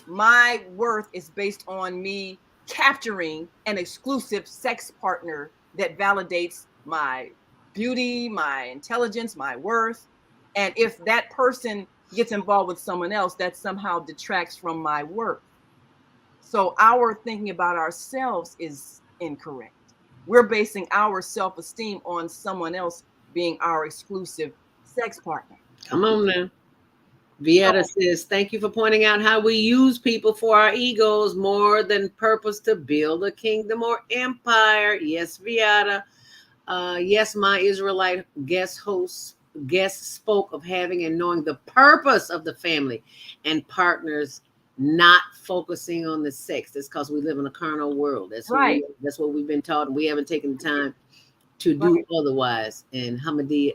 my worth is based on me capturing an exclusive sex partner that validates my beauty, my intelligence, my worth. And if that person gets involved with someone else, that somehow detracts from my worth. So our thinking about ourselves is incorrect. We're basing our self-esteem on someone else being our exclusive sex partner. Come on now. Vieta says, thank you for pointing out how we use people for our egos more than purpose to build a kingdom or empire. Yes, Vieta. Yes, my Israelite guest spoke of having and knowing the purpose of the family and partners, not focusing on the sex. That's because we live in a carnal world. Right. That's what we've been taught, and we haven't taken the time to do otherwise. And Hamidi,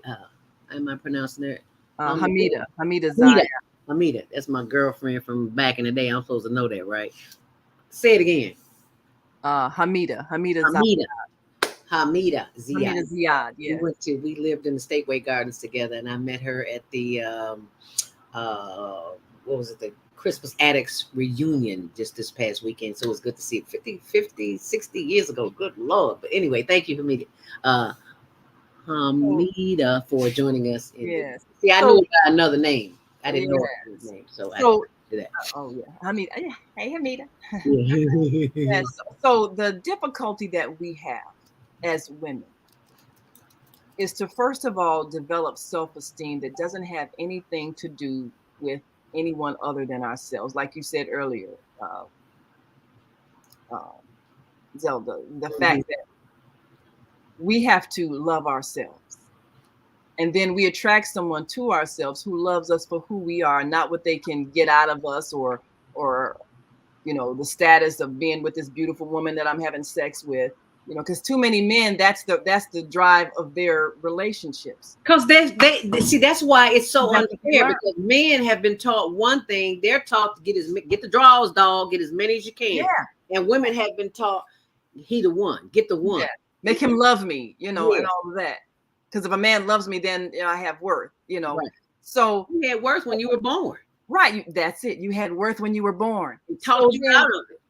am I pronouncing that? Hamida Zaya. Hamida, that's my girlfriend from back in the day. I'm supposed to know that, right? Say it again. Hamida Ziad. Hamida Ziad, yeah. We lived in the Stateway Gardens together, and I met her at the what was it, the Christmas Addicts reunion just this past weekend. So it was good to see it 50, 60 years ago. Good Lord. But anyway, thank you, Hamida. Hamida, for joining us. Yes. See, I knew it by another name. I didn't know his name. So I did that. Oh, yeah. Hamida. Hey, Hamida. Yeah. Yes. So the difficulty that we have as women is to, first of all, develop self-esteem that doesn't have anything to do with anyone other than ourselves. Like you said earlier, Zelda, the fact that we have to love ourselves. And then we attract someone to ourselves who loves us for who we are, not what they can get out of us or you know, the status of being with this beautiful woman that I'm having sex with. You know, because too many men, that's the drive of their relationships. Because they see, that's why it's so unfair, because men have been taught one thing. They're taught to get the draws, dog, get as many as you can. Yeah. And women have been taught, he the one, get the one. Yeah. Make him love me, you know, and all of that. Because if a man loves me, then I have worth, you know. Right. So you had worth when you were born. Right. That's it. You had worth when you were born. It taught you out of it.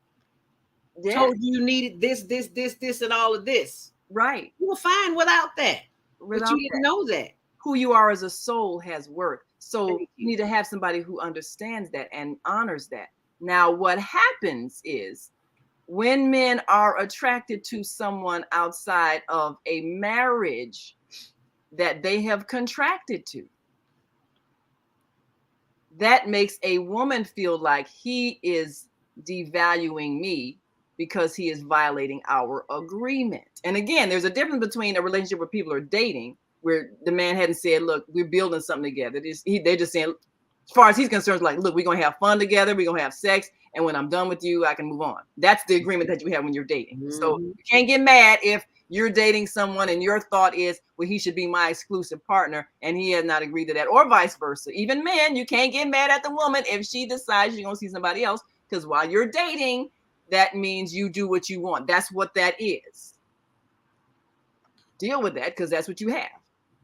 Yeah. Told you needed this, and all of this. Right. You were fine without that. But you didn't know that. Who you are as a soul has worth. So you need to have somebody who understands that and honors that. Now, what happens is when men are attracted to someone outside of a marriage that they have contracted to, that makes a woman feel like he is devaluing me because he is violating our agreement. And again, there's a difference between a relationship where people are dating, where the man hadn't said, look, we're building something together. They're just saying, as far as he's concerned, like, look, we're going to have fun together. We're going to have sex. And when I'm done with you, I can move on. That's the agreement that you have when you're dating. Mm-hmm. So you can't get mad if you're dating someone and your thought is, well, he should be my exclusive partner, and he has not agreed to that, or vice versa. Even men, you can't get mad at the woman if she decides she's going to see somebody else, because while you're dating, that means you do what you want. That's what that is. Deal with that, because that's what you have.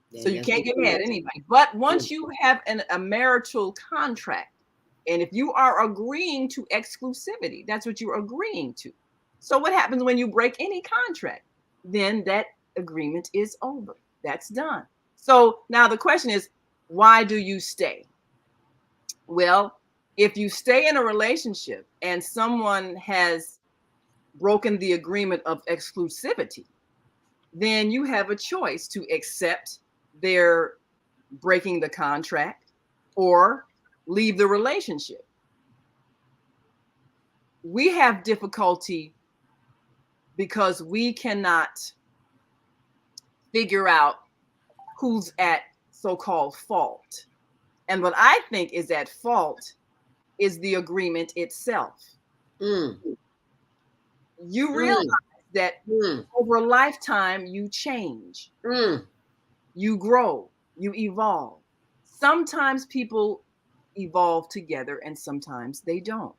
Yeah, so you can't get mad at anybody. But once you have a marital contract, and if you are agreeing to exclusivity, that's what you're agreeing to. So what happens when you break any contract? Then that agreement is over. That's done. So now the question is, why do you stay? Well, if you stay in a relationship and someone has broken the agreement of exclusivity, then you have a choice to accept their breaking the contract or leave the relationship. We have difficulty because we cannot figure out who's at so-called fault. And what I think is at fault is the agreement itself. You realize that over a lifetime, you change, you grow, you evolve. Sometimes people evolve together and sometimes they don't.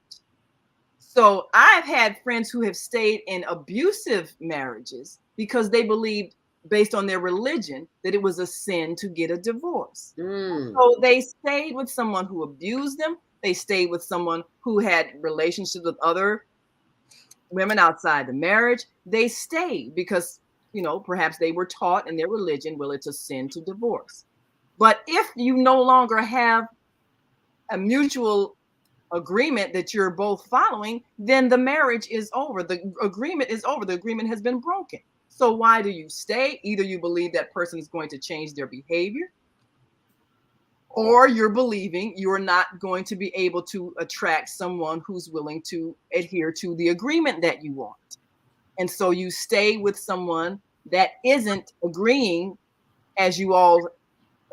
So I've had friends who have stayed in abusive marriages because they believed, based on their religion, that it was a sin to get a divorce. So they stayed with someone who abused them. They stayed with someone who had relationships with other women outside the marriage. They stayed because, you know, perhaps they were taught in their religion, well, it's a sin to divorce. But if you no longer have a mutual agreement that you're both following, then the marriage is over. The agreement is over. The agreement has been broken. So why do you stay? Either you believe that person is going to change their behavior, or you're believing you're not going to be able to attract someone who's willing to adhere to the agreement that you want. And so you stay with someone that isn't agreeing as you all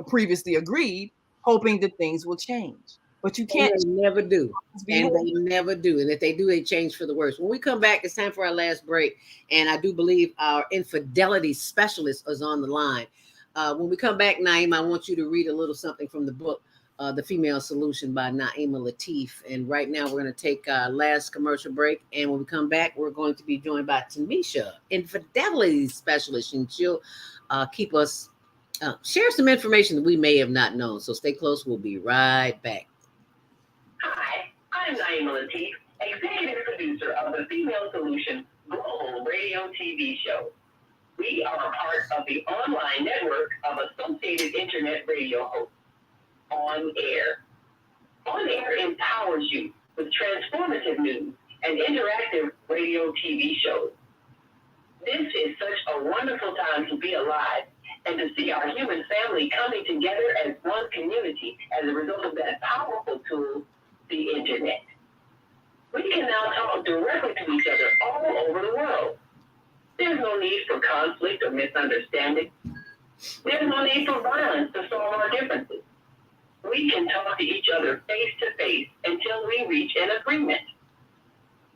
previously agreed, hoping that things will change. But you And can't they never do. And behavior. they never do. And if they do, they change for the worse. When we come back, it's time for our last break. And I do believe our infidelity specialist is on the line. When we come back, Naima, I want you to read a little something from the book, The Female Solution by Naima Latif. And right now, we're going to take our last commercial break. And when we come back, we're going to be joined by Tamisha, infidelity specialist. And she'll keep us, share some information that we may have not known. So stay close. We'll be right back. Hi, I'm Naima Latif, executive producer of the Female Solution Global Radio TV show. We are a part of the online network of Associated Internet Radio hosts, On Air. On Air empowers you with transformative news and interactive radio TV shows. This is such a wonderful time to be alive and to see our human family coming together as one community as a result of that powerful tool, the internet. We can now talk directly to each other all over the world. There's no need for conflict or misunderstanding. There's no need for violence to solve our differences. We can talk to each other face to face until we reach an agreement.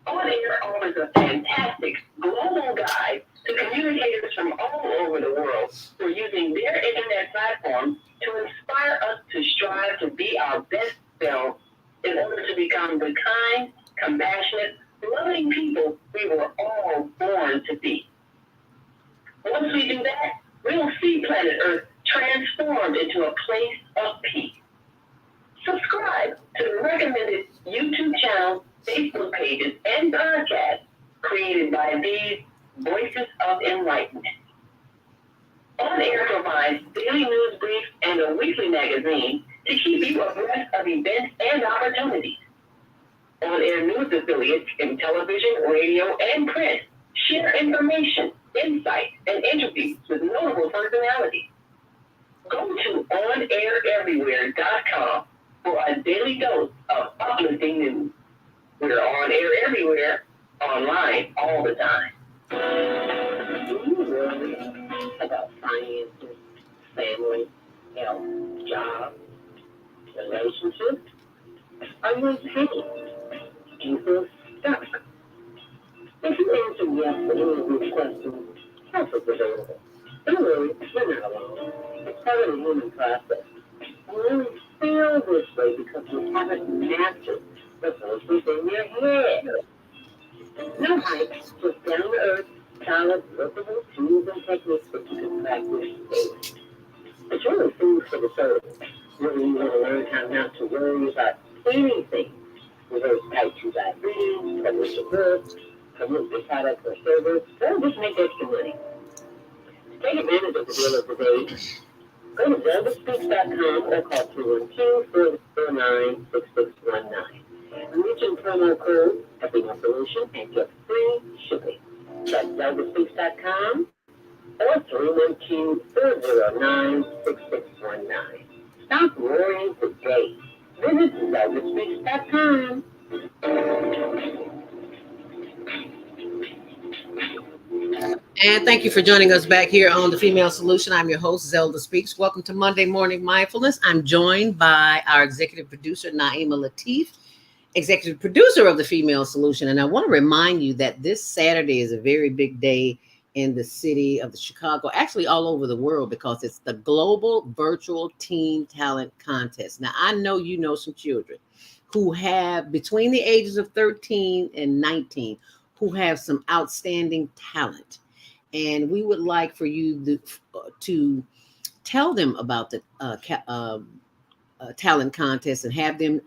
On Air offers a fantastic global guide to communicators from all over the world who are using their internet platform to inspire us to strive to be our best selves in order to become the kind, compassionate, loving people we were all born to be. Once we do that, we'll see planet Earth transformed into a place of peace. Subscribe to the recommended YouTube channels, Facebook pages, and podcasts created by these Voices of Enlightenment. On Air provides daily news briefs and a weekly magazine to keep you abreast of events and opportunities. On Air news affiliates in television, radio, and print share information, insight, and interviews with notable personalities. Go to OnAirEverywhere.com for a daily dose of uplifting news. We're on air everywhere, online all the time. Do you worry about finances, family, health, job, relationships? Are you in pain? Do you feel stuck? If you answer yes to any of these questions, help is available. Don't worry, you're not alone. It's part of the human process. You only feel this way because you haven't mastered the voices in your head. No hype, just down to earth, solid, workable tools and techniques that you can practice daily. It's really food for the soul. Whether you want to learn how not to worry about anything, reverse type 2 diabetes, publish a book, promote your product or service, or just make extra money. Take advantage of the deal of the day. Go to ZeldaSpeaks.com or call 212-449-6619. And mention promo code Happiness Solution and get free shipping. That's ZeldaSpeaks.com or 312-409-6619. Stop worrying today. Visit ZeldaSpeaks.com. And thank you for joining us back here on The Female Solution. I'm your host, Zelda Speaks. Welcome to Monday Morning Mindfulness. I'm joined by our executive producer, Naima Latif, executive producer of The Female Solution. And I want to remind you that this Saturday is a very big day in the city of Chicago, actually all over the world, because it's the Global Virtual Teen Talent Contest. Now, I know you know some children who have between the ages of 13 and 19 who have some outstanding talent. And we would like for you to tell them about the talent contest and have them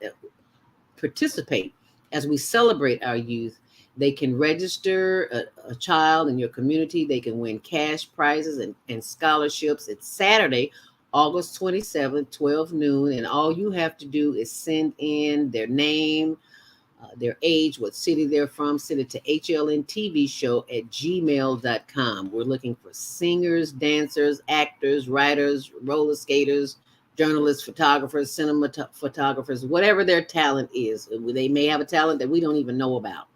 participate as we celebrate our youth. They can register a child in your community. They can win cash prizes and scholarships. It's Saturday, August 27th, 12 noon. And all you have to do is send in their name, their age, what city they're from, send it to hlntvshow@gmail.com. We're looking for singers, dancers, actors, writers, roller skaters, journalists, photographers, photographers, whatever their talent is. They may have a talent that we don't even know about.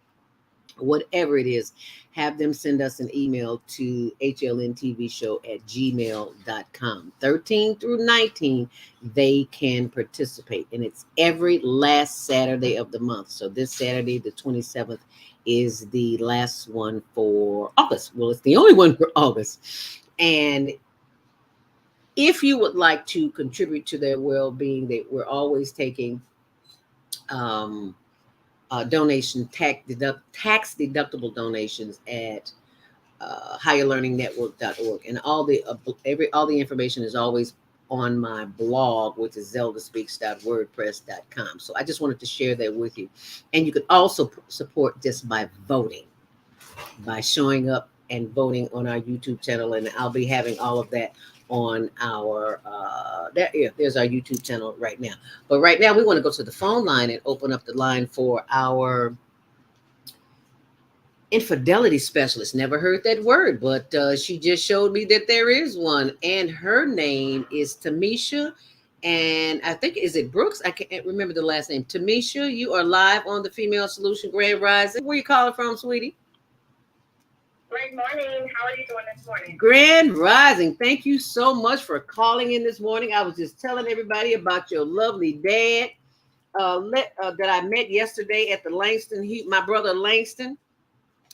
Whatever it is, have them send us an email to hlntvshow@gmail.com. 13 through 19, they can participate. And it's every last Saturday of the month. So this Saturday, the 27th, is the last one for August. Well, it's the only one for August. And if you would like to contribute to their well-being, we're always taking donation tax deductible donations at higherlearningnetwork.org, and all the information is always on my blog, which is ZeldaSpeaks.wordpress.com. So I just wanted to share that with you. And you could also support just by voting, by showing up and voting on our YouTube channel, and I'll be having all of that on our there's our YouTube channel right now. But right now we want to go to the phone line and open up the line for our infidelity specialist. Never heard that word, but she just showed me that there is one, and her name is Tamisha, and I think, is it Brooks? I can't remember the last name. Tamisha, you are live on the Female Solution Grand Rising. Where you calling from, sweetie? Good morning. How are you doing this morning? Grand Rising. Thank you so much for calling in this morning. I was just telling everybody about your lovely dad that I met yesterday at the Langston, my brother Langston,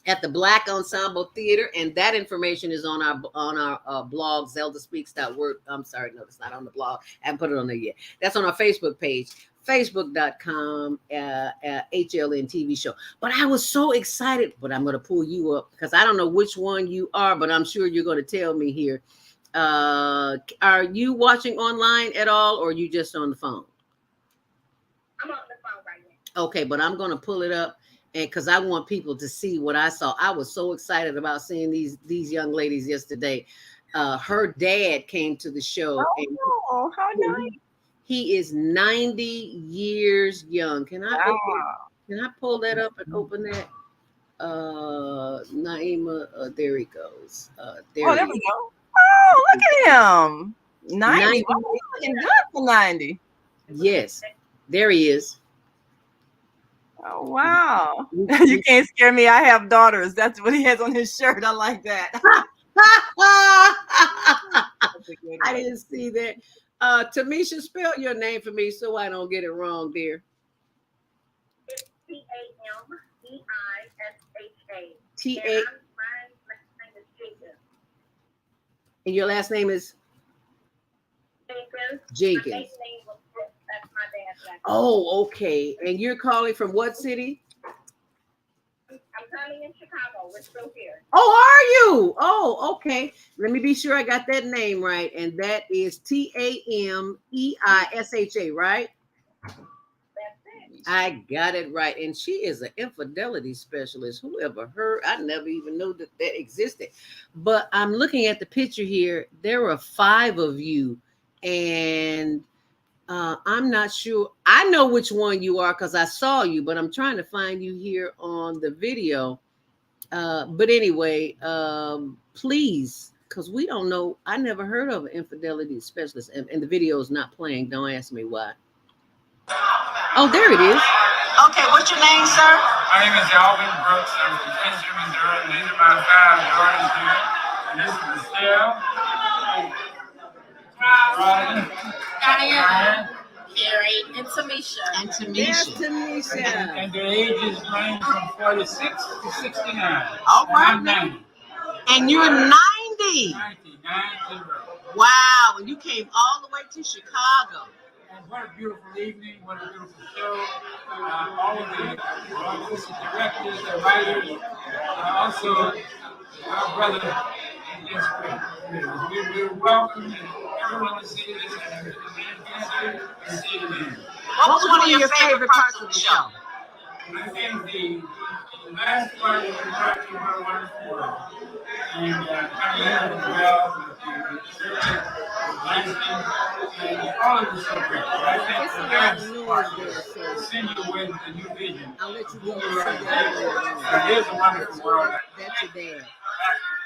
at the Black Ensemble Theater, and that information is on our blog, ZeldaSpeaks.word. I'm sorry, no, it's not on the blog. I haven't put it on there yet. That's on our Facebook page, facebook.com HLN TV show. But I was so excited, but I'm going to pull you up because I don't know which one you are, but I'm sure you're going to tell me here. Are you watching online at all, or are you just on the phone? I'm on the phone right now. Okay, but I'm going to pull it up, and because I want people to see what I saw. I was so excited about seeing these young ladies yesterday. Her dad came to the show. Oh, how nice. He is 90 years young. Can I pull that up and open that? Naima, there he goes. There we go. Oh, look at him. 90. Oh, he's looking good for 90. Yes, there he is. Oh, wow. You can't scare me. I have daughters. That's what he has on his shirt. I like that. I didn't see that. Tamisha, spell your name for me so I don't get it wrong, dear. It's T-A-M-E-I-S-H-A. T-A. And your last name is? Jenkins. That's my dad's last name. Oh, okay. And you're calling from what city? I'm currently in Chicago. We're still here. Oh, are you? Oh, okay. Let me be sure I got that name right. And that is T-A-M-E-I-S-H-A, right? That's it. I got it right. And she is an infidelity specialist. Whoever heard? I never even knew that existed. But I'm looking at the picture here. There are 5 of you. And I'm not sure. I know which one you are because I saw you, but I'm trying to find you here on the video. But anyway, please, because we don't know. I never heard of an infidelity specialist, and the video is not playing. Don't ask me why. Oh, there it is. Okay, what's your name, sir? My name is Alvin Brooks. I'm from Princeton, Missouri. These are my 5 daughters here. And this is Michelle, Ryan, Carrie, and Tamisha. Yes, Tanisha. and their ages range from 46 to 69. All right. I'm 90. And you're 90. 90. Wow, and you came all the way to Chicago. And what a beautiful evening, what a beautiful show. All of the artistic directors, the writers, also our brother. We're welcoming everyone to see this and see it again. What was one of your favorite parts of the show? I think the last part was watching What a Wonderful World. And coming in as well with the Langston, and all of this so great. But I think It's a the lot last of noise part there, was so send you away with a new vision. I'll let you go and see It that. is a wonderful world. That's your dad.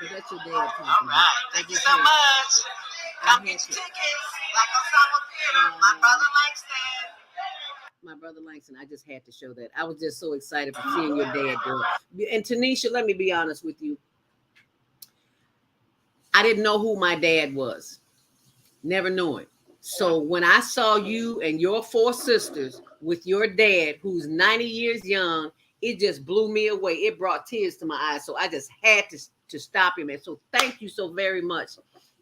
So that's your dad talking. All right. Thank you so much. Come get your tickets, like Osama Theater. My brother likes that. My brother Langston, I just had to show that. I was just so excited for seeing your dad do it. And Tanisha, let me be honest with you. I didn't know who my dad was. Never knew it. So when I saw you and your 4 sisters with your dad, who's 90 years young, it just blew me away. It brought tears to my eyes. So I just had to stop him. And so thank you so very much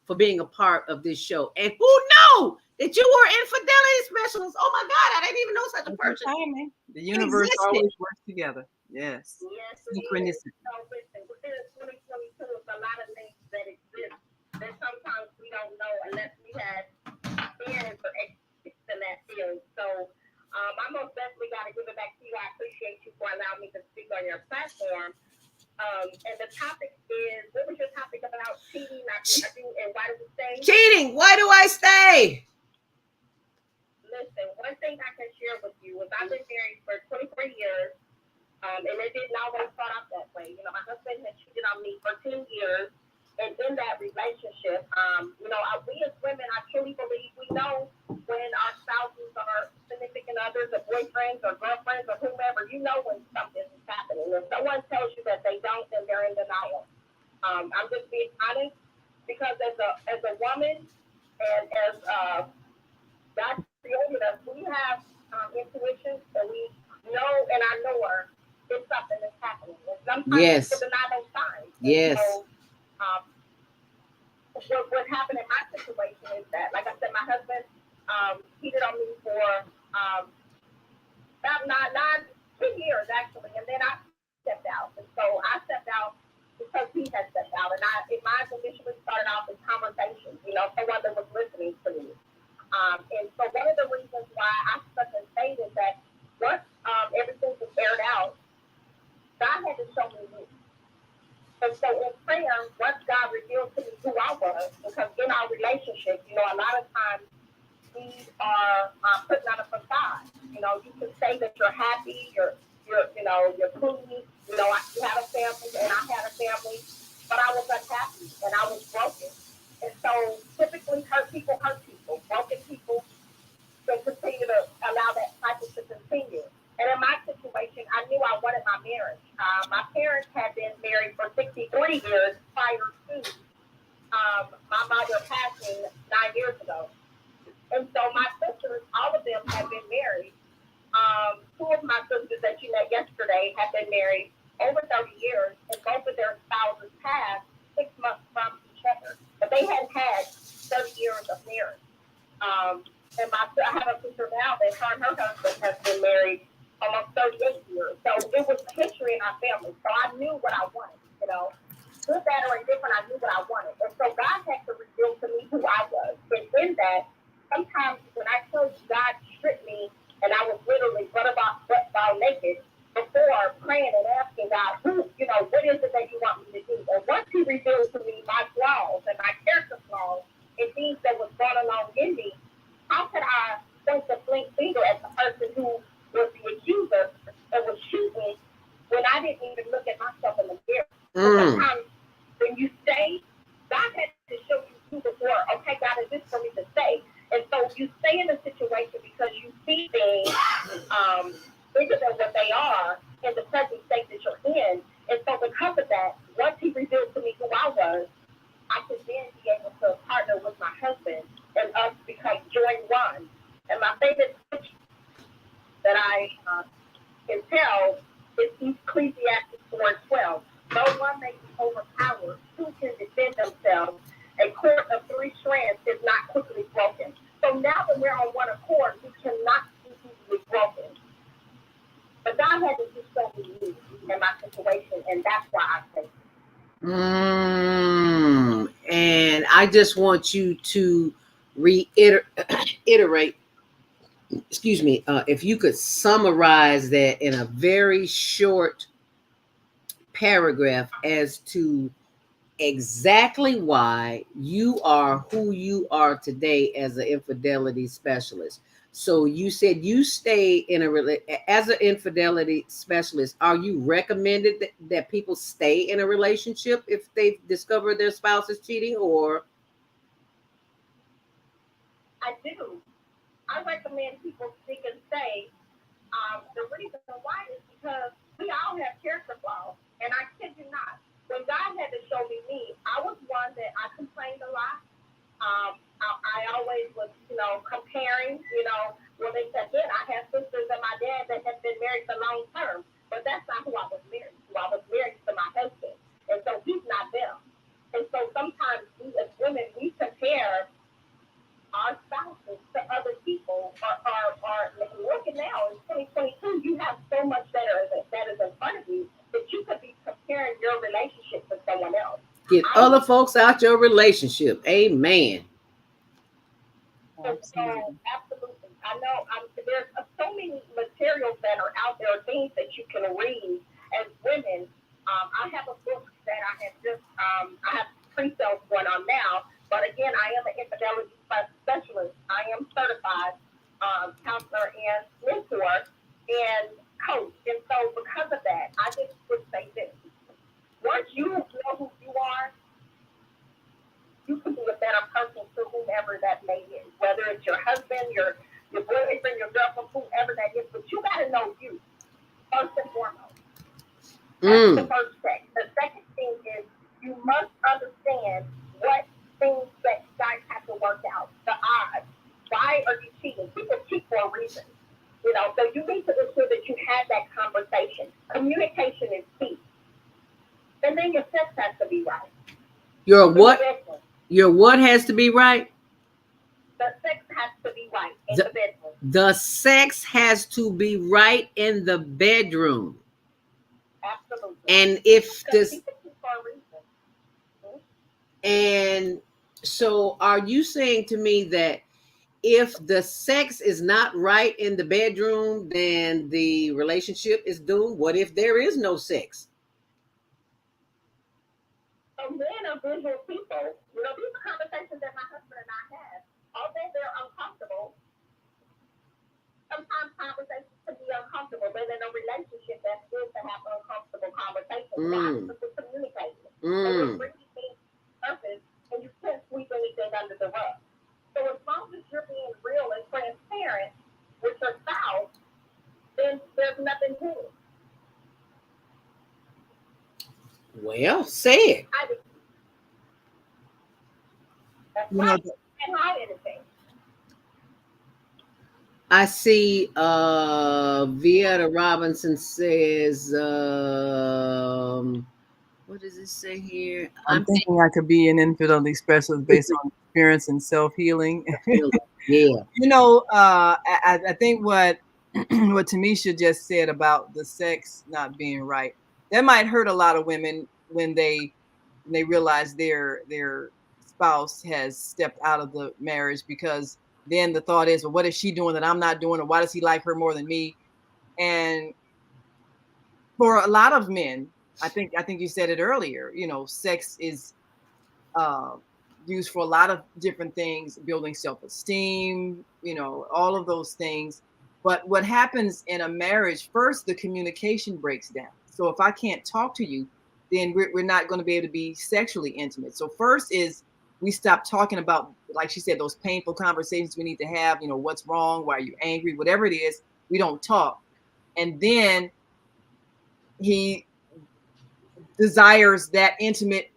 for being a part of this show. And who knew that you were infidelity specialist? Oh my God, I didn't even know such a person. The universe existed. always works together. Yes. Yes, Synchronicity. So listen, within 2022, it's a lot of things that exist that sometimes we don't know unless we have experience or expertise in that field. So I most definitely got to give it back to you. I appreciate you for allowing me to speak on your platform. And the topic is, what was your topic about cheating? And why do we stay? Cheating. Why do I stay? Listen, one thing I can share with you is I've been married for 24 years, and it didn't always start out that way. You know, my husband had cheated on me for 10 years, and in that relationship, we as women, I truly believe we know when our spouses are significant others, or boyfriends, or girlfriends, or whomever. You know when something is happening. If someone tells you that they don't, then they're in denial. I'm just being honest, because as a woman and as God created us, we have intuition, and we know in our knower if something is happening. And sometimes people deny those signs. Yes. So, what happened in my situation is that, like I said, my husband cheated on me for about 10 years, actually, and then I stepped out. And so I stepped out because he had stepped out. And mine initially started off as conversation, someone that was listening to me. And so one of the reasons why I stuck and stayed is that once everything was aired out, God had to show me me. And so in prayer, once God revealed to me who I was, because in our relationship, a lot of times we are putting on a facade. You can say that you're happy, you're clean, you have a family, and I had a family, but I was unhappy and I was broken. And so typically hurt people. Broken people can continue to allow that cycle to continue. And in my situation, I knew I wanted my marriage. My parents had been married for 63 years prior to my mother passing 9 years ago. And so my sisters, all of them have been married. 2 of my sisters that you met yesterday have been married over 30 years, and both of their spouses passed 6 months from each other. But they hadn't had 30 years of marriage. And I have a sister now that her and her husband has been married almost 38 years. So it was history in our family. So I knew what I wanted, good, bad, or indifferent, I knew what I wanted. And so God had to reveal to me who I was. And in that, sometimes when I tell you God stripped me, and I was literally butt naked before praying and asking God, what is it that you want me to do? And once he revealed to me my flaws and my character flaws and things that was going along in me, how could I point the finger at the person who was the accuser and was shooting when I didn't even look at myself in the mirror? Sometimes when you stay, God had to show you through the door, okay, God, is this for me to stay? And so you stay in a situation because you see things bigger than what they are in the present state that you're in. And so because of that, once he revealed to me who I was, I could then be able to partner with my husband and us become joint one. And my favorite scripture that I can tell is Ecclesiastes 4:12. No one may be overpowered. 2 can defend themselves. A cord of 3 strands is not quickly broken. So now that we're on one accord, we cannot be easily broken. But God had to just show me me in my situation, and that's why I say and I just want you to reiterate, excuse me, if you could summarize that in a very short paragraph as to exactly why you are who you are today as an infidelity specialist. So you said you stay in as an infidelity specialist. Are you recommended that people stay in a relationship if they discover their spouse is cheating, or? I do. I recommend people seek and say. The reason why is because we all have character flaws, and I kid you not. When God had to show me, I was one that I complained a lot. I always was, comparing. Well, they said, then I have sisters and my dad that have been married for long term, but that's not who I was married to. I was married to my husband, and so he's not them. And so sometimes we as women, we compare our spouses to other people are looking now in 2022, you have so much that is in front of you that you could be comparing your relationship to someone else. Get other folks out your relationship. Amen. So absolutely. I know there's so many materials that are out there, things that you can read as women. I have a book that I have I have pre-sales going on now. But again, I am an infidelity specialist. I am certified counselor and mentor and coach. And so because of that, I just would say this. Once you know who you are, you can be a better person to whomever that may be. Whether it's your husband, your boyfriend, your girlfriend, whoever that is. But you got to know you, first and foremost. That's the first thing. The second thing is you must understand what things that you guys have to work out, the odds. Why are you cheating? People cheat for a reason. So you need to ensure that you have that conversation. Communication is key. And then your sex has to be right. Your what? Your what has to be right? The sex has to be right in the bedroom. The sex has to be right in the bedroom. Absolutely. And if this... And so are you saying to me that if the sex is not right in the bedroom, then the relationship is doomed? What if there is no sex? So men are visual people. These are conversations that my husband and I have. Although they're uncomfortable, sometimes conversations can be uncomfortable, but in a relationship, that's good to have uncomfortable conversations. Why? Because we're communicating. And we're bringing things to the surface, and you can't sweep anything under the rug. So as long as you're being real and transparent with your spouse, then there's nothing to it. Well, say it. That's right. And hide anything. I see Vieta Robinson says, what does it say here? I'm thinking I could be an infidelity specialist based on experience and self-healing. Yeah. I think what Tamisha just said about the sex not being right, that might hurt a lot of women when they realize their spouse has stepped out of the marriage, because then the thought is, well, what is she doing that I'm not doing, or why does he like her more than me? And for a lot of men, I think you said it earlier, sex is used for a lot of different things, building self-esteem, all of those things. But what happens in a marriage, first, the communication breaks down. So if I can't talk to you, then we're not going to be able to be sexually intimate. So first is we stop talking about, like she said, those painful conversations we need to have, what's wrong, why are you angry, whatever it is, we don't talk. And then he desires that intimate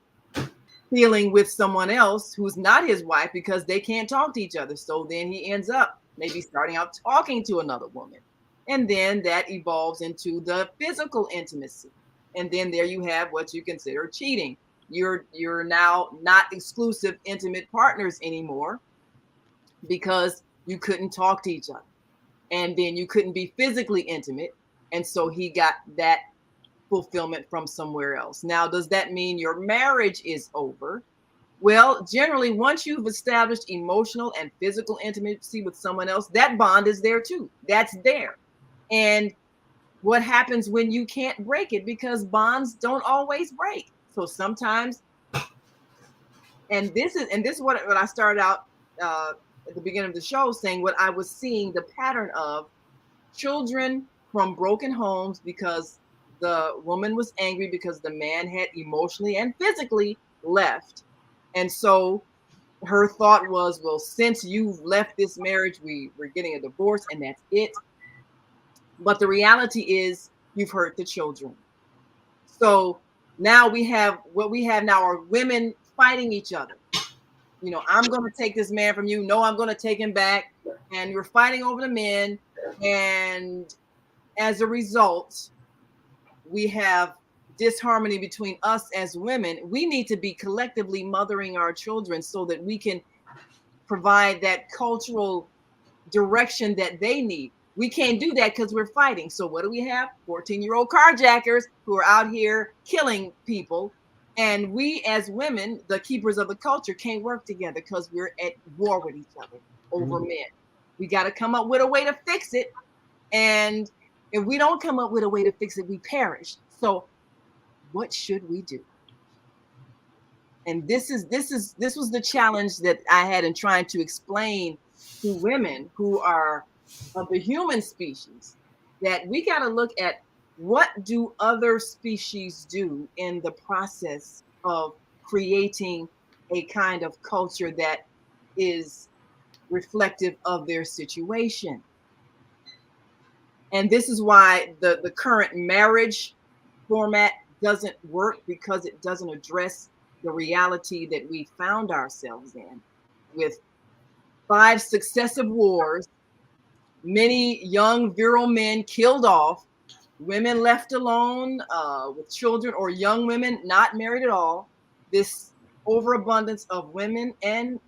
feeling with someone else who's not his wife, because they can't talk to each other. So then he ends up maybe starting out talking to another woman. And then that evolves into the physical intimacy. And then there you have what you consider cheating. You're now not exclusive intimate partners anymore because you couldn't talk to each other. And then you couldn't be physically intimate. And so he got that fulfillment from somewhere else. Now, does that mean your marriage is over? Well, generally, once you've established emotional and physical intimacy with someone else, that bond is there too. That's there. And what happens when you can't break it? Because bonds don't always break. So sometimes, and this is what I started out at the beginning of the show saying, what I was seeing the pattern of children from broken homes because the woman was angry because the man had emotionally and physically left. And so her thought was, well, since you've left this marriage, we're getting a divorce and that's it. But the reality is you've hurt the children. So now what we have now are women fighting each other. You know, I'm going to take this man from you. No, I'm going to take him back. And we're fighting over the men. And as a result, we have disharmony between us as women. We need to be collectively mothering our children so that we can provide that cultural direction that they need. We can't do that because we're fighting. So what do we have? 14-year-old carjackers who are out here killing people. And we as women, the keepers of the culture, can't work together because we're at war with each other over men. We got to come up with a way to fix it. And if we don't come up with a way to fix it, we perish. So what should we do? And this was the challenge that I had in trying to explain to women who are of the human species, that we got to look at what do other species do in the process of creating a kind of culture that is reflective of their situation. And this is why the current marriage format doesn't work, because it doesn't address the reality that we found ourselves in, with 5 successive wars, many young virile men killed off, women left alone with children, or young women not married at all, this overabundance of women and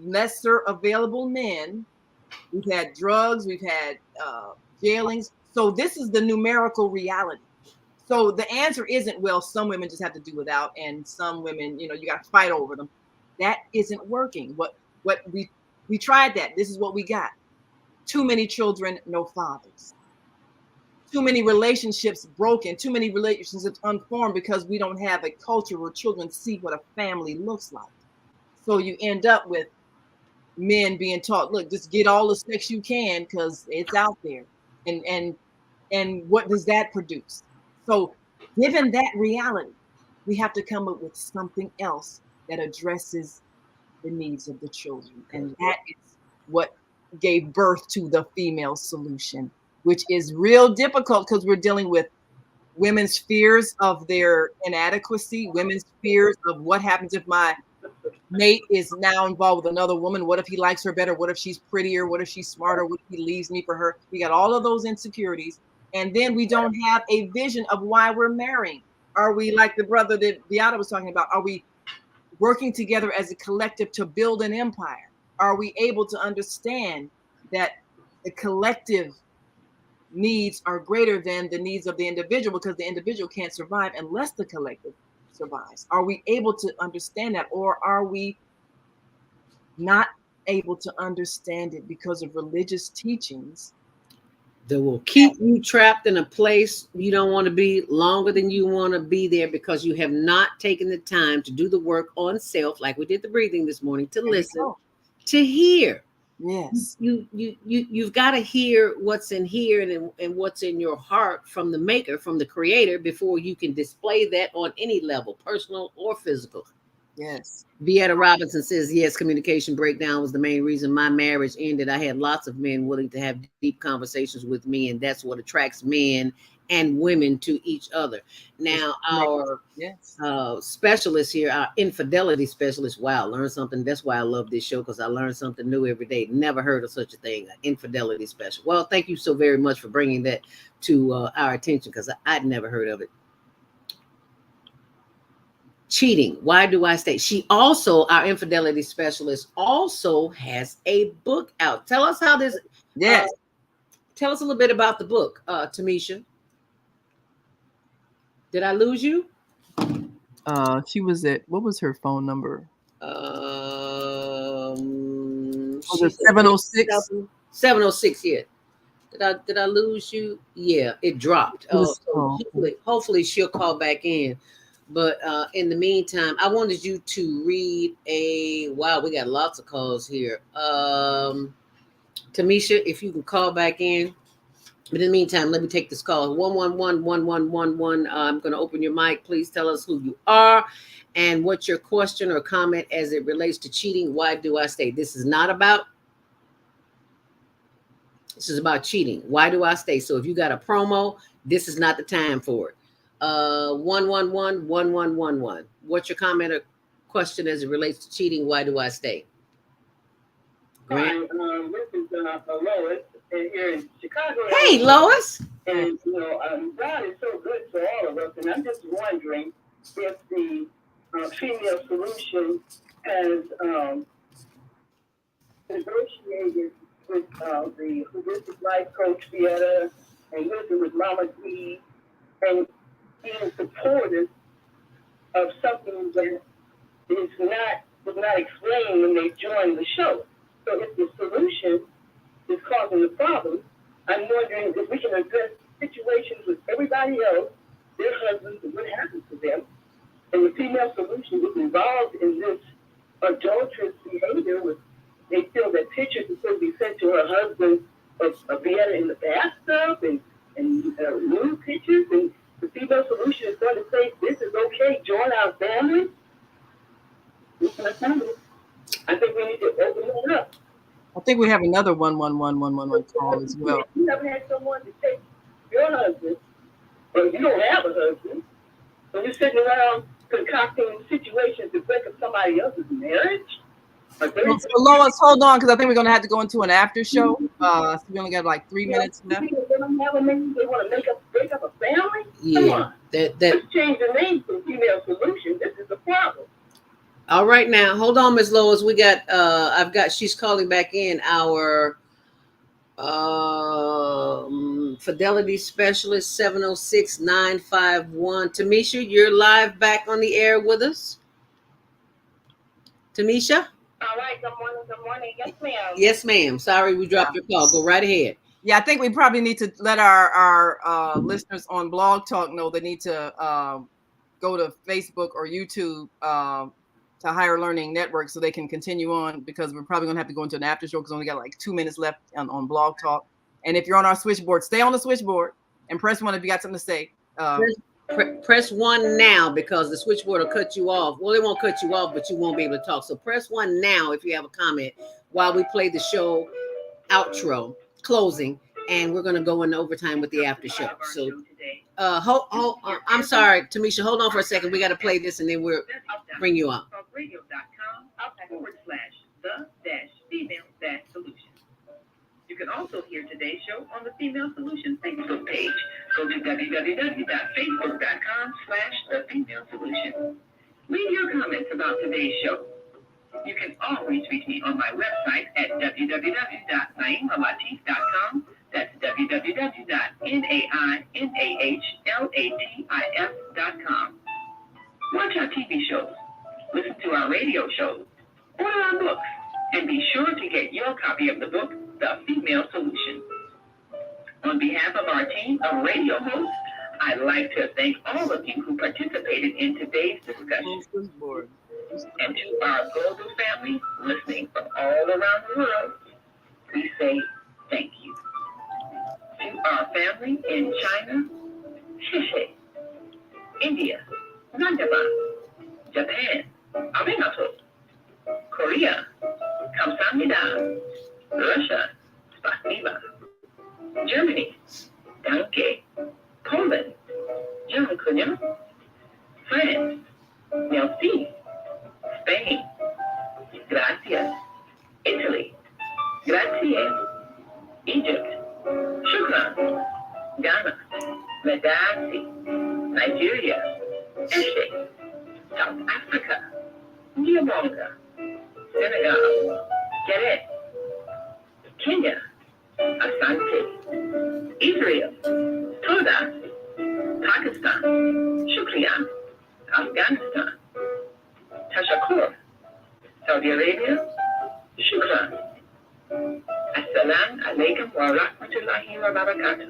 lesser available men. We've had drugs, we've had jailings. So this is the numerical reality. So the answer isn't, well, some women just have to do without, and some women, you got to fight over them. That isn't working. What we tried that. This is what we got. Too many children, no fathers. Too many relationships broken. Too many relationships unformed because we don't have a culture where children see what a family looks like. So you end up with men being taught, look, just get all the sex you can because it's out there. And what does that produce? So given that reality, we have to come up with something else that addresses the needs of the children. And that is what gave birth to the female solution, which is real difficult because we're dealing with women's fears of their inadequacy, women's fears of what happens if my mate is now involved with another woman. What if he likes her better? What if she's prettier? What if she's smarter? What if he leaves me for her? We got all of those insecurities. And then we don't have a vision of why we're marrying. Are we, like the brother that Beata was talking about, are we working together as a collective to build an empire? Are we able to understand that the collective needs are greater than the needs of the individual, because the individual can't survive unless the collective survives? Are we able to understand that, or are we not able to understand it because of religious teachings that will keep you trapped in a place you don't want to be longer than you want to be there, because you have not taken the time to do the work on self, like we did the breathing this morning, to listen, to hear. Yes. You've got to hear what's in here and what's in your heart from the maker, from the creator, before you can display that on any level, personal or physical. Yes. Vieta Robinson says, yes, communication breakdown was the main reason my marriage ended. I had lots of men willing to have deep conversations with me, and that's what attracts men and women to each other. Now, our specialist here, our infidelity specialist, wow, learn something. That's why I love this show, because I learn something new every day. Never heard of such a thing, an infidelity specialist. Well, thank you so very much for bringing that to our attention, because I'd never heard of it. Cheating. Why do I stay? She also, our infidelity specialist, also has a book out. Tell us how this. Yes. Tell us a little bit about the book, Tamisha. Did I lose you? She was at, what was her phone number? Was it 706? 706, yeah. Did I lose you? Yeah, it dropped. Hopefully she'll call back in. But in the meantime, I wanted you to read wow, we got lots of calls here. Tamisha, if you can call back in. But in the meantime, let me take this call. 111-1111. I'm going to open your mic. Please tell us who you are and what's your question or comment as it relates to cheating. Why do I stay? This is about cheating. Why do I stay? So if you got a promo, this is not the time for it. 111-1111. What's your comment or question as it relates to cheating? Why do I stay? Grant? Hi, this is Lois here in Chicago. Hey, Lois. And, God is so good to all of us. And I'm just wondering if the female solution has negotiated with the holistic life coach, Vieta, and working with Mama D, and being supportive of something that was not explained when they joined the show. So if the solution is causing the problem, I'm wondering if we can address situations with everybody else, their husbands, and what happens to them. And the female solution is involved in this adulterous behavior with, they feel that pictures are supposed to be sent to her husband of Vienna in the bathtub and nude pictures. And the female solution is going to say, this is okay, join our family. I think we need to open it up. I think we have another 11111 call as well. You never had someone to take your husband, or you don't have a husband, so you're sitting around concocting situations to break up somebody else's marriage? So Lois, hold on, because I think we're going to have to go into an after show. So we only got like 3 minutes left. They don't have a name. They want to break up a family? Yeah, Come on. that. Let's change the name to Female Solution. This is the problem. All right, now hold on, Miss Lois. We got. She's calling back in our fidelity specialist 706-951. Tamisha, you're live back on the air with us. Tamisha. All right. Good morning. Good morning. Yes, ma'am. Yes, ma'am. Sorry, we dropped your call. Go right ahead. Yeah, I think we probably need to let our listeners on Blog Talk know they need to go to Facebook or YouTube to Higher Learning Network so they can continue on, because we're probably going to have to go into an after show because we only got like 2 minutes left on Blog Talk. And if you're on our switchboard, stay on the switchboard and press 1 if you got something to say. Press 1 now, because the switchboard will cut you off. Well, it won't cut you off, but you won't be able to talk. So press 1 now if you have a comment while we play the show outro, closing, and we're going to go into overtime with the after show. So I'm sorry, Tamisha, hold on for a second. We got to play this and then we'll bring you up. Radio.com/the-female-solution. You can also hear today's show on the Female Solution Facebook page. Go to www.facebook.com/the-female-solution. Leave your comments about today's show. You can always reach me on my website at www.naimalatif.com. That's www.naimalatif.com. Watch our TV shows, listen to our radio shows, order our books, and be sure to get your copy of the book, The Female Solution. On behalf of our team of radio hosts, I'd like to thank all of you who participated in today's discussion. And to our global family listening from all around the world, we say thank you. To our family in China, Shishe, India, Zanzibar, Japan, Arigato, Korea, Kamsahamnida, Russia, Spasiba, Germany, Danke, Poland, Dziękuję, France, Merci, Spain, Gracias, Italy, Grazie, Egypt, Shukran, Ghana, Medasi, Nigeria, Eshe, South Africa, Niamanga, Senegal, Geret, Kenya, Asante, Israel, Toda, Pakistan, Shukriya, Afghanistan, Tashakur, Saudi Arabia, Shukran. Assalamu alaikum wa rahmatullahi wa barakatuh.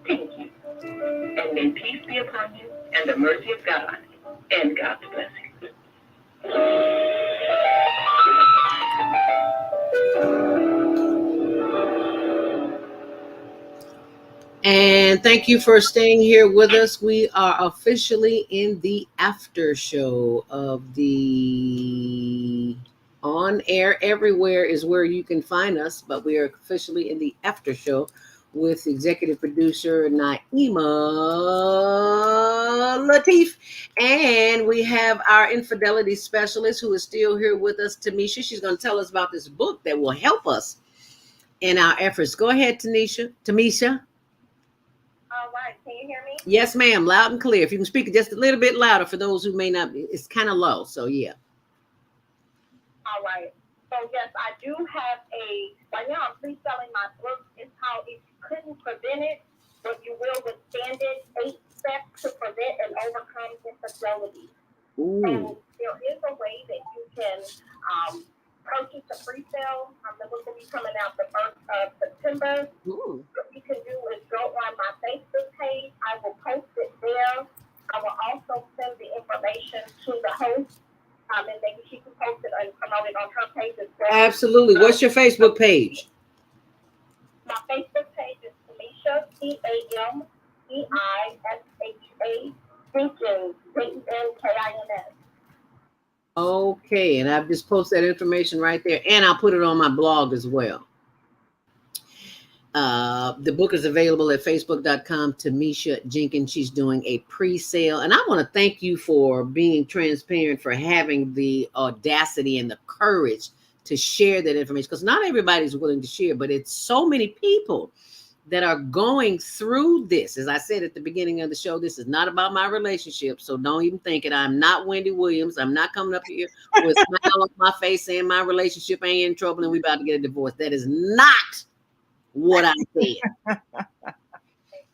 Thank you. And may peace be upon you and the mercy of God and God's blessings. And thank you for staying here with us. We are officially in the after show of the On Air Everywhere is where you can find us, but we are officially in the after show with executive producer Naima Latif. And we have our infidelity specialist who is still here with us, Tamisha. She's going to tell us about this book that will help us in our efforts. Go ahead, Tamisha. All right, can you hear me? Yes, ma'am. Loud and clear. If you can speak just a little bit louder for those who may not be, it's kind of low. So, yeah. All right. So, yes, I do have right now I'm pre-selling my book. It's how if you couldn't prevent it, but you will withstand it, 8 steps to prevent and overcome infidelity. And there is a way that you can purchase a pre-sale. The book will be coming out the 1st of September. Ooh. What you can do is go on my Facebook page. I will post it there. I will also send the information to the host, and maybe she can post it and promote it on her page as well. Absolutely. What's your Facebook page? My Facebook page is Tamisha, TAMEISHA, Jenkins, JENKINS. Okay. And I've just posted that information right there. And I'll put it on my blog as well. The book is available at facebook.com. Tamisha Jenkins. She's doing a pre-sale. And I want to thank you for being transparent, for having the audacity and the courage to share that information. Because not everybody's willing to share, but it's so many people that are going through this. As I said at the beginning of the show, this is not about my relationship. So don't even think it. I'm not Wendy Williams. I'm not coming up here with a smile on my face saying my relationship ain't in trouble and we about to get a divorce. That is not what I said.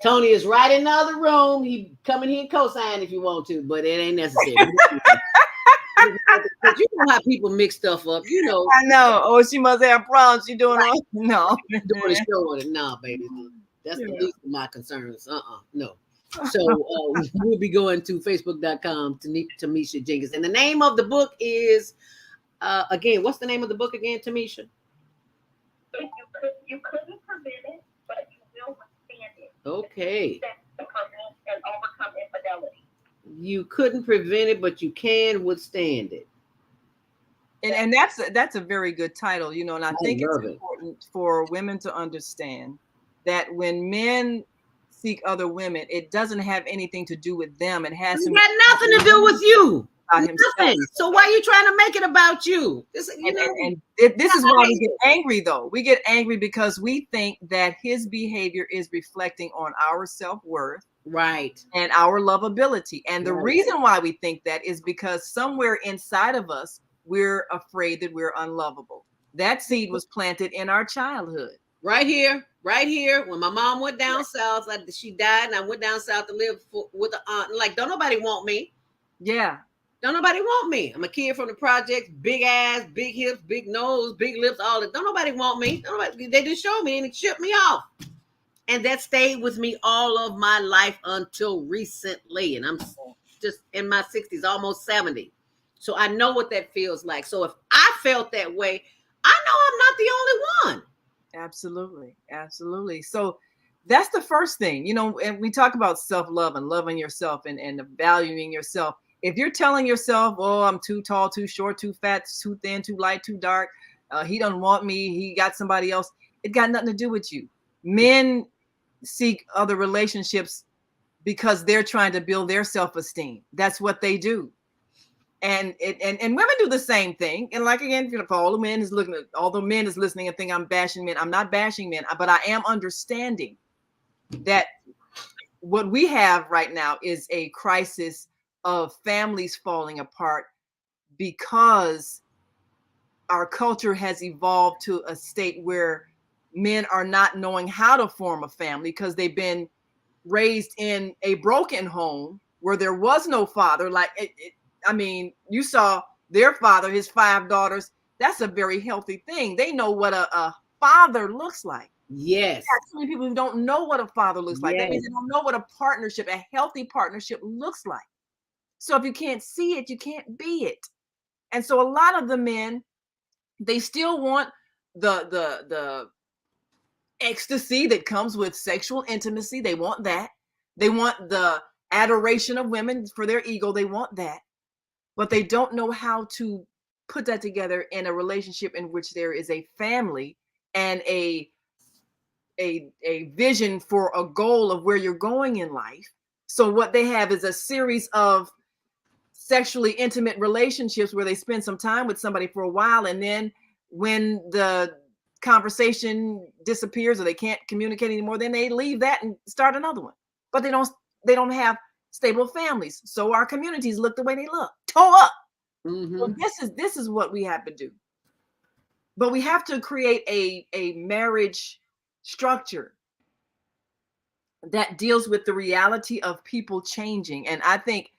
Tony is right in the other room. He come in here and co-sign if you want to, but it ain't necessary. But you know how people mix stuff up. You know. I know. Oh, she must have problems. She doing all no. Doing a show on it. Nah, baby. That's the least of my concerns. No. So we'll be going to facebook.com to Tamisha Jenkins. And the name of the book is again, what's the name of the book again, Tamisha? You couldn't prevent it, but you will withstand it. Okay. And overcome infidelity. You couldn't prevent it, but you can withstand it. And that's a very good title, you know, and I think it's important for women to understand that when men seek other women, it doesn't have anything to do with them. It has nothing to do with you. Nothing. So why are you trying to make it about you? This is why we get angry, though. We get angry because we think that his behavior is reflecting on our self-worth, right, and our lovability. And the reason why we think that is because somewhere inside of us, we're afraid that we're unlovable. That seed was planted in our childhood. Right here. When my mom went down south, she died, and I went down south to live with an aunt. Like, don't nobody want me. Yeah. Don't nobody want me. I'm a kid from the projects, big ass, big hips, big nose, big lips, all that. Don't nobody want me. They just showed me and it shipped me off. And that stayed with me all of my life until recently. And I'm just in my 60s, almost 70. So I know what that feels like. So if I felt that way, I know I'm not the only one. Absolutely. So that's the first thing, you know, and we talk about self-love and loving yourself and valuing yourself. If you're telling yourself, oh, I'm too tall, too short, too fat, too thin, too light, too dark, he doesn't want me, he got somebody else, it got nothing to do with you. Men seek other relationships because they're trying to build their self-esteem. That's what they do. And women do the same thing. And like, again, for all the men is listening and think I'm bashing men. I'm not bashing men, but I am understanding that what we have right now is a crisis of families falling apart because our culture has evolved to a state where men are not knowing how to form a family because they've been raised in a broken home where there was no father. You saw their father, his 5 daughters. That's a very healthy thing. They know what a father looks like. Yes. So many people who don't know what a father looks like. That means they don't know what a healthy partnership looks like. So if you can't see it, you can't be it. And so a lot of the men, they still want the ecstasy that comes with sexual intimacy. They want that. They want the adoration of women for their ego. They want that. But they don't know how to put that together in a relationship in which there is a family and a vision for a goal of where you're going in life. So what they have is a series of sexually intimate relationships where they spend some time with somebody for a while, and then when the conversation disappears or they can't communicate anymore, then they leave that and start another one. But they don't have stable families. So our communities look the way they look. Toe up. Mm-hmm. So this is what we have to do. But we have to create a marriage structure that deals with the reality of people changing. And I think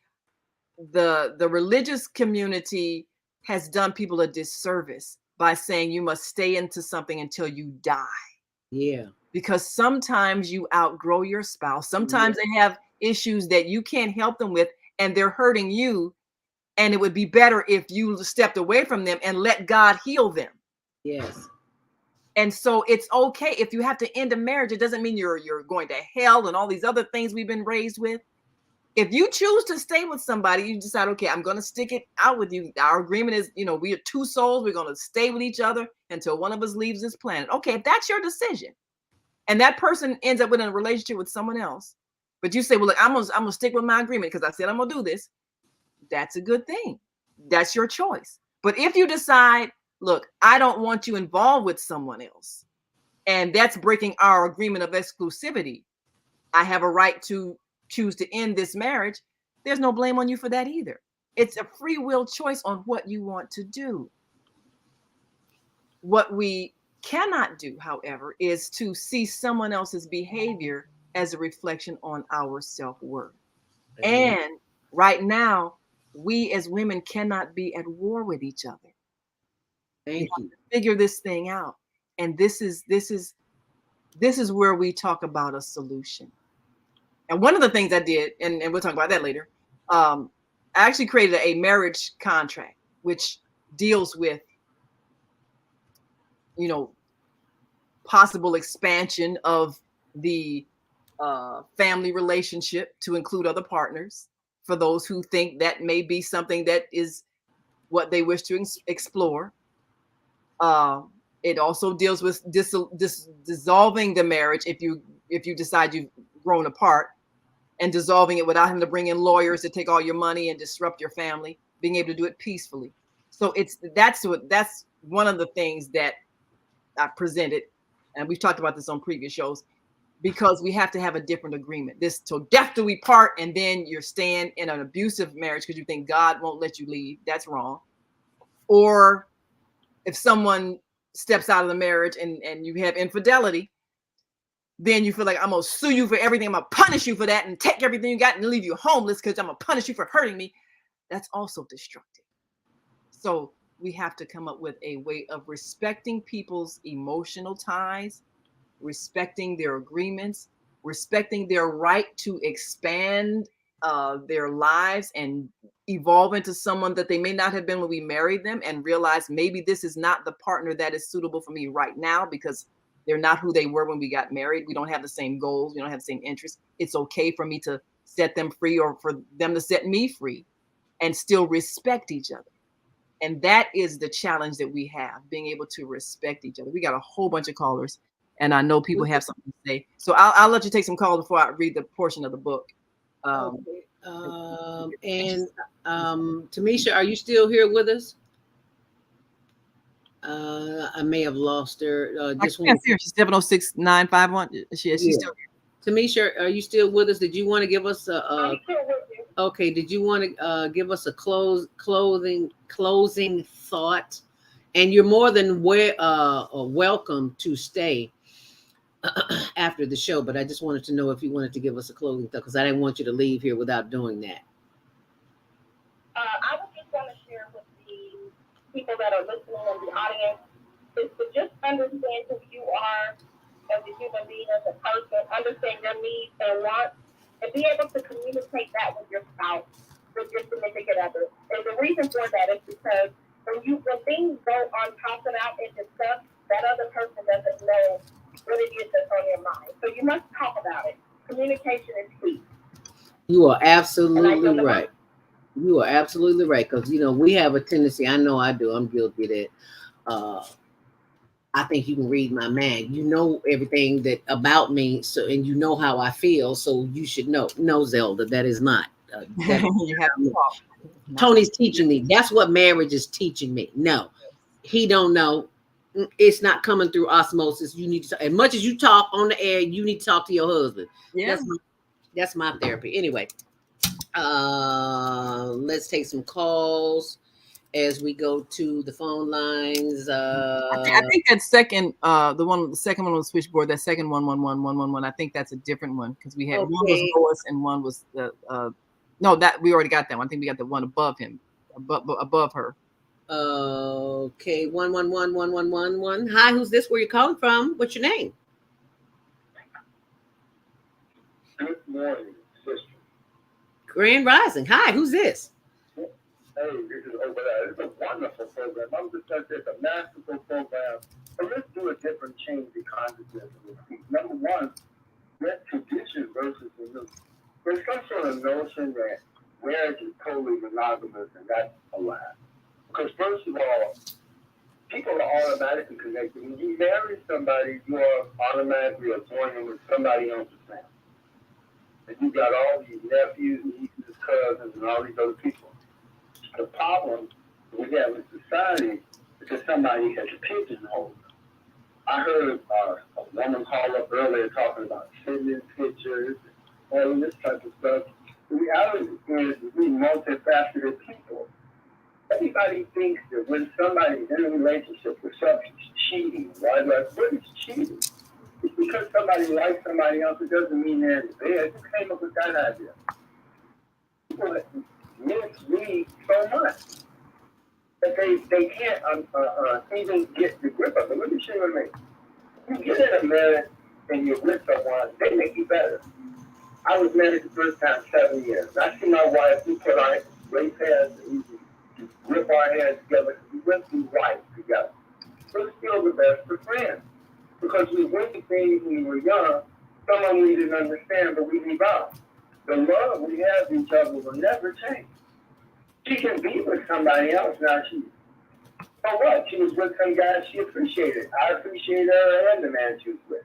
the religious community has done people a disservice by saying you must stay into something until you die. Yeah. Because sometimes you outgrow your spouse. Sometimes they have issues that you can't help them with, and they're hurting you. And it would be better if you stepped away from them and let God heal them. Yes. And so it's okay if you have to end a marriage. It doesn't mean you're going to hell and all these other things we've been raised with. If you choose to stay with somebody, you decide, okay, I'm going to stick it out with you. Our agreement is, we are two souls. We're going to stay with each other until one of us leaves this planet. Okay, if that's your decision, and that person ends up in a relationship with someone else, but you say, well, look, I'm gonna stick with my agreement because I said I'm gonna do this. That's a good thing. That's your choice. But if you decide, look, I don't want you involved with someone else, and that's breaking our agreement of exclusivity, I have a right to choose to end this marriage. There's no blame on you for that either. It's a free will choice on what you want to do. What we cannot do, however, is to see someone else's behavior as a reflection on our self-worth. And right now, we as women cannot be at war with each other. Thank you. Figure this thing out. And this is where we talk about a solution. And one of the things I did, and we'll talk about that later, I actually created a marriage contract, which deals with, possible expansion of the family relationship to include other partners for those who think that may be something that is what they wish to explore. It also deals with dissolving the marriage if you decide you've grown apart, and dissolving it without having to bring in lawyers to take all your money and disrupt your family, being able to do it peacefully. So that's one of the things that I presented, and we've talked about this on previous shows, because we have to have a different agreement. This till death do we part, and then you're staying in an abusive marriage because you think God won't let you leave. That's wrong. Or if someone steps out of the marriage and you have infidelity, then you feel like I'm gonna sue you for everything. I'm gonna punish you for that and take everything you got and leave you homeless because I'm gonna punish you for hurting me. That's also destructive. So we have to come up with a way of respecting people's emotional ties, respecting their agreements, respecting their right to expand their lives and evolve into someone that they may not have been when we married them, and realize maybe this is not the partner that is suitable for me right now because they're not who they were when we got married. We don't have the same goals. We don't have the same interests. It's okay for me to set them free or for them to set me free and still respect each other. And that is the challenge that we have, being able to respect each other. We got a whole bunch of callers, and I know people have something to say. So I'll let you take some calls before I read the portion of the book. Tamisha, are you still here with us? I may have lost her. She's 706-951. She's still here. Tamisha, are you still with us? Did you want to give us okay? Did you want to give us a closing thought? And you're more than welcome to stay after the show. But I just wanted to know if you wanted to give us a closing thought, because I didn't want you to leave here without doing that. I would just want to share with the people that are listening in the audience is to just understand who you are as a human being, as a person, understand your needs and wants, and be able to communicate that with your spouse, with your significant other. And the reason for that is because when things go untalked about and discussed, that other person doesn't know what it is that's on your mind. So you must talk about it. Communication is key. You are absolutely right. You are absolutely right. Because, you know, we have a tendency, I know I do, I'm guilty of that. I think you can read my mind. You know everything that about me, so and you know how I feel, so you should know. No, Zelda, that is not. That You have to talk. Tony's teaching me. That's what marriage is teaching me. No, he don't know. It's not coming through osmosis. You need to, as much as you talk on the air, you need to talk to your husband. Yeah. That's my therapy. Anyway, let's take some calls as we go to the phone lines. I think that second, the second one on the switchboard, that second 111. I think that's a different one because we had one was Lois and one was the no, that we already got that one. I think we got the one above him, above her. Okay, 1111111. Hi, who's this? Where you calling from? What's your name? Good morning, sister. Grand Rising. Hi, who's this? Hey, this is Obadiah. It's a wonderful program. I'm just going to say it's a masterful program. But let's do a different change in consciousness. Number one, let tradition versus the new. There's some sort of notion that marriage is totally monogamous, and that's a lie. Because first of all, people are automatically connected. When you marry somebody, you are automatically joining with somebody else's family. And you got all these nephews, nieces, cousins, and all these other people. The problem we have in society is that somebody has pigeonholed. I heard a woman call up earlier talking about sitting in pictures and all this type of stuff. The reality is we multifaceted people. Everybody thinks that when somebody's in a relationship with something cheating, right? Like, what is cheating? It's because somebody likes somebody else. It doesn't mean they're in the bed. Who came up with that idea? People misread so much that they can't even get the grip of it. Let me show you what I mean. You get in a marriage and you're with someone, they make you better. I was married the first time 7 years. I see my wife, we put our race hands and we rip our hands together. We went through life together. We're still the best of friends. Because we went to things when we were young, some of them we didn't understand, but we rebound. The love we have for each other will never change. She can be with somebody else now. So what? She was with some guy she appreciated. I appreciate her and the man she was with.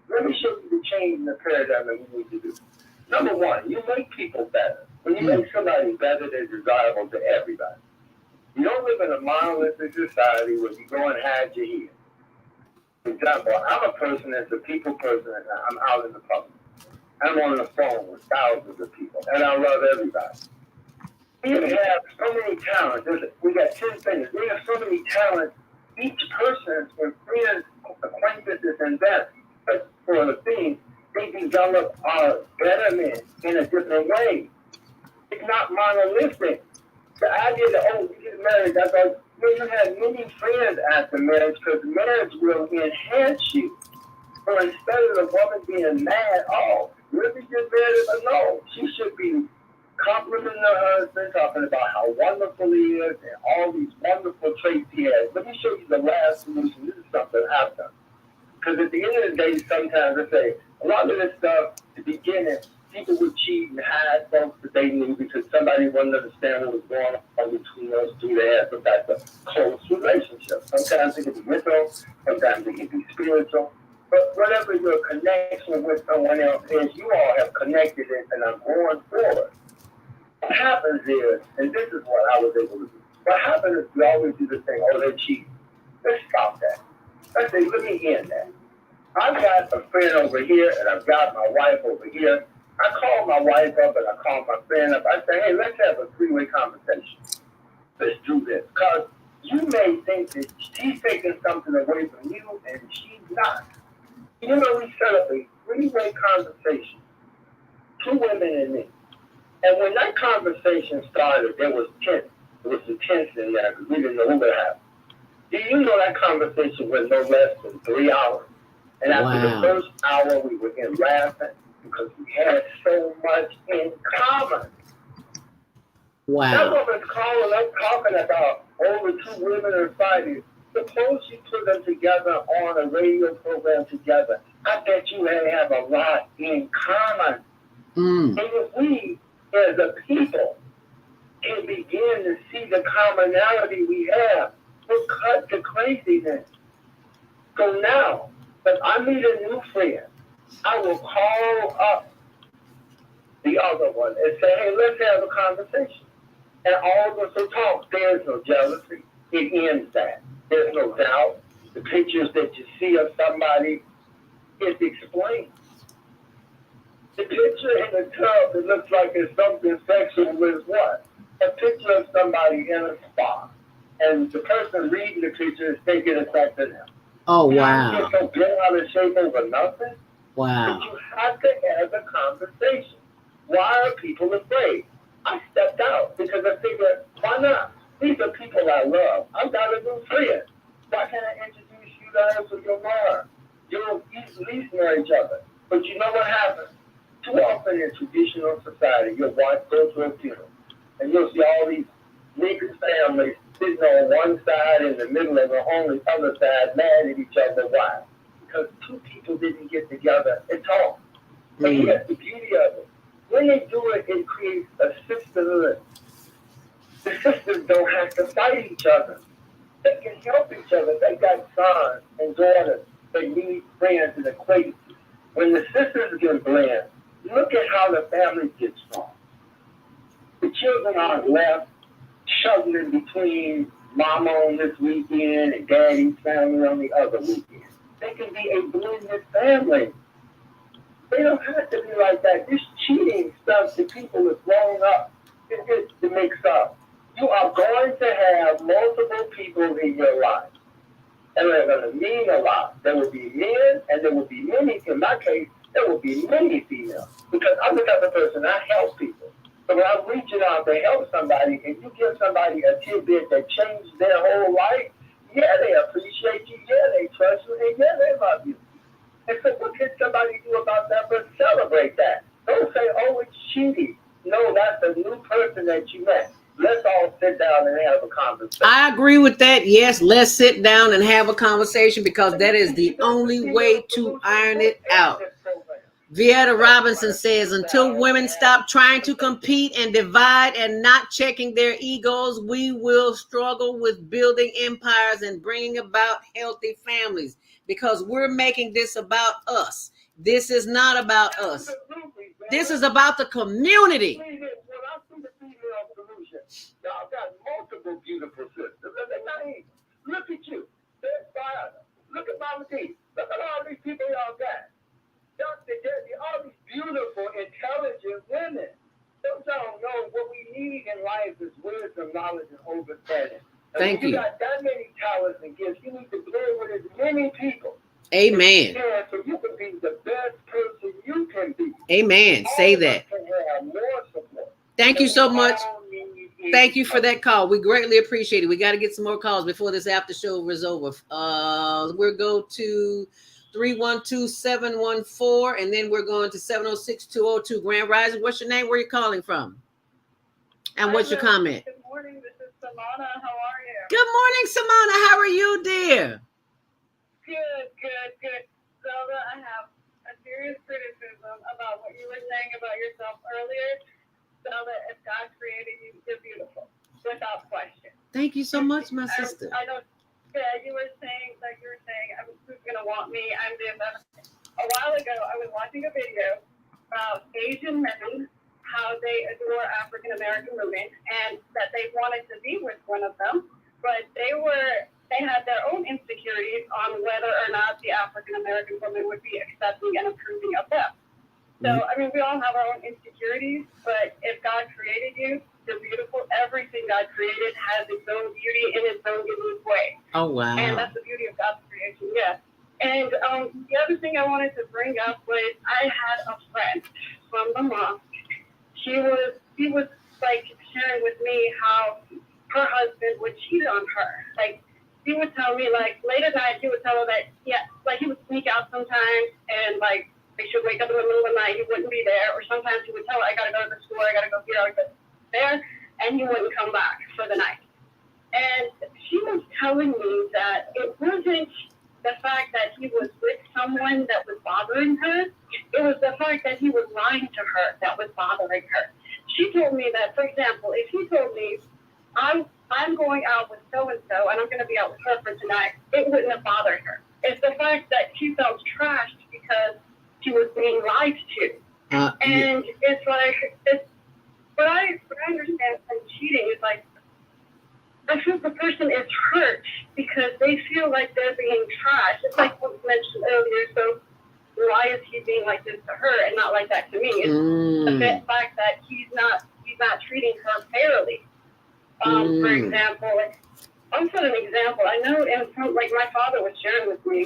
Let me show you the change in the paradigm that we need to do. Number one, you make people better. When you make somebody better, they're desirable to everybody. You don't live in a monolithic society where you go and hide your head. For example, I'm a person that's a people person, and I'm out in the public. I'm on the phone with thousands of people, and I love everybody. We have so many talents. We got 10 things. We have so many talents. Each person with friends, acquaintances, and that, for the thing, they develop betterment in a different way. It's not monolithic. The idea that, oh, you get married, that's like, you have many friends after marriage because marriage will enhance you. So instead of the woman being mad, oh, really just married, but no, she should be complimenting her husband, talking about how wonderful he is and all these wonderful traits he has. Let me show you the last solution. This is something I've done. Because at the end of the day, sometimes I say, a lot of this stuff, at the beginning, people would cheat and hide folks that they knew because somebody wouldn't understand what was going on between those two. They had some type of close relationship. Sometimes it can be mental, sometimes it can be spiritual. But whatever your connection with someone else is, you all have connected it and are going forward. What happens is, and this is what I was able to do, what happens is we always do the thing, oh, they're cheating. Let's stop that. Let's say, let me end that. I've got a friend over here and I've got my wife over here. I call my wife up and I call my friend up. I say, hey, let's have a three-way conversation. Let's do this. Because you may think that she's taking something away from you and she's not. You know, we set up a three-way conversation. 2 women and me. And when that conversation started, there was tension. There was some tension in there because we didn't know what would happen. Do you know that conversation went no less than 3 hours? And after the first hour, we were in laughing because we had so much in common. Wow. That woman's calling up talking about over 2 women are fighting. Suppose you put them together on a radio program together. I bet you they have a lot in common. And if we, as a people, can begin to see the commonality we have, we'll cut the craziness. So now, if I meet a new friend, I will call up the other one and say, hey, let's have a conversation. And all of us will talk. There's no jealousy. It ends that. There's no doubt. The pictures that you see of somebody is explained. The picture in the tub that looks like it's something sexual is what? A picture of somebody in a spa. And the person reading the picture is thinking it's something else. Oh, You wow. get so bent out of shape over nothing. Wow. But you have to have a conversation. Why are people afraid? I stepped out because I figured, why not? These are people I love. I've got a new friend. Why can't I introduce you guys to your mom? You'll at least know each other. But you know what happens? Too often in traditional society, you'll go to a funeral, and you'll see all these mixed families sitting on one side in the middle and on the other side mad at each other. Why? Because two people didn't get together and talk. And that's the beauty of it. When they do it, it creates a sisterhood. The sisters don't have to fight each other. They can help each other. They got sons and daughters. They need friends and acquaintances. When the sisters get blend, look at how the family gets strong. The children aren't left shuttling between mama on this weekend and daddy's family on the other weekend. They can be a blended family. They don't have to be like that. This cheating stuff that people have grown up to mix up. You are going to have multiple people in your life. And they're going to mean a lot. There will be men and there will be many. In my case, there will be many females. Because I'm the type of person, I help people. So when I'm reaching out to help somebody and you give somebody a tidbit that changed their whole life, yeah, they appreciate you. Yeah, they trust you. And yeah, they love you. And so what can somebody do about that but celebrate that? Don't say, oh, it's cheating. No, that's a new person that you met. Let's all sit down and have a conversation. I agree with that. Yes, let's sit down and have a conversation because that is the only way to iron it out. Vieta Robinson says, until women stop trying to compete and divide and not checking their egos, we will struggle with building empires and bringing about healthy families because we're making this about us. This is not about us. This is about the community. Y'all got multiple beautiful sisters. Look at you. There's five. Look at Mama D. Look at all these people y'all got. All these beautiful, intelligent women. Don't y'all know what we need in life is wisdom, knowledge, and understanding. Thank you. You got that many talents and gifts. You need to play with as many people. Amen. So you can be the best person you can be. Amen. Say that. Can have more support. Thank you so much. Thank you for that call. We greatly appreciate it. We got to get some more calls before this after show is over. We'll go to 312-714, and then we're going to 706-202. Grand Rising, what's your name? Where are you calling from? And what's your comment? Good morning. This is Samana. How are you? Good morning, Samana. How are you, dear? Good. Zelda, I have a serious criticism about what you were saying about yourself earlier. Zelda, if God created you, you're beautiful, without question. Thank you so much, my sister. I know. Yeah, you were saying, who's going to want me? I'm the best. A while ago, I was watching a video about Asian men, how they adore African American women, and that they wanted to be with one of them, but they had their own insecurities on whether or not the African American woman would be accepting and approving of them. So, I mean, we all have our own insecurities, but if God created you, you're beautiful. Everything God created has its own beauty in its own unique way. Oh, wow. And that's the beauty of God's creation, yeah. And the other thing I wanted to bring up was I had a friend from the mosque. He was like sharing with me how her husband would cheat on her. Like, he would tell me, like, late at night, he would tell her that, yeah, like, he would sneak out sometimes and, like, they should wake up in the middle of the night, he wouldn't be there. Or sometimes he would tell her, I got to go to the store, I got to go here, I got to go there, and he wouldn't come back for the night. And she was telling me that it wasn't the fact that he was with someone that was bothering her. It was the fact that he was lying to her that was bothering her. She told me that, for example, if he told me, I'm going out with so-and-so and I'm going to be out with her for tonight, it wouldn't have bothered her. It's the fact that she felt trashed because she was being lied to. And it's like, what I understand from cheating is like, I feel the person is hurt because they feel like they're being trashed. It's like what you mentioned earlier. So why is he being like this to her and not like that to me? It's the fact that he's not treating her fairly. For example, I'll set an example. I know like my father was sharing with me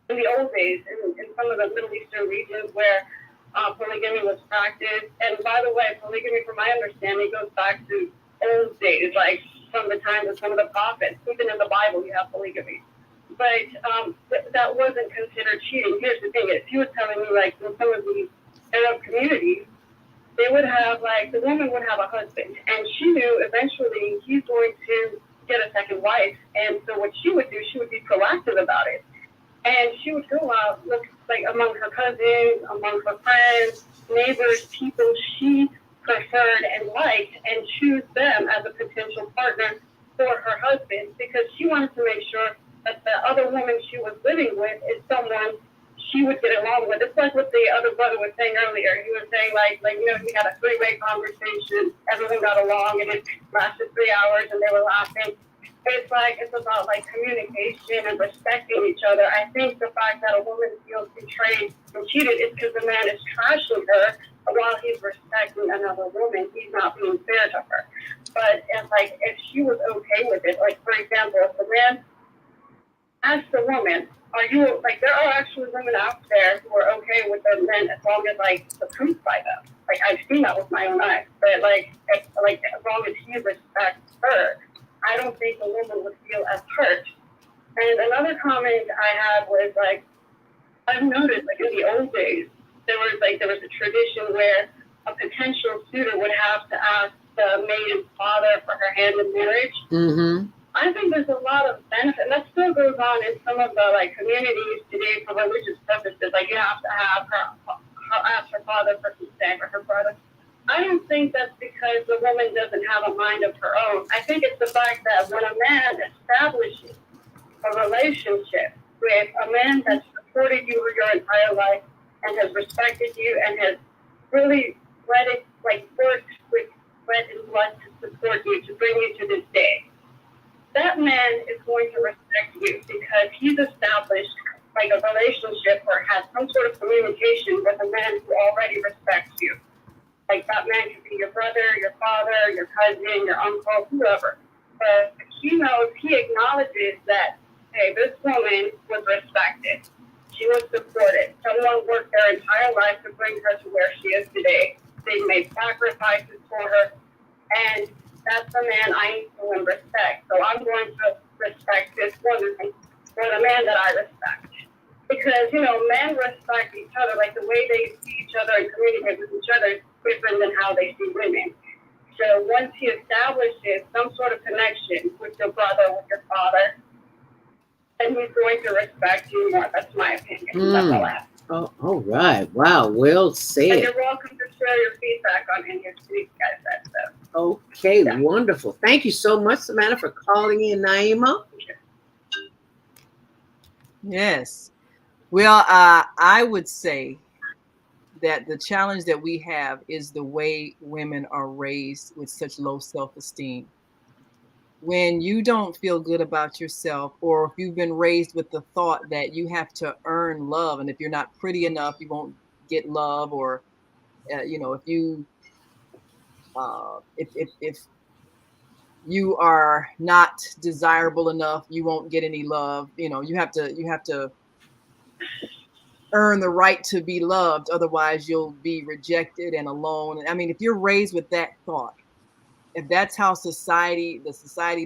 in the old days in some of the Middle Eastern regions where polygamy was practiced. And by the way, polygamy, from my understanding, goes back to old days, like from the time of some of the prophets. Even in the Bible, you have polygamy. But that wasn't considered cheating. Here's the thing: is he was telling me, like, in some of these Arab communities, they would have, like, the woman would have a husband, and she knew eventually he's going to get a second wife. And so what she would do, she would be proactive about it. And she would go out, look, like, among her cousins, among her friends, neighbors, people she preferred and liked, and choose them as a potential partner for her husband, because she wanted to make sure that the other woman she was living with is someone she would get along with. It's like what the other brother was saying earlier. He was saying, like he had a three-way conversation, everyone got along, and it lasted 3 hours, and they were laughing. It's like, it's about, like, communication and respecting each other. I think the fact that a woman feels betrayed and cheated is because the man is trashing her while he's respecting another woman. He's not being fair to her. But it's like, if she was okay with it, like, for example, if the man asked the woman, are you, like, there are actually women out there who are okay with their men as long as, like, approved by them. Like, I've seen that with my own eyes. But, like, as long as he respects her, I don't think the woman would feel as hurt. And another comment I had was, like, I've noticed, like, in the old days, there was a tradition where a potential suitor would have to ask the maiden's father for her hand in marriage. Mm-hmm. I think there's a lot of benefit, and that still goes on in some of the, like, communities today for religious purposes. Like, you have to have her ask her father for consent, or her brother. I don't think that's because the woman doesn't have a mind of her own. I think it's the fact that when a man establishes a relationship with a man that's supported you your entire life and has respected you and has really worked with sweat and blood to support you, to bring you to this day, that man is going to respect you because he's established, like, a relationship or has some sort of communication with a man who already respects you. Like, that man could be your brother, your father, your cousin, your uncle, whoever. But he acknowledges that, hey, this woman was respected. She was supported. Someone worked their entire life to bring her to where she is today. They made sacrifices for her. And that's the man I need to respect. So I'm going to respect this woman for the man that I respect. Because, men respect each other. Like, the way they see each other and communicate with each other is different than how they see women. So once he establishes some sort of connection with your brother, with your father, then he's going to respect you more. That's my opinion. That's all I have. Oh, all right. Wow. Well said. And you're welcome to share your feedback on any of these guys said so. Okay, yeah. Wonderful. Thank you so much, Samantha, for calling in, Naima. Yes. Well, I would say that the challenge that we have is the way women are raised with such low self-esteem. When you don't feel good about yourself, or if you've been raised with the thought that you have to earn love, and if you're not pretty enough, you won't get love, or if you are not desirable enough, you won't get any love. You have to earn the right to be loved, otherwise you'll be rejected and alone. I mean, if you're raised with that thought, if that's how the society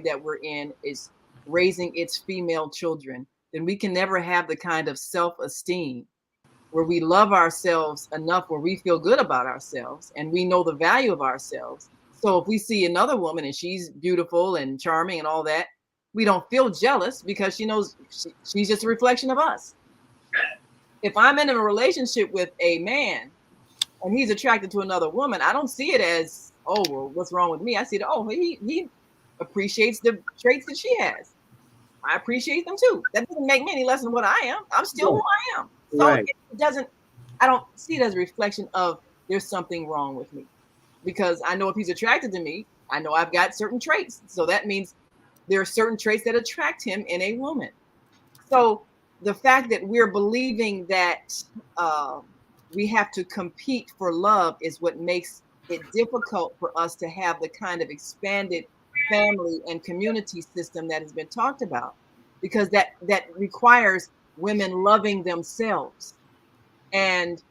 that we're in is raising its female children, then we can never have the kind of self-esteem where we love ourselves enough, where we feel good about ourselves and we know the value of ourselves, So if we see another woman and she's beautiful and charming and all that, we don't feel jealous because she knows she's just a reflection of us. If I'm in a relationship with a man and he's attracted to another woman, I don't see it as, oh, well, what's wrong with me? I see it, oh, he appreciates the traits that she has. I appreciate them too. That doesn't make me any less than what I am. I'm still who I am. So Right. it doesn't, I don't see it as a reflection of there's something wrong with me. Because I know if he's attracted to me, I know I've got certain traits. So that means there are certain traits that attract him in a woman. So the fact that we're believing that we have to compete for love is what makes it difficult for us to have the kind of expanded family and community system that has been talked about, because that requires women loving themselves, and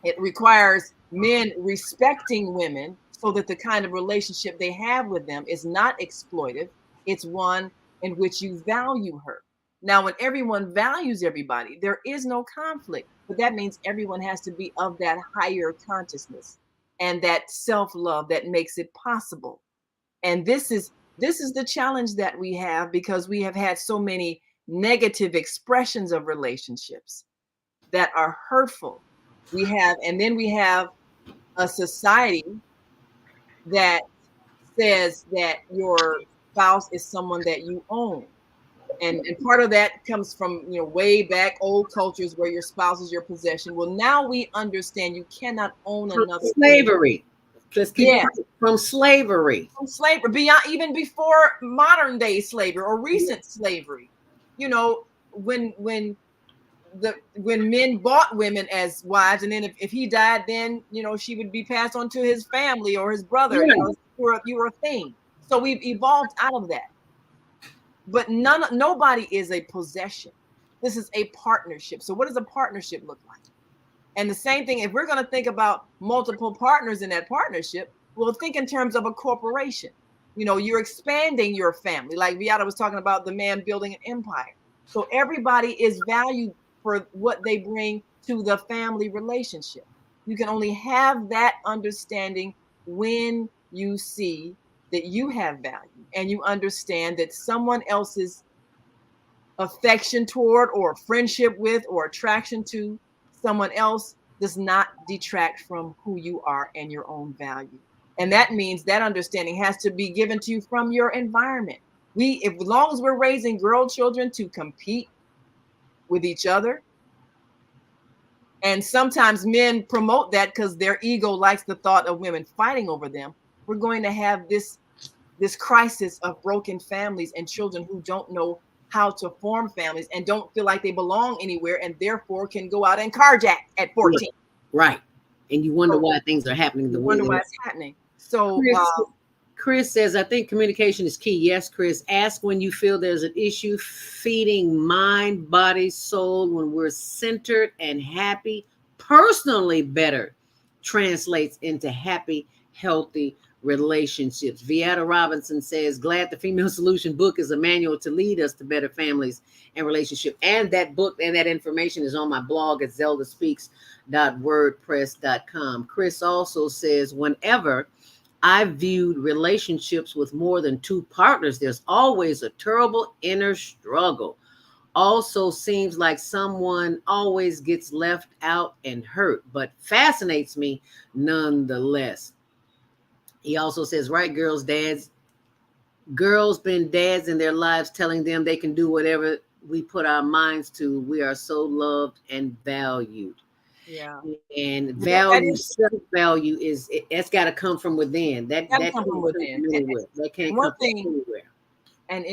it requires men respecting women so that the kind of relationship they have with them is not exploitive. It's one in which you value her. Now, when everyone values everybody, there is no conflict, but that means everyone has to be of that higher consciousness and that self-love that makes it possible. And this is the challenge that we have, because we have had so many negative expressions of relationships that are hurtful. And then we have a society that says that your spouse is someone that you own. And part of that comes from, way back old cultures where your spouse is your possession. Well, now we understand you cannot own another Slavery. Let's keep Yeah. it from slavery. From slavery, beyond, even before modern day slavery or recent slavery. When men bought women as wives, and then if he died, then she would be passed on to his family or his brother. Yeah. You were a thing. So we've evolved out of that. But nobody is a possession. This is a partnership. So what does a partnership look like? And the same thing, if we're going to think about multiple partners in that partnership, we'll think in terms of a corporation. You're expanding your family. Like Viata was talking about, the man building an empire. So everybody is valued for what they bring to the family relationship. You can only have that understanding when you see that you have value and you understand that someone else's affection toward or friendship with or attraction to someone else does not detract from who you are and your own value. And that means that understanding has to be given to you from your environment. As long as we're raising girl children to compete with each other, and sometimes men promote that because their ego likes the thought of women fighting over them, we're going to have this crisis of broken families and children who don't know how to form families and don't feel like they belong anywhere, and therefore can go out and carjack at 14. Right. And you wonder why things are happening the way why it's happening. So Chris says, I think communication is key. Yes, Chris. Ask when you feel there's an issue. Feeding mind, body, soul, when we're centered and happy, personally better translates into happy, healthy relationships. Viata Robinson says, glad the Female Solution book is a manual to lead us to better families and relationships. And that book and that information is on my blog at ZeldaSpeaks.wordpress.com. Chris also says, whenever I've viewed relationships with more than two partners, there's always a terrible inner struggle. Also seems like someone always gets left out and hurt, but fascinates me nonetheless. He also says, right, girls been dads in their lives telling them they can do whatever we put our minds to. We are so loved and valued. Yeah. And value, self-value it's got to come from within. That come from within. That can't come from anywhere. And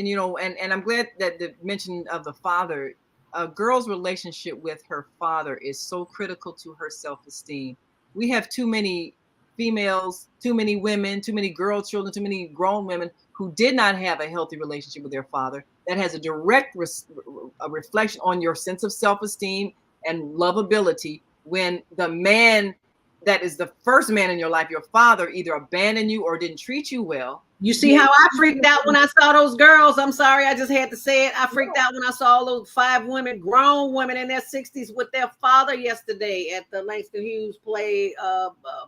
I'm glad that the mention of the father, a girl's relationship with her father is so critical to her self-esteem. We have too many females, too many women, too many girl children, too many grown women who did not have a healthy relationship with their father. That has a direct reflection on your sense of self-esteem and lovability. When the man that is the first man in your life, your father, either abandoned you or didn't treat you well, You see how I freaked out when I saw those girls? I'm sorry, I just had to say it. I freaked out when I saw those 5 women, grown women in their 60s with their father yesterday at the Langston Hughes play,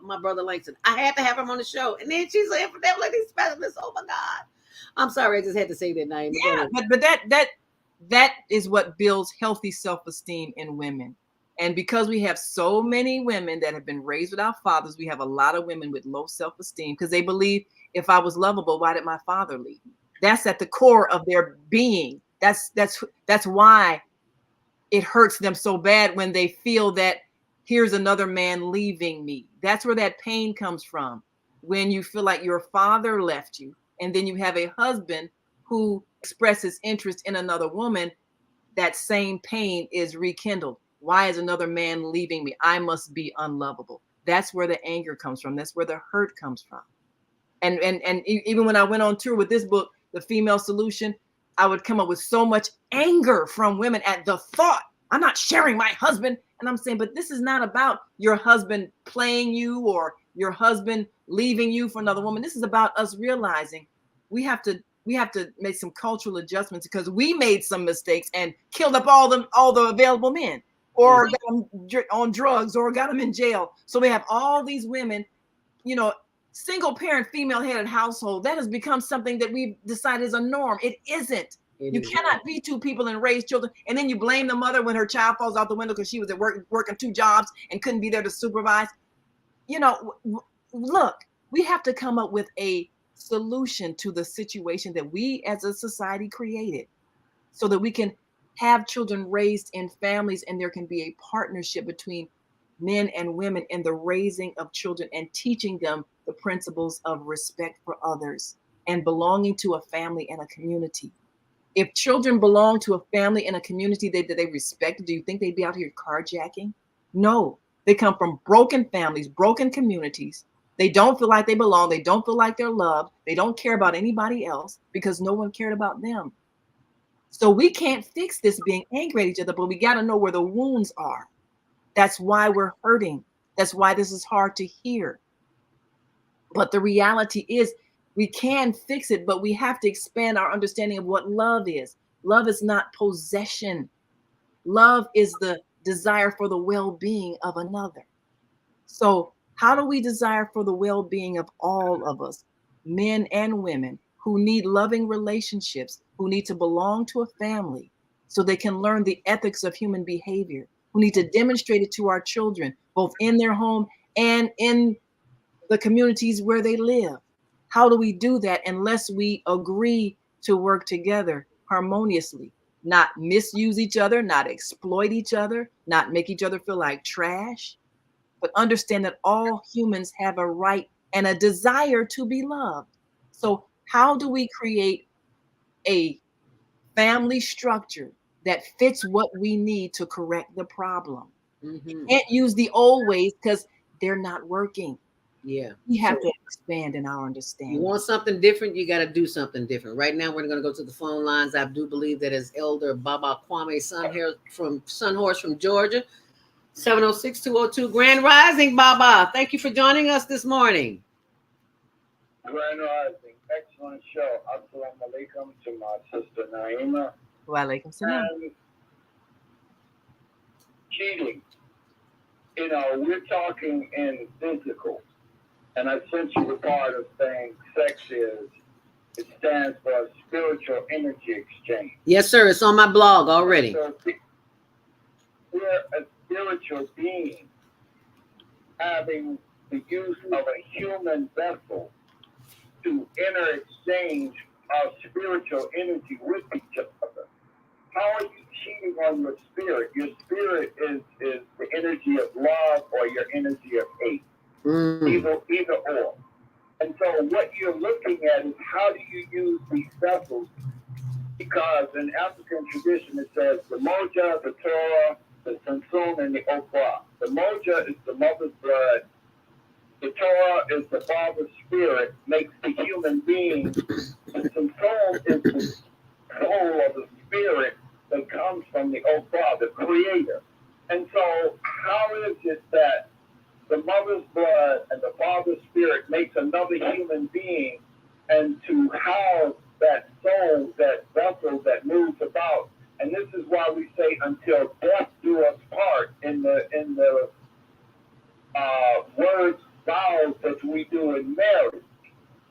My Brother Langston. I had to have him on the show. And then she said, for them like these specialists, oh my God. I'm sorry, I just had to say that name. Yeah, but that is what builds healthy self-esteem in women. And because we have so many women that have been raised without fathers, we have a lot of women with low self-esteem because they believe, if I was lovable, why did my father leave me? That's at the core of their being. That's why it hurts them so bad when they feel that here's another man leaving me. That's where that pain comes from. When you feel like your father left you, and then you have a husband who expresses interest in another woman, that same pain is rekindled. Why is another man leaving me? I must be unlovable. That's where the anger comes from. That's where the hurt comes from. And even when I went on tour with this book, The Female Solution, I would come up with so much anger from women at the thought, I'm not sharing my husband. And I'm saying, but this is not about your husband playing you or your husband leaving you for another woman. This is about us realizing we have to make some cultural adjustments because we made some mistakes and killed up all the available men, or got them on drugs, or got them in jail. So we have all these women, single parent, female headed household. That has become something that we've decided is a norm. It isn't. You cannot be 2 people and raise children, and then you blame the mother when her child falls out the window because she was at work working 2 jobs and couldn't be there to supervise. Look, we have to come up with a solution to the situation that we as a society created so that we can have children raised in families, and there can be a partnership between men and women in the raising of children and teaching them the principles of respect for others and belonging to a family and a community. If children belong to a family and a community that they respect, do you think they'd be out here carjacking? No, they come from broken families, broken communities. They don't feel like they belong. They don't feel like they're loved. They don't care about anybody else because no one cared about them. So we can't fix this being angry at each other, but we got to know where the wounds are. That's why we're hurting. That's why this is hard to hear. But the reality is we can fix it, but we have to expand our understanding of what love is. Love is not possession. Love is the desire for the well-being of another. So how do we desire for the well-being of all of us, men and women, who need loving relationships, who need to belong to a family so they can learn the ethics of human behavior, who need to demonstrate it to our children, both in their home and in the communities where they live? How do we do that unless we agree to work together harmoniously, not misuse each other, not exploit each other, not make each other feel like trash, but understand that all humans have a right and a desire to be loved? So how do we create a family structure that fits what we need to correct the problem? You can't use the old ways because they're not working. Yeah. We have to expand in our understanding. You want something different, you got to do something different. Right now, we're going to go to the phone lines. I do believe that is Elder Baba Kwame Sunhorse from Georgia. 706-202 Grand Rising, Baba. Thank you for joining us this morning. Grand Rising, excellent show. Assalamu alaikum to my sister Naima. Wa alaikum salam. And cheating. We're talking in physical. And I sent you the part of saying sex it stands for spiritual energy exchange. Yes, sir. It's on my blog already. So we're a spiritual being having the use of a human vessel to interexchange our spiritual energy with each other. How are you cheating on your spirit? Your spirit is the energy of love or your energy of hate. Either or. And so what you're looking at is how do you use these vessels? Because in African tradition it says the Moja, the Torah, the Sansun, and the Okra. The Moja is the mother's blood. The Torah is the father's spirit, makes the human being. The Sansun is the soul of the spirit that comes from the Okra, the creator. And so how is it that the mother's blood and the father's spirit makes another human being, and to house that soul, that vessel that moves about. And this is why we say, until death do us part in the words, vows that we do in marriage.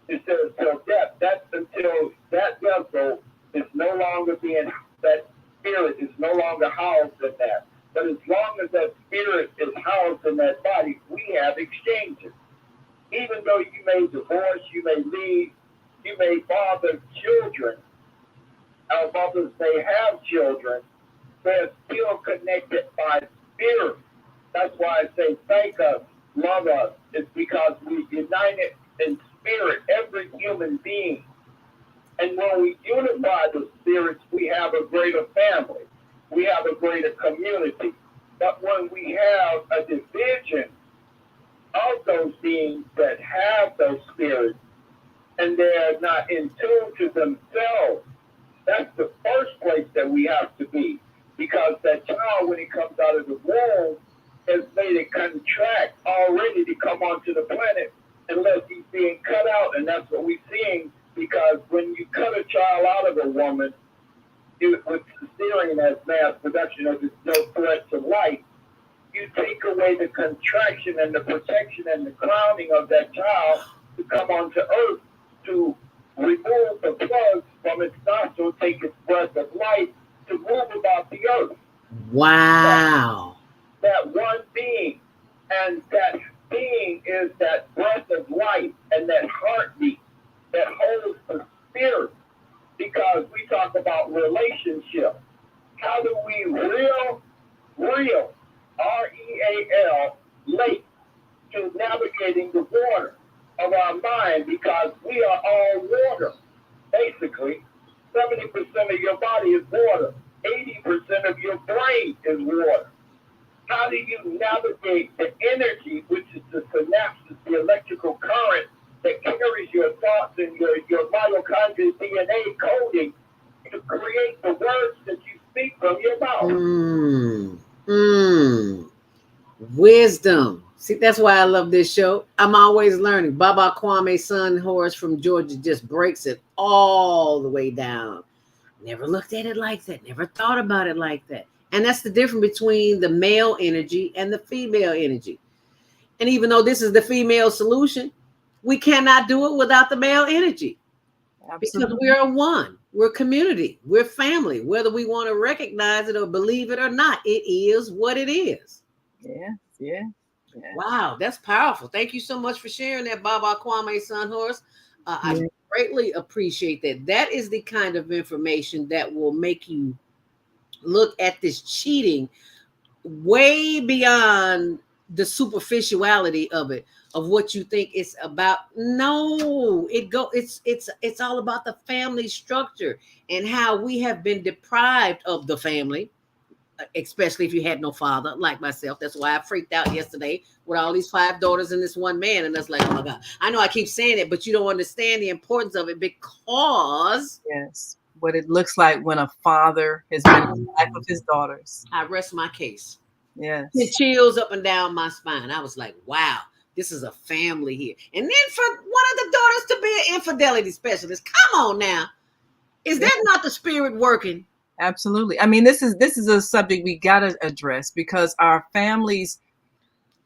It says until death. That's until that vessel is no longer being, that spirit is no longer housed in that. But as long as that spirit is housed in that body, we have exchanges. Even though you may divorce, you may leave, you may father children, our mothers may have children, they're still connected by spirit. That's why I say thank us, love us. It's because we united in spirit, every human being. And when we unify the spirits, we have a greater family. We have a greater community. But when we have a division of those beings that have those spirits, and they're not in tune to themselves, that's the first place that we have to be. Because that child, when he comes out of the womb, has made it contract already to come onto the planet unless he's being cut out. And that's what we're seeing, because when you cut a child out of a woman, with cesarean as mass production of no threat to life, you take away the contraction and the protection and the crowning of that child to come onto earth, to remove the plugs from its nostril, take its breath of life to move about the earth. Wow. That one being, and that being is that breath of life and that heartbeat that holds the spirit. Because we talk about relationship. How do we real, R-E-A-L, relate to navigating the water of our mind? Because we are all water. Basically, 70% of your body is water. 80% of your brain is water. How do you navigate the energy, which is the synapses, the electrical current that carries your thoughts and your mitochondrial DNA coding to create the words that you speak from your mouth? Wisdom. See, that's why I love this show. I'm always learning. Baba Kwame's son, Horace from Georgia, just breaks it all the way down. Never looked at it like that. Never thought about it like that. And that's the difference between the male energy and the female energy. And even though this is the female solution, we cannot do it without the male energy. Absolutely. Because we are one. We're community. We're family. Whether we want to recognize it or believe it or not, it is what it is. Yeah. Wow, that's powerful. Thank you so much for sharing that, Baba Kwame's son, Horace. I greatly appreciate that. That is the kind of information that will make you look at this cheating way beyond the superficiality of it, of what you think it's about. No, it's all about the family structure and how we have been deprived of the family, especially if you had no father like myself. That's why I freaked out yesterday with all these 5 daughters and this one man. And that's like, oh my God, I know I keep saying it, but you don't understand the importance of it, because what it looks like when a father has been in the life of his daughters. I rest my case. Yes. It chills up and down my spine. I was like, wow, this is a family here. And then for one of the daughters to be an infidelity specialist. Come on now. Is that not the spirit working? Absolutely. I mean, this is a subject we got to address, because our families,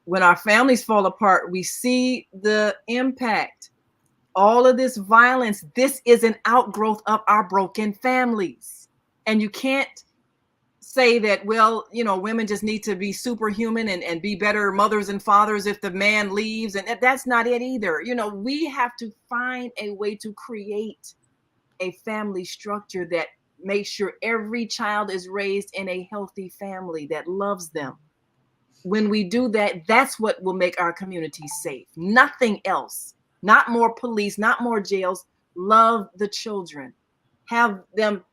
when our families fall apart, we see the impact. All of this violence, this is an outgrowth of our broken families. And you can't say that, well, women just need to be superhuman and be better mothers and fathers if the man leaves. And that's not it either. We have to find a way to create a family structure that makes sure every child is raised in a healthy family that loves them. When we do that, that's what will make our community safe. Nothing else. Not more police, not more jails. Love the children. Have them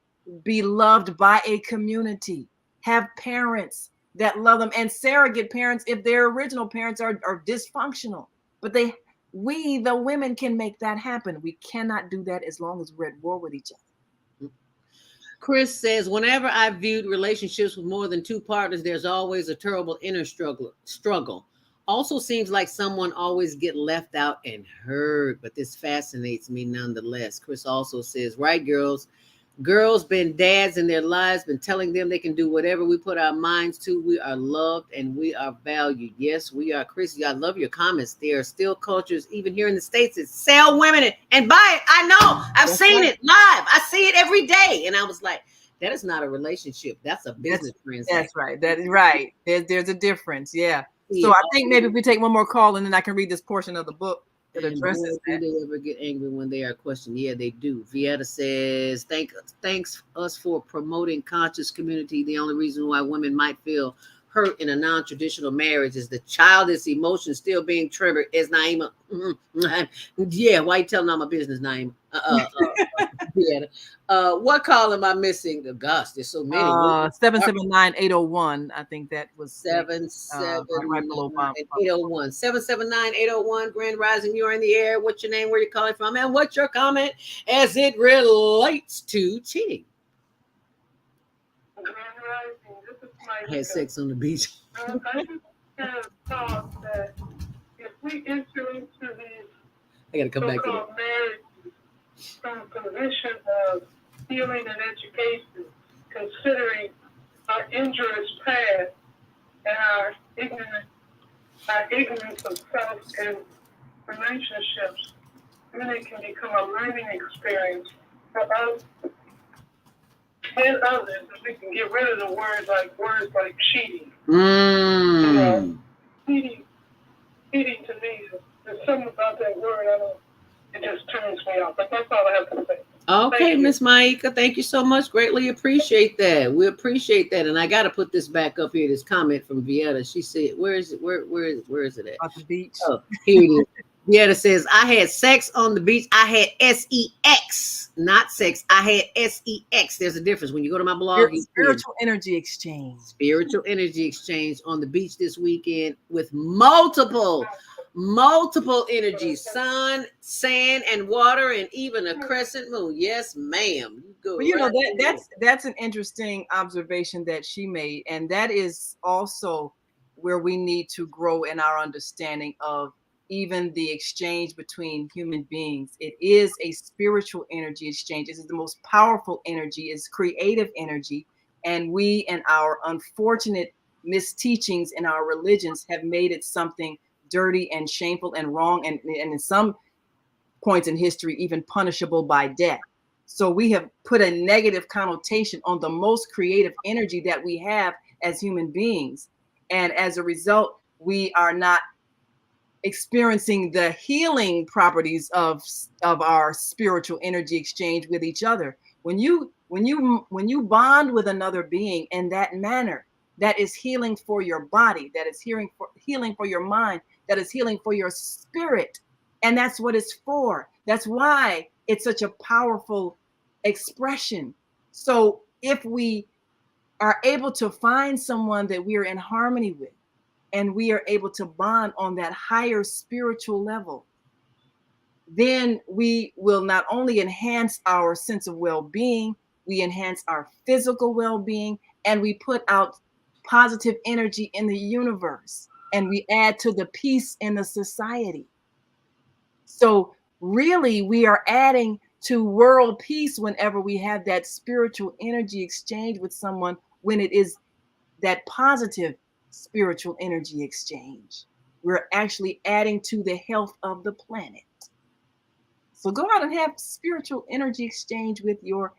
be loved by a community. Have parents that love them, and surrogate parents if their original parents are dysfunctional. But we, the women, can make that happen. We cannot do that as long as we're at war with each other. Chris says, whenever I've viewed relationships with more than 2 partners, there's always a terrible inner struggle. Also seems like someone always get left out and heard, but this fascinates me nonetheless. Chris also says, right, girls, girls been dads in their lives, been telling them they can do whatever we put our minds to. We are loved and we are valued. Yes, we are. Chris, I love your comments. There are still cultures, even here in the States, that sell women and buy it. I know. I've seen it live. I see it every day. And I was like, that is not a relationship. That's a business transaction. That's right. That is right. There's a difference. Yeah. So I think maybe if we take one more call and then I can read this portion of the book that addresses that. Do they ever get angry when they are questioned? Yeah, they do. Vieta says, thanks us for promoting conscious community. The only reason why women might feel hurt in a non-traditional marriage is the childish emotion still being triggered. Is Naima? Yeah, why you telling all my business, Naima? What call am I missing? Gosh, there's so many. 779-801. I think that was 779-801. 779-801. Grand Rising, you're in the air. What's your name? Where you calling from? And what's your comment as it relates to cheating? Grand Rising, this is Mike. I had sex on the beach. I just have thought that if we enter into these I gotta come back to that. marriage from a position of healing and education, considering our injurious past and our ignorance of self and relationships, then it can become a learning experience for us and others. If we can get rid of the words like cheating. You know, cheating to me, there's something about that word, it just turns me off. But that's all I have to say. Okay, Miss Maika, thank you so much. Greatly appreciate that. We appreciate that. And I got to put this back up here, this comment from Vieta. She said, where is it? Where is it at? On the beach. Oh, here it is. Vieta says, I had sex on the beach. I had sex, not sex. I had sex. There's a difference. When you go to my blog, spiritual energy exchange. Spiritual energy exchange on the beach this weekend with multiple energies, sun, sand, and water, and even a crescent moon. Yes, ma'am. Well, that's an interesting observation that she made, and that is also where we need to grow in our understanding of even the exchange between human beings. It is a spiritual energy exchange. It is the most powerful energy. It's creative energy, and we and our unfortunate misteachings in our religions have made it something dirty and shameful and wrong, and in some points in history even punishable by death. So we have put a negative connotation on the most creative energy that we have as human beings, and as a result we are not experiencing the healing properties of our spiritual energy exchange with each other. When you bond with another being in that manner, that is healing for your body, that is healing for your mind, that is healing for your spirit. And that's what it's for. That's why it's such a powerful expression. So if we are able to find someone that we are in harmony with, and we are able to bond on that higher spiritual level, then we will not only enhance our sense of well-being, we enhance our physical well-being, and we put out positive energy in the universe, and we add to the peace in the society. So really, we are adding to world peace whenever we have that spiritual energy exchange with someone, when it is that positive spiritual energy exchange. We're actually adding to the health of the planet. So go out and have spiritual energy exchange with your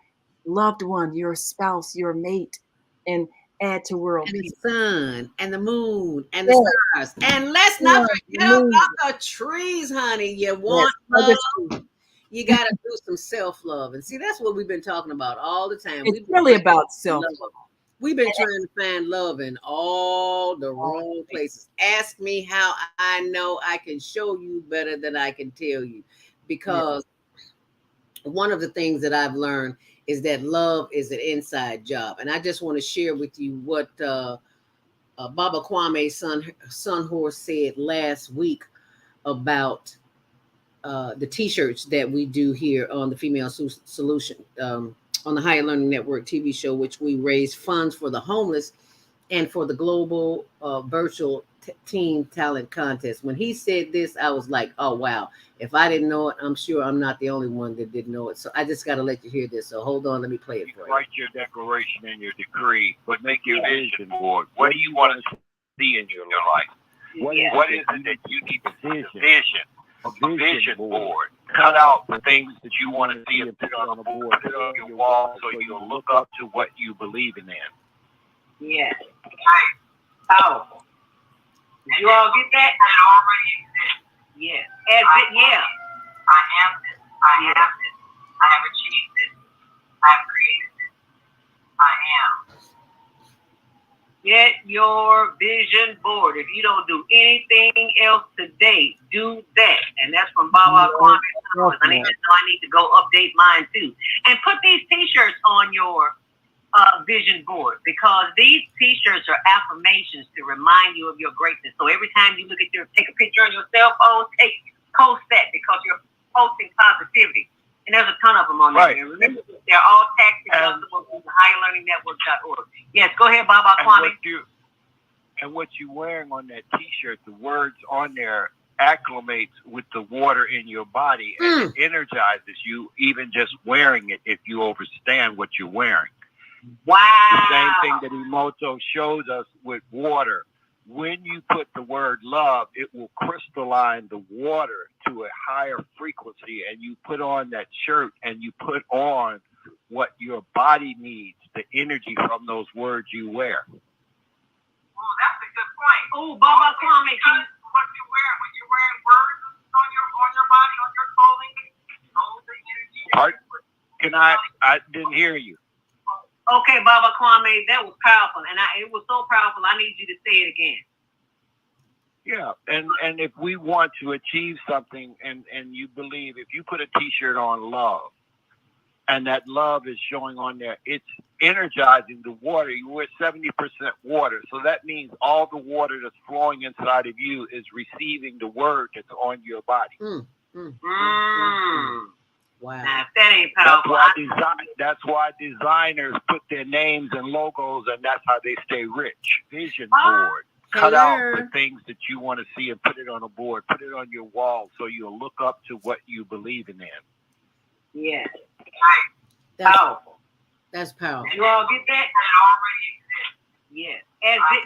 loved one, your spouse, your mate, and add to world peace. The sun and the moon and the stars. And let's not forget about the trees, honey. You want love, you got to do some self-love. And see, that's what we've been talking about all the time. It's really about self-love. We've been trying to find love in all the wrong places. Ask me how I know. I can show you better than I can tell you. Because one of the things that I've learned is that love is an inside job. And I just want to share with you what Baba Kwame's son Horse said last week about the t-shirts that we do here on the Female Solution, on the Higher Learning Network TV show, which we raise funds for the homeless and for the global virtual teen talent contest. When he said this, I was like, oh wow. If I didn't know it, I'm sure I'm not the only one that didn't know it. So I just got to let you hear this. So hold on, let me play it for you. Write your declaration and your decree, but make your vision board. What do you want to see in your life? What is it that you need to vision? A vision board. Cut out the things that you want to see and put on a board. Put it on your wall so you'll look up to what you believe in. Yes. Right. Powerful. Did you all get that? It already exists. Yes. Yeah. I am this. I have this. I have achieved this. I have created this. I am. Get your vision board. If you don't do anything else today, do that. And that's from Baba Kwame. I need to go update mine too. And put these t-shirts on your vision board, because these t-shirts are affirmations to remind you of your greatness. So every time you look at take a picture on your cell phone, post that, because you're posting positivity. And there's a ton of them on there. And remember, they're all tax deductible through the higherlearningnetwork.org. Yes, go ahead, Baba Kwame. And what you're wearing on that t-shirt, the words on there acclimates with the water in your body, and it energizes you even just wearing it if you understand what you're wearing. Wow. The same thing that Emoto shows us with water. When you put the word love, it will crystalline the water to a higher frequency, and you put on that shirt and you put on what your body needs, the energy from those words you wear. Oh, that's a good point. Oh, Baba Kwame, what you wear when you're wearing words on your body, on your clothing, those the energy. I didn't hear you. Okay, Baba Kwame, that was powerful, and it was so powerful. I need you to say it again. Yeah, and if we want to achieve something, and you believe, if you put a t-shirt on love, and that love is showing on there, it's energizing the water. You wear 70% water, so that means all the water that's flowing inside of you is receiving the word that's on your body. Wow. Now, if that ain't powerful, that's why designers put their names and logos, and that's how they stay rich. Vision board. Cut out the things that you want to see and put it on a board. Put it on your wall so you'll look up to what you believe in. Yes. That's powerful. That's powerful. You all get that? It already exists. Yes.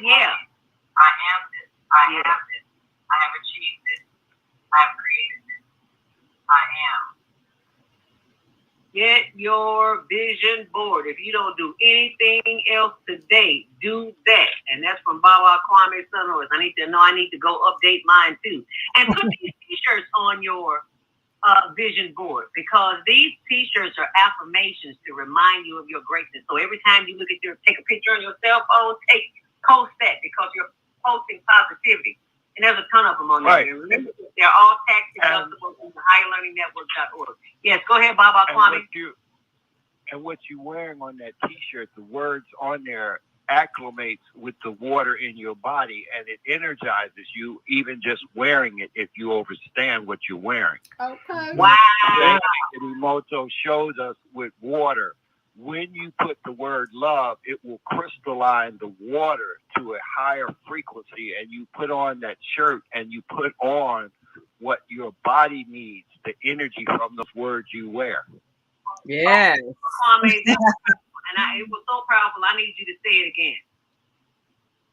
Yeah. I am this. I have this. I have achieved this. I have created this. I am. Get your vision board. If you don't do anything else today, do that. And that's from Baba Kwame Sunhorse. I need to go update mine too. And put these t-shirts on your vision board, because these t-shirts are affirmations to remind you of your greatness. So every time you take a picture on your cell phone, post that, because you're posting positivity. And there's a ton of them on there. Right. Remember, they're all tax deductible through the higherlearningnetwork.org. Yes, go ahead, Baba Kwame. And what you're wearing on that t-shirt, the words on there acclimates with the water in your body, and it energizes you even just wearing it if you understand what you're wearing. Okay. Wow. The Emoto shows us with water. When you put the word love, it will crystalline the water to a higher frequency, and you put on that shirt and you put on what your body needs, the energy from those words you wear. Yes. It was so powerful. I need you to say it again.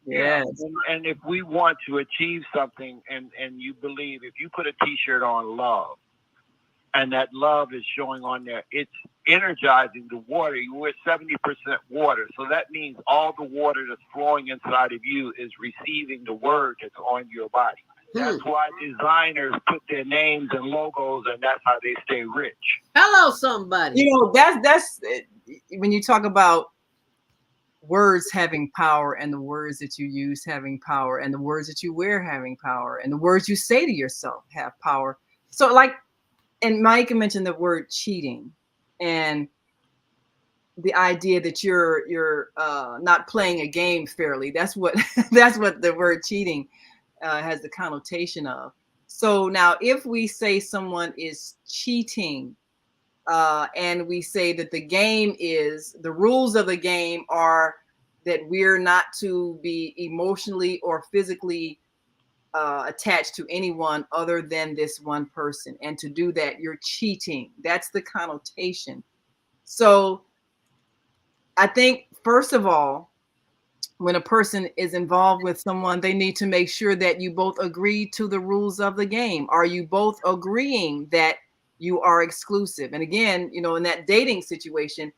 Yes. And if we want to achieve something, and you believe, if you put a t-shirt on love, and that love is showing on there, it's energizing the water. You wear 70% water, so that means all the water that's flowing inside of you is receiving the word that's on your body. That's why designers put their names and logos, and that's how they stay rich. Hello, somebody. You know, that's when you talk about words having power, and the words that you use having power, and the words that you wear having power, and the words you say to yourself have power. So like, and Mike mentioned the word cheating, and the idea that you're not playing a game fairly. That's what the word cheating has the connotation of. So now, if we say someone is cheating, and we say that the rules of the game are that we're not to be emotionally or physically attached to anyone other than this one person. And to do that, you're cheating. That's the connotation. So I think, first of all, when a person is involved with someone, they need to make sure that you both agree to the rules of the game. Are you both agreeing that you are exclusive? And again, in that dating situation,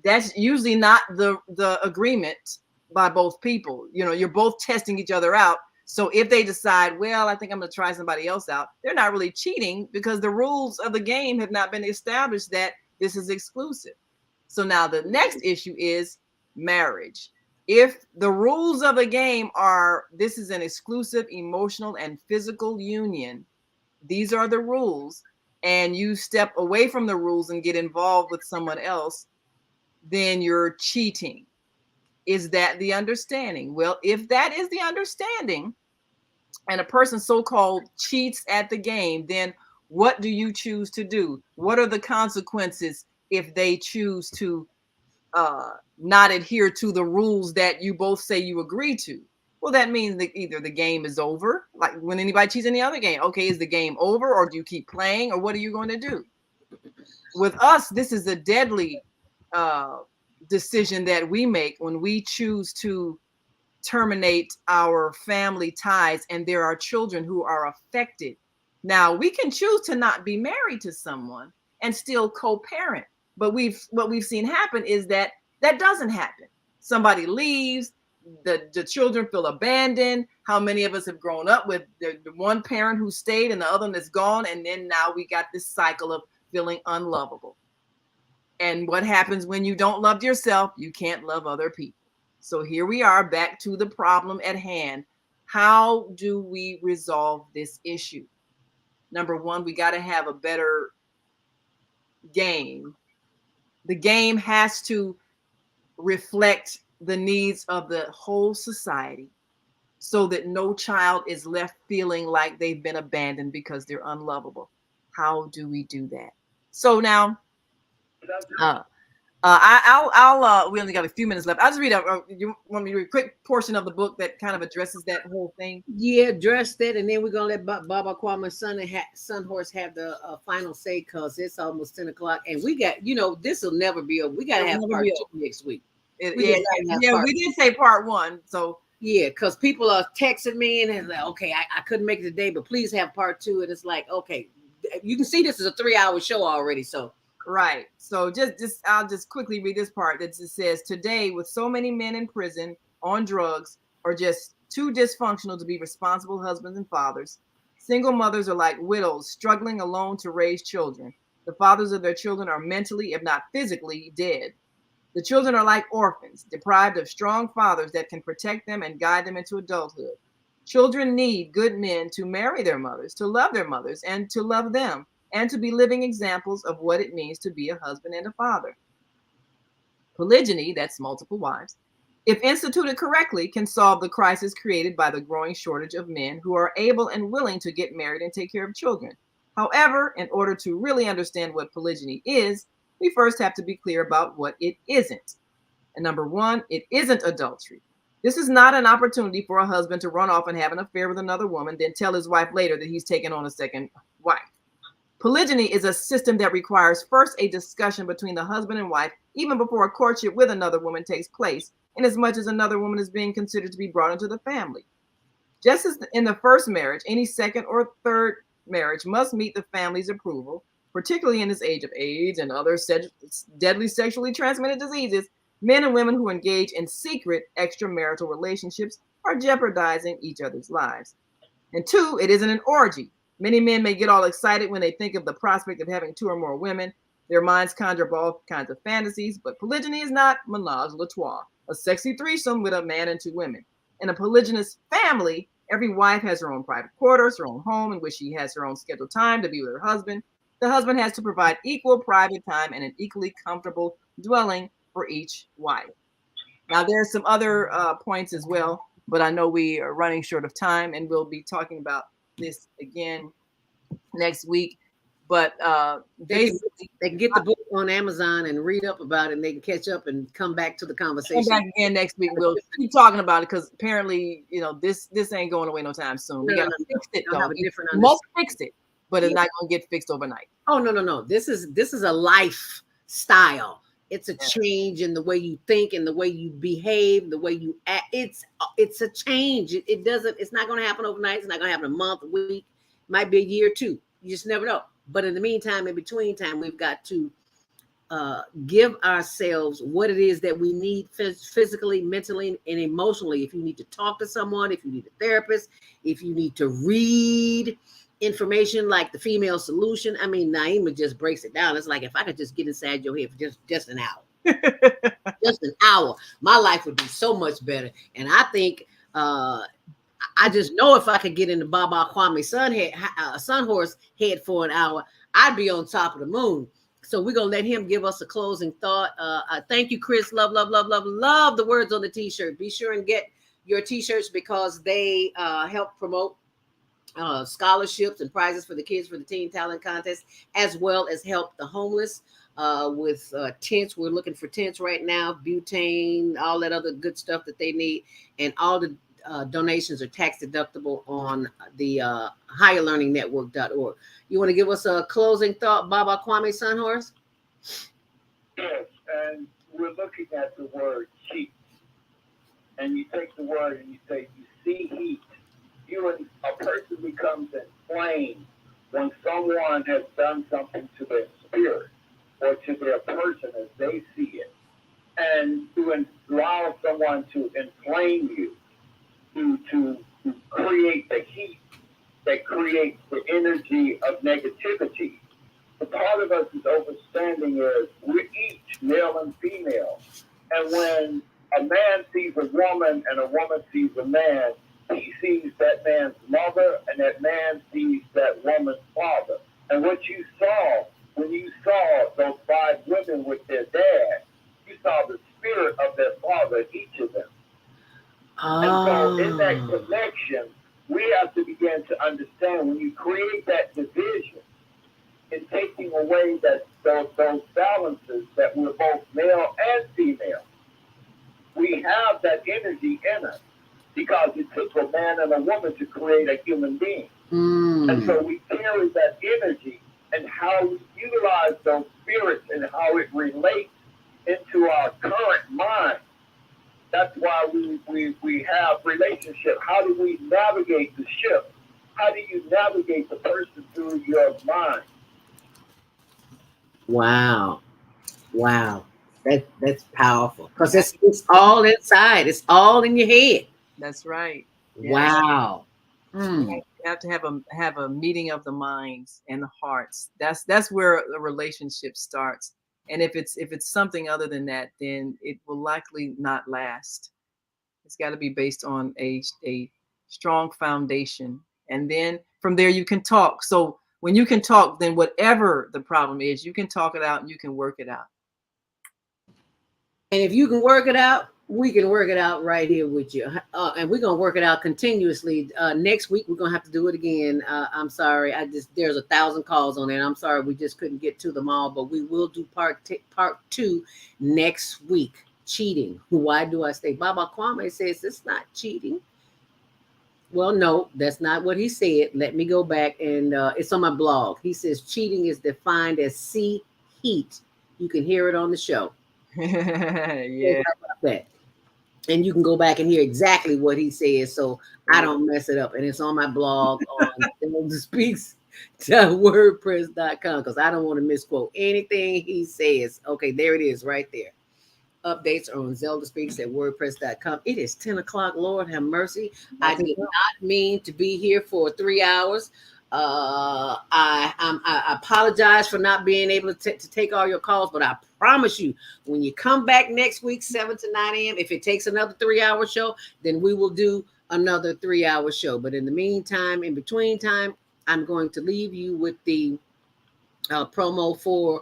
that's usually not the agreement by both people. You're both testing each other out. So if they decide, well, I think I'm going to try somebody else out, they're not really cheating, because the rules of the game have not been established that this is exclusive. So now the next issue is marriage. If the rules of the game are, this is an exclusive emotional and physical union, these are the rules, and you step away from the rules and get involved with someone else, then you're cheating. Is that the understanding? Well, if that is the understanding, and a person so-called cheats at the game, then what do you choose to do? What are the consequences if they choose to not adhere to the rules that you both say you agree to? Well, that means that either the game is over, like when anybody cheats in the other game. Okay, is the game over, or do you keep playing, or what are you going to do? With us, this is a deadly decision that we make when we choose to terminate our family ties, and there are children who are affected. Now, we can choose to not be married to someone and still co-parent, but what we've seen happen is that doesn't happen. Somebody leaves, the children feel abandoned. How many of us have grown up with the one parent who stayed and the other one is gone, and then now we got this cycle of feeling unlovable. And what happens when you don't love yourself? You can't love other people. So here we are, back to the problem at hand. How do we resolve this issue? Number one, we got to have a better game. The game has to reflect the needs of the whole society, so that no child is left feeling like they've been abandoned because they're unlovable. How do we do that? So now, we only got a few minutes left. I'll just read you want me to read a quick portion of the book that kind of addresses that whole thing? Yeah, address that, and then we're gonna let Baba Kwame Sun Horse have the final say, because it's almost 10 o'clock, and we got, this will never be over. We gotta have part 2 next week. We did say part 1, so yeah, because people are texting me and it's like, okay, I couldn't make it today, but please have part 2. And it's like, okay, you can see this is a 3-hour show already, so. Right. So I'll just quickly read this part that just says, today, with so many men in prison on drugs or just too dysfunctional to be responsible husbands and fathers, single mothers are like widows struggling alone to raise children. The fathers of their children are mentally, if not physically, dead. The children are like orphans, deprived of strong fathers that can protect them and guide them into adulthood. Children need good men to marry their mothers, to love their mothers, and to love them, and to be living examples of what it means to be a husband and a father. Polygyny, that's multiple wives, if instituted correctly, can solve the crisis created by the growing shortage of men who are able and willing to get married and take care of children. However, in order to really understand what polygyny is, we first have to be clear about what it isn't. And number one, it isn't adultery. This is not an opportunity for a husband to run off and have an affair with another woman, then tell his wife later that he's taken on a second wife. Polygyny is a system that requires first a discussion between the husband and wife, even before a courtship with another woman takes place, inasmuch as another woman is being considered to be brought into the family. Just as in the first marriage, any second or third marriage must meet the family's approval, particularly in this age of AIDS and other deadly sexually transmitted diseases. Men and women who engage in secret extramarital relationships are jeopardizing each other's lives. And two, it isn't an orgy. Many men may get all excited when they think of the prospect of having 2 or more women. Their minds conjure up all kinds of fantasies, but polygyny is not menage a trois, a sexy threesome with a man and 2 women. In a polygynous family, every wife has her own private quarters, her own home in which she has her own scheduled time to be with her husband. The husband has to provide equal private time and an equally comfortable dwelling for each wife. Now, there are some other points as well, but I know we are running short of time, and we'll be talking about this again next week. But basically, they can get the book on Amazon and read up about it, and they can catch up and come back to the Come conversation. back again next week. We'll keep talking about it because apparently, this ain't going away no time soon. We gotta fix it They'll though. have a different We must fix it, but it's Yeah. not gonna get fixed overnight. Oh, no. This is a lifestyle. It's a change in the way you think and the way you behave, the way you act. It's a change. It's not going to happen overnight. It's not going to happen a month, a week, might be a year or two. You just never know. But in the meantime, in between time, we've got to give ourselves what it is that we need physically, mentally, and emotionally. If you need to talk to someone, if you need a therapist, if you need to read information like the female solution. I mean, Naima just breaks it down. It's like, if I could just get inside your head for just an hour, just an hour, my life would be so much better. And I think I just know if I could get into Baba Kwame Sunhorse head for an hour, I'd be on top of the moon. So we're gonna let him give us a closing thought. Thank you, Chris. Love the words on the t-shirt. Be sure and get your t-shirts because they help promote scholarships and prizes for the kids for the Teen Talent Contest, as well as help the homeless with tents. We're looking for tents right now, butane, all that other good stuff that they need, and all the donations are tax deductible on the higherlearningnetwork.org. You want to give us a closing thought, Baba Kwame Sunhorse? Yes, and we're looking at the word cheat. And you take the word and you say, you see heat. A person becomes inflamed when someone has done something to their spirit or to their person as they see it. And to allow someone to inflame you, to create the heat that creates the energy of negativity. The part of us is understanding is we're each male and female. And when a man sees a woman and a woman sees a man, he sees that man's mother and that man sees that woman's father. And what you saw when you saw those 5 women with their dad, you saw the spirit of their father, each of them. And so in that connection, we have to begin to understand when you create that division, in taking away those balances that we're both male and female. We have that energy in us because it took a man and a woman to create a human being. And so we carry that energy, and how we utilize those spirits and how it relates into our current mind. That's why we have relationship. How do we navigate the ship? How do you navigate the person through your mind? Wow. That's powerful because it's all inside. It's all in your head. That's right. Yeah. Wow. You have to have a meeting of the minds and the hearts. That's where the relationship starts. And if it's something other than that, then it will likely not last. It's got to be based on a strong foundation, and then from there you can talk. So when you can talk, then whatever the problem is, you can talk it out and you can work it out. And if you can work it out, we can work it out right here with you. And we're going to work it out continuously. Next week, we're going to have to do it again. I'm sorry. There's 1,000 calls on it. I'm sorry. We just couldn't get to them all, but we will do part 2 next week. Cheating. Why do I say? Baba Kwame says it's not cheating. Well, no, that's not what he said. Let me go back and it's on my blog. He says cheating is defined as sea heat. You can hear it on the show. Yeah. That. And you can go back and hear exactly what he says so I don't mess it up. And it's on my blog on ZeldaSpeaks.wordpress.com because I don't want to misquote anything he says. Okay, there it is right there. Updates are on ZeldaSpeaks.wordpress.com. It is 10 o'clock. Lord have mercy. I did not mean to be here for 3 hours. I apologize for not being able to take all your calls, but I promise you, when you come back next week, 7 to 9 a.m., if it takes another 3-hour show, then we will do another 3-hour show. But in the meantime, in between time, I'm going to leave you with the promo for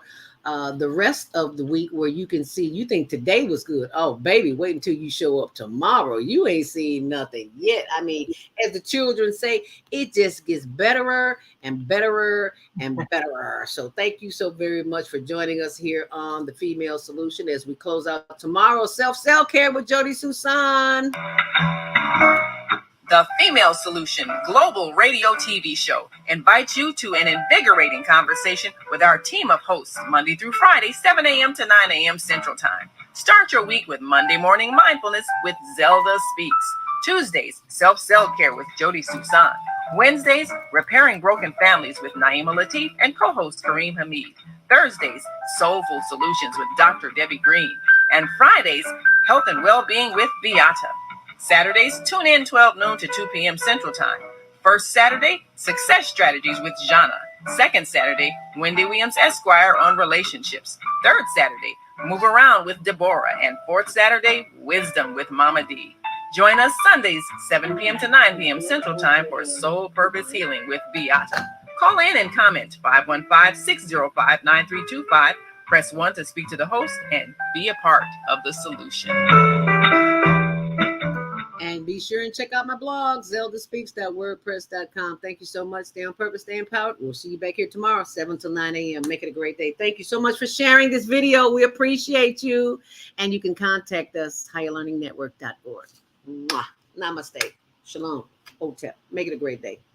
the rest of the week where you can see, you think today was good. Oh, baby, wait until you show up tomorrow. You ain't seen nothing yet. I mean, as the children say, it just gets betterer and betterer and betterer. So thank you so very much for joining us here on The Female Solution as we close out tomorrow's Self-Care with Jody Susan. The Female Solution Global Radio TV Show invites you to an invigorating conversation with our team of hosts Monday through Friday, 7 a.m. to 9 a.m. Central Time. Start your week with Monday Morning Mindfulness with Zelda Speaks. Tuesdays, Self-Care with Jody Susan. Wednesdays, Repairing Broken Families with Naima Latif and co-host Kareem Hamid. Thursdays, Soulful Solutions with Dr. Debbie Green. And Fridays, Health and Wellbeing with Beata. Saturdays, tune in 12 noon to 2 p.m. Central Time. First Saturday, Success Strategies with Jana. Second Saturday, Wendy Williams Esquire on relationships. Third Saturday, Move Around with Deborah. And fourth Saturday, Wisdom with Mama D. Join us Sundays, 7 p.m. to 9 p.m. Central Time for Soul Purpose Healing with Beata. Call in and comment 515-605-9325. Press 1 to speak to the host and be a part of the solution. And be sure and check out my blog, ZeldaSpeaks.wordpress.com. Thank you so much. Stay on purpose, stay empowered. We'll see you back here tomorrow, 7 till 9 a.m. Make it a great day. Thank you so much for sharing this video. We appreciate you. And you can contact us, higherlearningnetwork.org. Mwah. Namaste. Shalom. Hotep. Make it a great day.